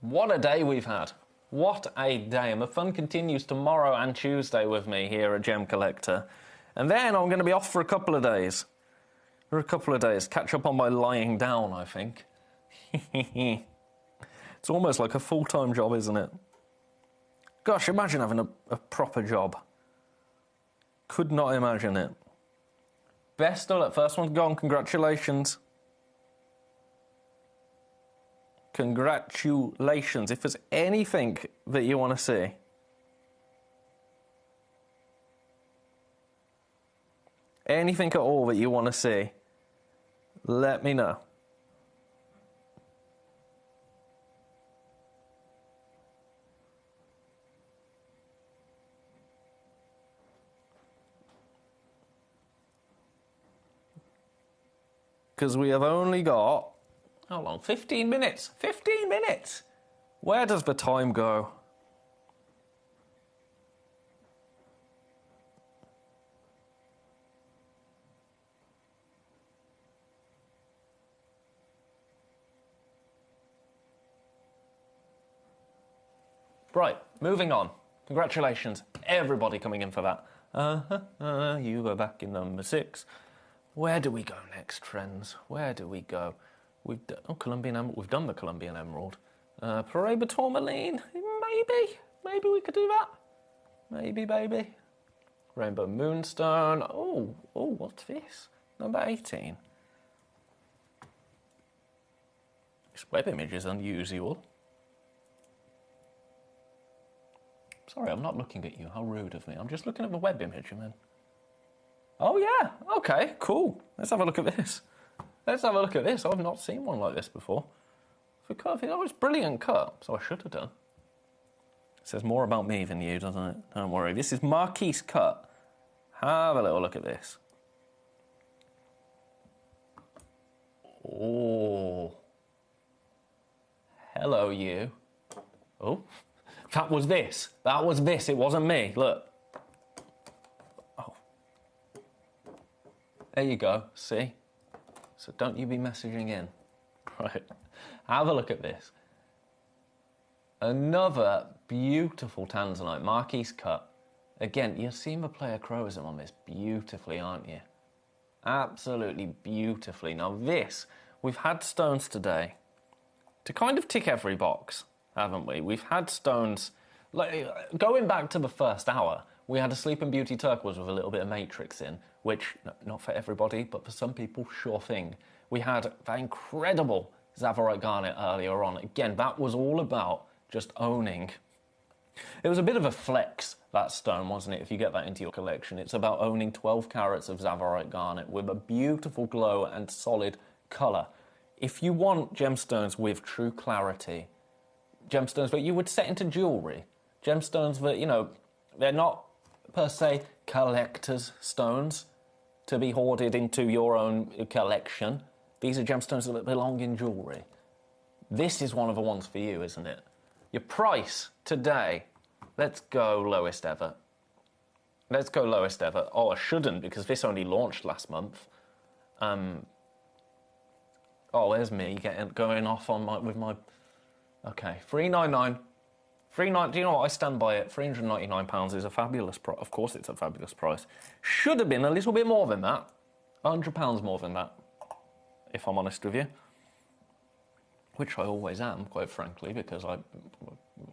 What a day we've had. What a day. And the fun continues tomorrow and Tuesday with me here at Gemcollector. And then I'm going to be off for a couple of days. Catch up on my lying down, I think. It's almost like a full-time job, isn't it? Gosh, imagine having a proper job. Could not imagine it. Best of luck. First one's gone. Congratulations. Congratulations. If there's anything that you want to see, anything at all that you want to see, let me know. Because we have only got, how long? 15 minutes. 15 minutes! Where does the time go? Right, moving on. Congratulations, everybody coming in for that. You were back in number 6. Where do we go next, friends? Where do we go? We've done the Colombian Emerald. Paraiba Tourmaline, maybe we could do that. Maybe, baby. Rainbow Moonstone. Oh, what's this? Number 18. This web image is unusual. Sorry, I'm not looking at you. How rude of me. I'm just looking at the web image and then... Oh, yeah. Okay, cool. Let's have a look at this. Let's have a look at this. I've not seen one like this before. For cut, oh, it's brilliant cut, so I should have done. It says more about me than you, doesn't it? Don't worry. This is Marquise cut. Have a little look at this. Oh. Hello, you. Oh. That was this. That was this. It wasn't me. Look. Oh. There you go. See? So don't you be messaging in. Right. Have a look at this. Another beautiful tanzanite. Marquise cut. Again, you're seeing the player chroism on this beautifully, aren't you? Absolutely beautifully. Now this, we've had stones today to kind of tick every box, haven't we? We've had stones, like, going back to the first hour, we had a Sleeping Beauty turquoise with a little bit of matrix in, which, not for everybody, but for some people, sure thing. We had that incredible Zavarite garnet earlier on. Again, that was all about just owning. It was a bit of a flex, that stone, wasn't it, if you get that into your collection. It's about owning 12 carats of Zavarite garnet with a beautiful glow and solid colour. If you want gemstones with true clarity, gemstones that you would set into jewellery, gemstones that, you know, they're not per se collector's stones to be hoarded into your own collection. These are gemstones that belong in jewellery. This is one of the ones for you, isn't it? Your price today, let's go lowest ever. Let's go lowest ever. Oh, I shouldn't, because this only launched last month. Oh, there's me going off on with my... Okay, $399. Do you know what? I stand by it. £399 is a fabulous price. Of course it's a fabulous price. Should have been a little bit more than that. £100 more than that, if I'm honest with you. Which I always am, quite frankly, because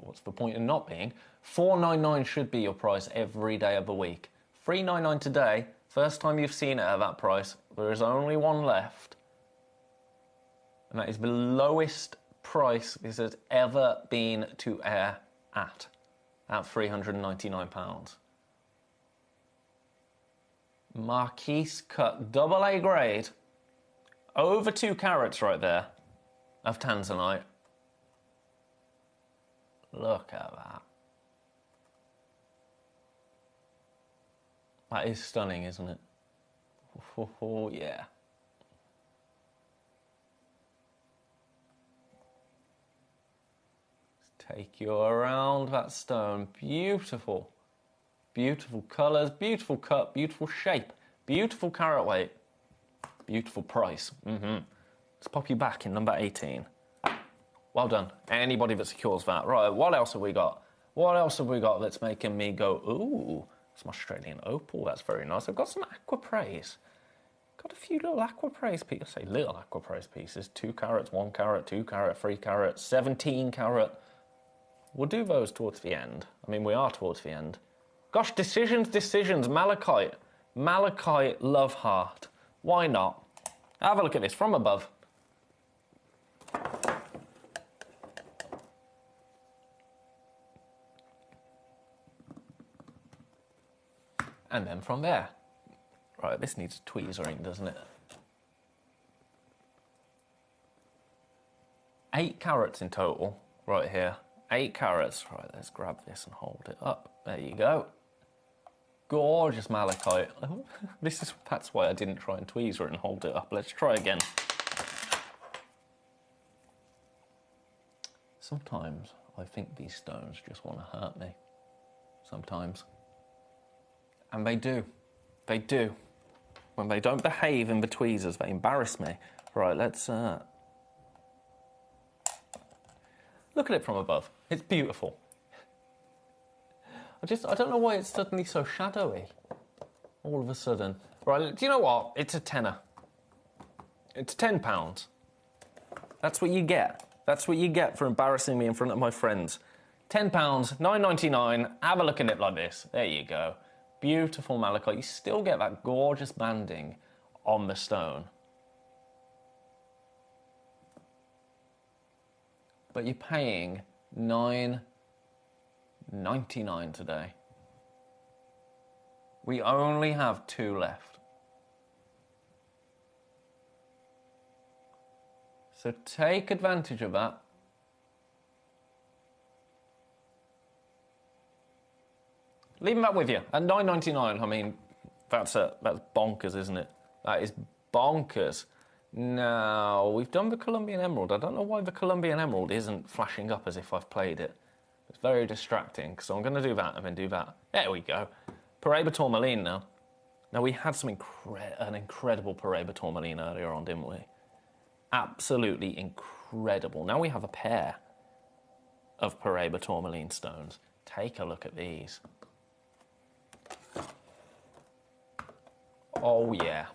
what's the point in not being? $499 should be your price every day of the week. $399 today, first time you've seen it at that price. There is only one left. And that is the lowest price this has ever been to air at £399. Marquise cut, AA grade, over 2 carats right there of tanzanite. Look at that. That is stunning, isn't it? Oh, yeah. Let's take you around that stone. Beautiful. Beautiful colours, beautiful cut, beautiful shape, beautiful carat weight, beautiful price. Let's pop you back in number 18. Well done. Anybody that secures that. Right, what else have we got? What else have we got that's making me go, ooh, some Australian opal. That's very nice. I've got some aquapraise. Got a few little aquapraise pieces. I say little aquapraise pieces. 2 carats, 1 carat, 2 carat, 3 carat, 17 carat. We'll do those towards the end. I mean, we are towards the end. Gosh, decisions. Malachite. Malachite love heart. Why not? Have a look at this from above. And then from there. Right, this needs tweezering, doesn't it? 8 carats in total, right here. 8 carats. Right, let's grab this and hold it up. There you go. Gorgeous malachite. That's why I didn't try and tweezer it and hold it up. Let's try again. Sometimes I think these stones just want to hurt me. Sometimes. And they do. They do. When they don't behave in the tweezers, they embarrass me. Right, let's look at it from above. It's beautiful. I don't know why it's suddenly so shadowy. All of a sudden. Right, do you know what? It's a tenner. It's £10. That's what you get. That's what you get for embarrassing me in front of my friends. £10, $9.99. Have a look at it like this. There you go. Beautiful malachite. You still get that gorgeous banding on the stone. But you're paying $9.99 $9.99 today. We only have 2 left. So take advantage of that. Leaving that with you. At $9.99, I mean, that's bonkers, isn't it? That is bonkers. Now, we've done the Colombian Emerald. I don't know why the Colombian Emerald isn't flashing up as if I've played it. It's very distracting, so I'm going to do that and then do that. There we go. Paraiba Tourmaline now. Now, we had an incredible Paraiba Tourmaline earlier on, didn't we? Absolutely incredible. Now we have a pair of Paraiba Tourmaline stones. Take a look at these. Oh, yeah.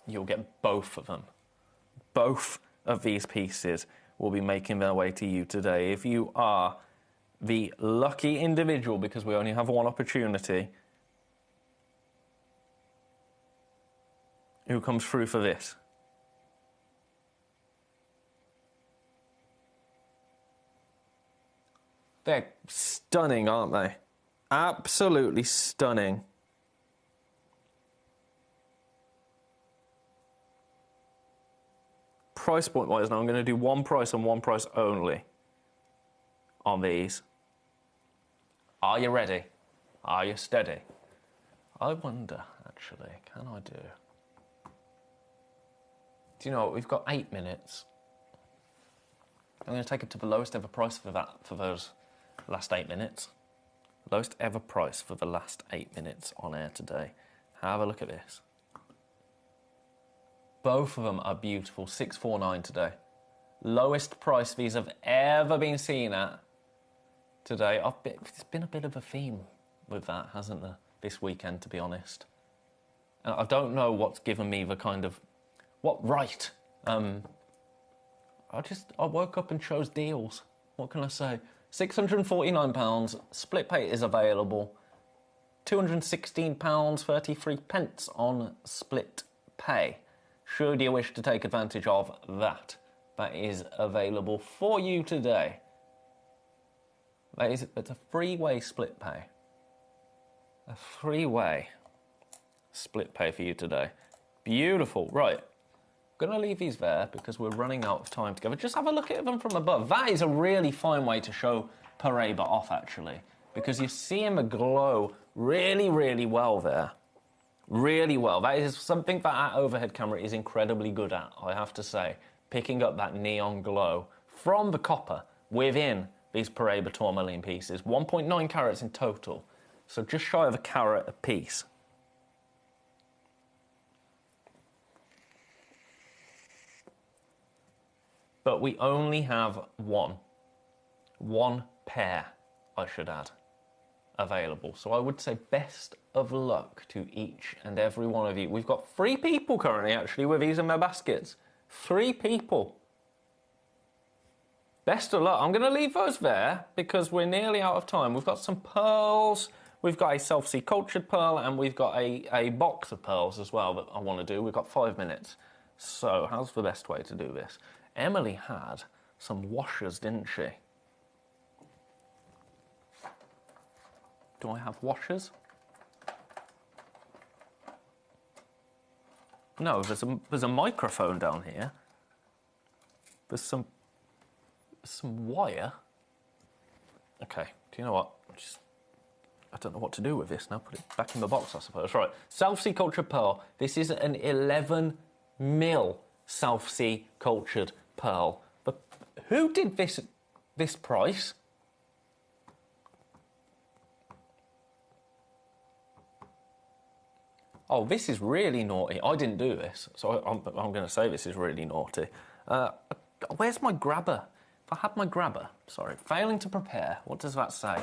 You'll get both of them. Both of these pieces will be making their way to you today. If you are the lucky individual, because we only have one opportunity, who comes through for this. They're stunning, aren't they? Absolutely stunning. Price point wise now, I'm going to do one price and one price only on these. Are you ready? Are you steady? I wonder, actually, can I do? Do you know what? We've got 8 minutes. I'm going to take it to the lowest ever price for those last 8 minutes. Lowest ever price for the last 8 minutes on air today. Have a look at this. Both of them are beautiful. $649 today. Lowest price these have ever been seen at today. It's been a bit of a theme with that, hasn't there, this weekend, to be honest. And I don't know what's given me the kind of... What right? I woke up and chose deals. What can I say? £649. Split pay is available. £216.33 on split pay. Should you wish to take advantage of that, that is available for you today. It's a three-way split pay. A three-way split pay for you today. Beautiful. Right. I'm going to leave these there because we're running out of time together. Just have a look at them from above. That is a really fine way to show Paraiba off, actually, because you're seeing the glow really, really well there. Really well. That is something that our overhead camera is incredibly good at, I have to say. Picking up that neon glow from the copper within these Paraiba Tourmaline pieces. 1.9 carats in total. So just shy of a carat a piece. But we only have one pair, I should add, available. So I would say best of luck to each and every one of you. We've got 3 people currently, actually, with these in their baskets. 3 people. Best of luck. I'm going to leave those there because we're nearly out of time. We've got some pearls. We've got a South Sea cultured pearl, and we've got a box of pearls as well that I want to do. We've got 5 minutes. So how's the best way to do this? Emily had some washers, didn't she? Do I have washers? No, there's a microphone down here. There's some wire. Okay, do you know what? I don't know what to do with this now. Put it back in the box, I suppose. Right, South Sea cultured pearl. This is an 11 mil South Sea cultured pearl. But who did this price? Oh, this is really naughty. I didn't do this, so I'm going to say this is really naughty. Where's my grabber? If I had my grabber, sorry, failing to prepare, what does that say?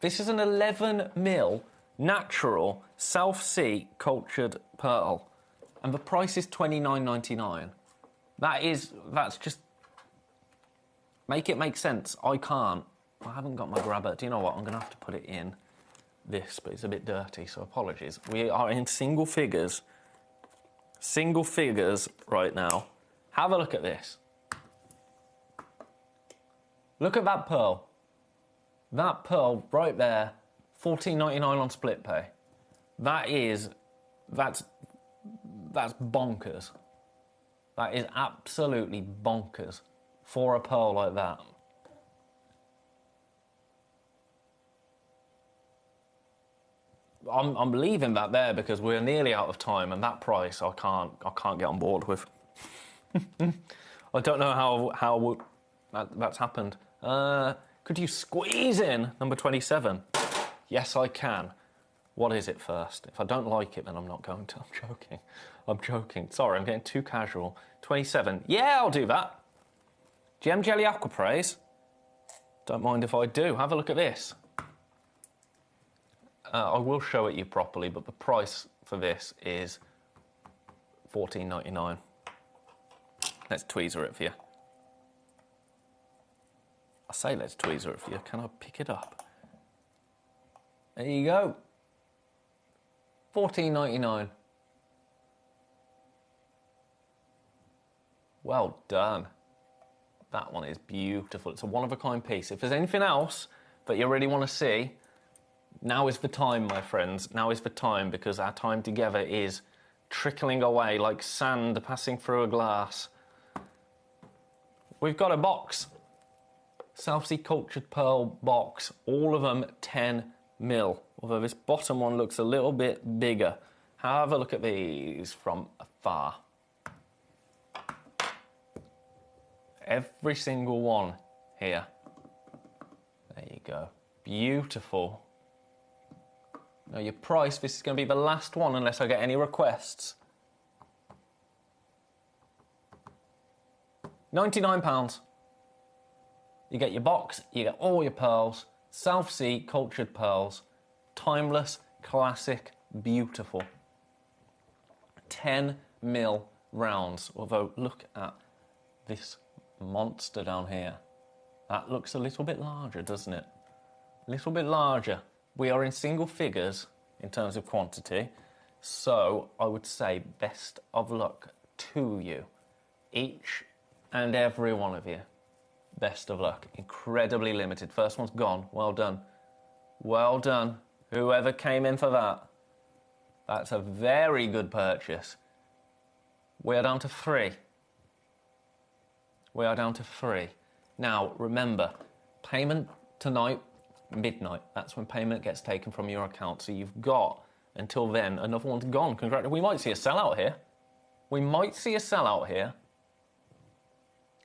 This is an 11 mil natural South Sea cultured pearl, and the price is $29.99. That's just... Make it make sense. I can't. I haven't got my grabber. Do you know what? I'm going to have to put it in this, but it's a bit dirty, so apologies. We are in single figures right now. Have a look at this. Look at that pearl. That pearl right there, $14.99 on split pay. That's bonkers. That is absolutely bonkers for a pearl like that. I'm leaving that there because we're nearly out of time, and that price I can't get on board with. I don't know how that's happened. Could you squeeze in number 27? Yes, I can. What is it first? If I don't like it, then I'm not going to. I'm joking. Sorry, I'm getting too casual. 27. Yeah, I'll do that. Gem Jelly Aquapraise. Don't mind if I do. Have a look at this. I will show it you properly, but the price for this is $14.99. Let's tweezer it for you. I say let's tweezer it for you. Can I pick it up? There you go. $14.99. Well done. That one is beautiful. It's a one-of-a-kind piece. If there's anything else that you really want to see, now is the time, my friends. Now is the time, because our time together is trickling away like sand passing through a glass. We've got a box. South Sea Cultured Pearl box. All of them 10mm. Although this bottom one looks a little bit bigger. Have a look at these from afar. Every single one here. There you go. Beautiful. Now your price, this is going to be the last one unless I get any requests. £99. You get your box, you get all your pearls, South Sea Cultured Pearls, timeless, classic, beautiful. 10mm rounds, although look at this monster down here. That looks a little bit larger, doesn't it? A little bit larger. We are in single figures in terms of quantity, so I would say best of luck to you, each and every one of you. Best of luck. Incredibly limited. First one's gone. Well done. Well done. Whoever came in for that. That's a very good purchase. We are down to 3. We are down to 3. Now, remember, payment tonight, midnight. That's when payment gets taken from your account. So you've got until then. Another one's gone. Congratulations. We might see a sellout here. We might see a sellout here.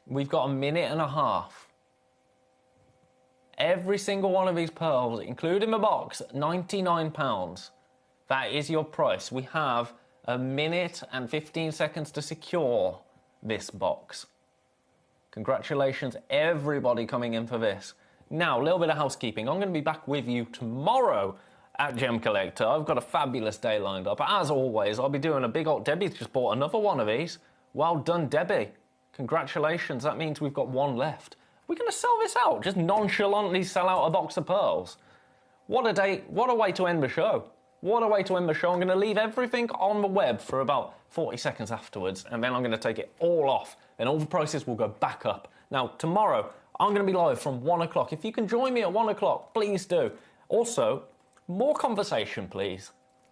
We've got a minute and a half. Every single one of these pearls, including the box, £99. That is your price. We have a minute and 15 seconds to secure this box. Congratulations, everybody coming in for this. Now, a little bit of housekeeping. I'm going to be back with you tomorrow at Gem Collector. I've got a fabulous day lined up. As always, I'll be doing a big old... Debbie's just bought another one of these. Well done, Debbie. Congratulations. That means we've got one left. We're going to sell this out. Just nonchalantly sell out a box of pearls. What a day. What a way to end the show. What a way to end the show. I'm going to leave everything on the web for about 40 seconds afterwards, and then I'm going to take it all off, and all the prices will go back up. Now, tomorrow, I'm going to be live from 1 o'clock. If you can join me at 1 o'clock, please do. Also, more conversation, please.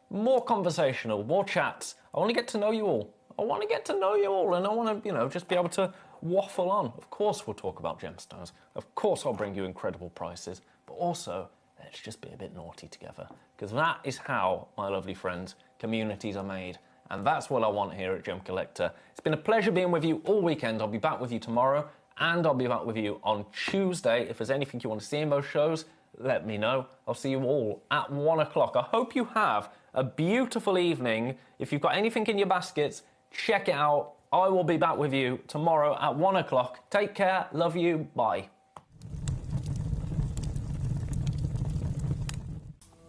More conversational, more chats. I want to get to know you all. I want to get to know you all, and I want to, just be able to waffle on. Of course, we'll talk about gemstones. Of course, I'll bring you incredible prices. But also, let's just be a bit naughty together, because that is how, my lovely friends, communities are made. And that's what I want here at Gem Collector. It's been a pleasure being with you all weekend. I'll be back with you tomorrow, and I'll be back with you on Tuesday. If there's anything you want to see in those shows, let me know. I'll see you all at 1 o'clock. I hope you have a beautiful evening. If you've got anything in your baskets, check it out. I will be back with you tomorrow at 1 o'clock. Take care. Love you. Bye.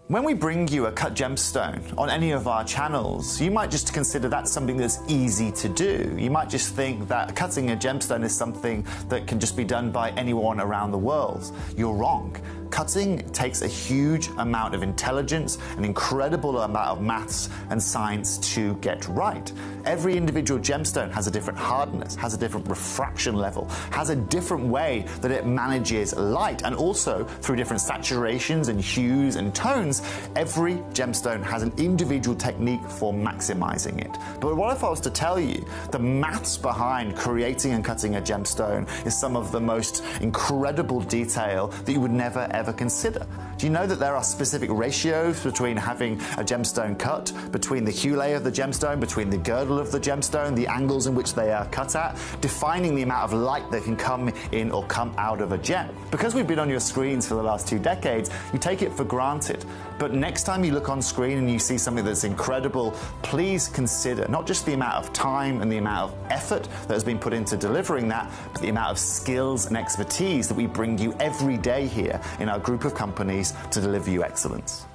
When we bring you a cut gemstone on any of our channels, you might just consider that something that's easy to do. You might just think that cutting a gemstone is something that can just be done by anyone around the world. You're wrong. Cutting takes a huge amount of intelligence, an incredible amount of maths and science to get right. Every individual gemstone has a different hardness, has a different refraction level, has a different way that it manages light, and also through different saturations and hues and tones, every gemstone has an individual technique for maximizing it. But what if I was to tell you the maths behind creating and cutting a gemstone is some of the most incredible detail that you would never ever consider? Do you know that there are specific ratios between having a gemstone cut, between the hue layer of the gemstone, between the girdle of the gemstone, the angles in which they are cut at, defining the amount of light that can come in or come out of a gem? Because we've been on your screens for the last 2 decades, you take it for granted. But next time you look on screen and you see something that's incredible, please consider not just the amount of time and the amount of effort that has been put into delivering that, but the amount of skills and expertise that we bring you every day here in our group of companies to deliver you excellence.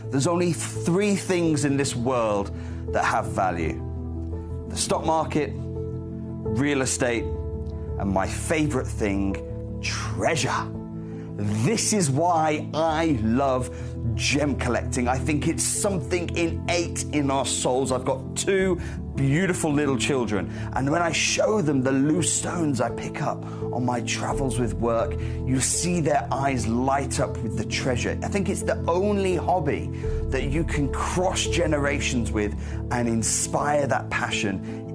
There's only 3 things in this world that have value: the stock market, real estate, and my favorite thing, treasure. This is why I love gem collecting. I think it's something innate in our souls. I've got 2 beautiful little children, and when I show them the loose stones I pick up on my travels with work, you see their eyes light up with the treasure. I think it's the only hobby that you can cross generations with and inspire that passion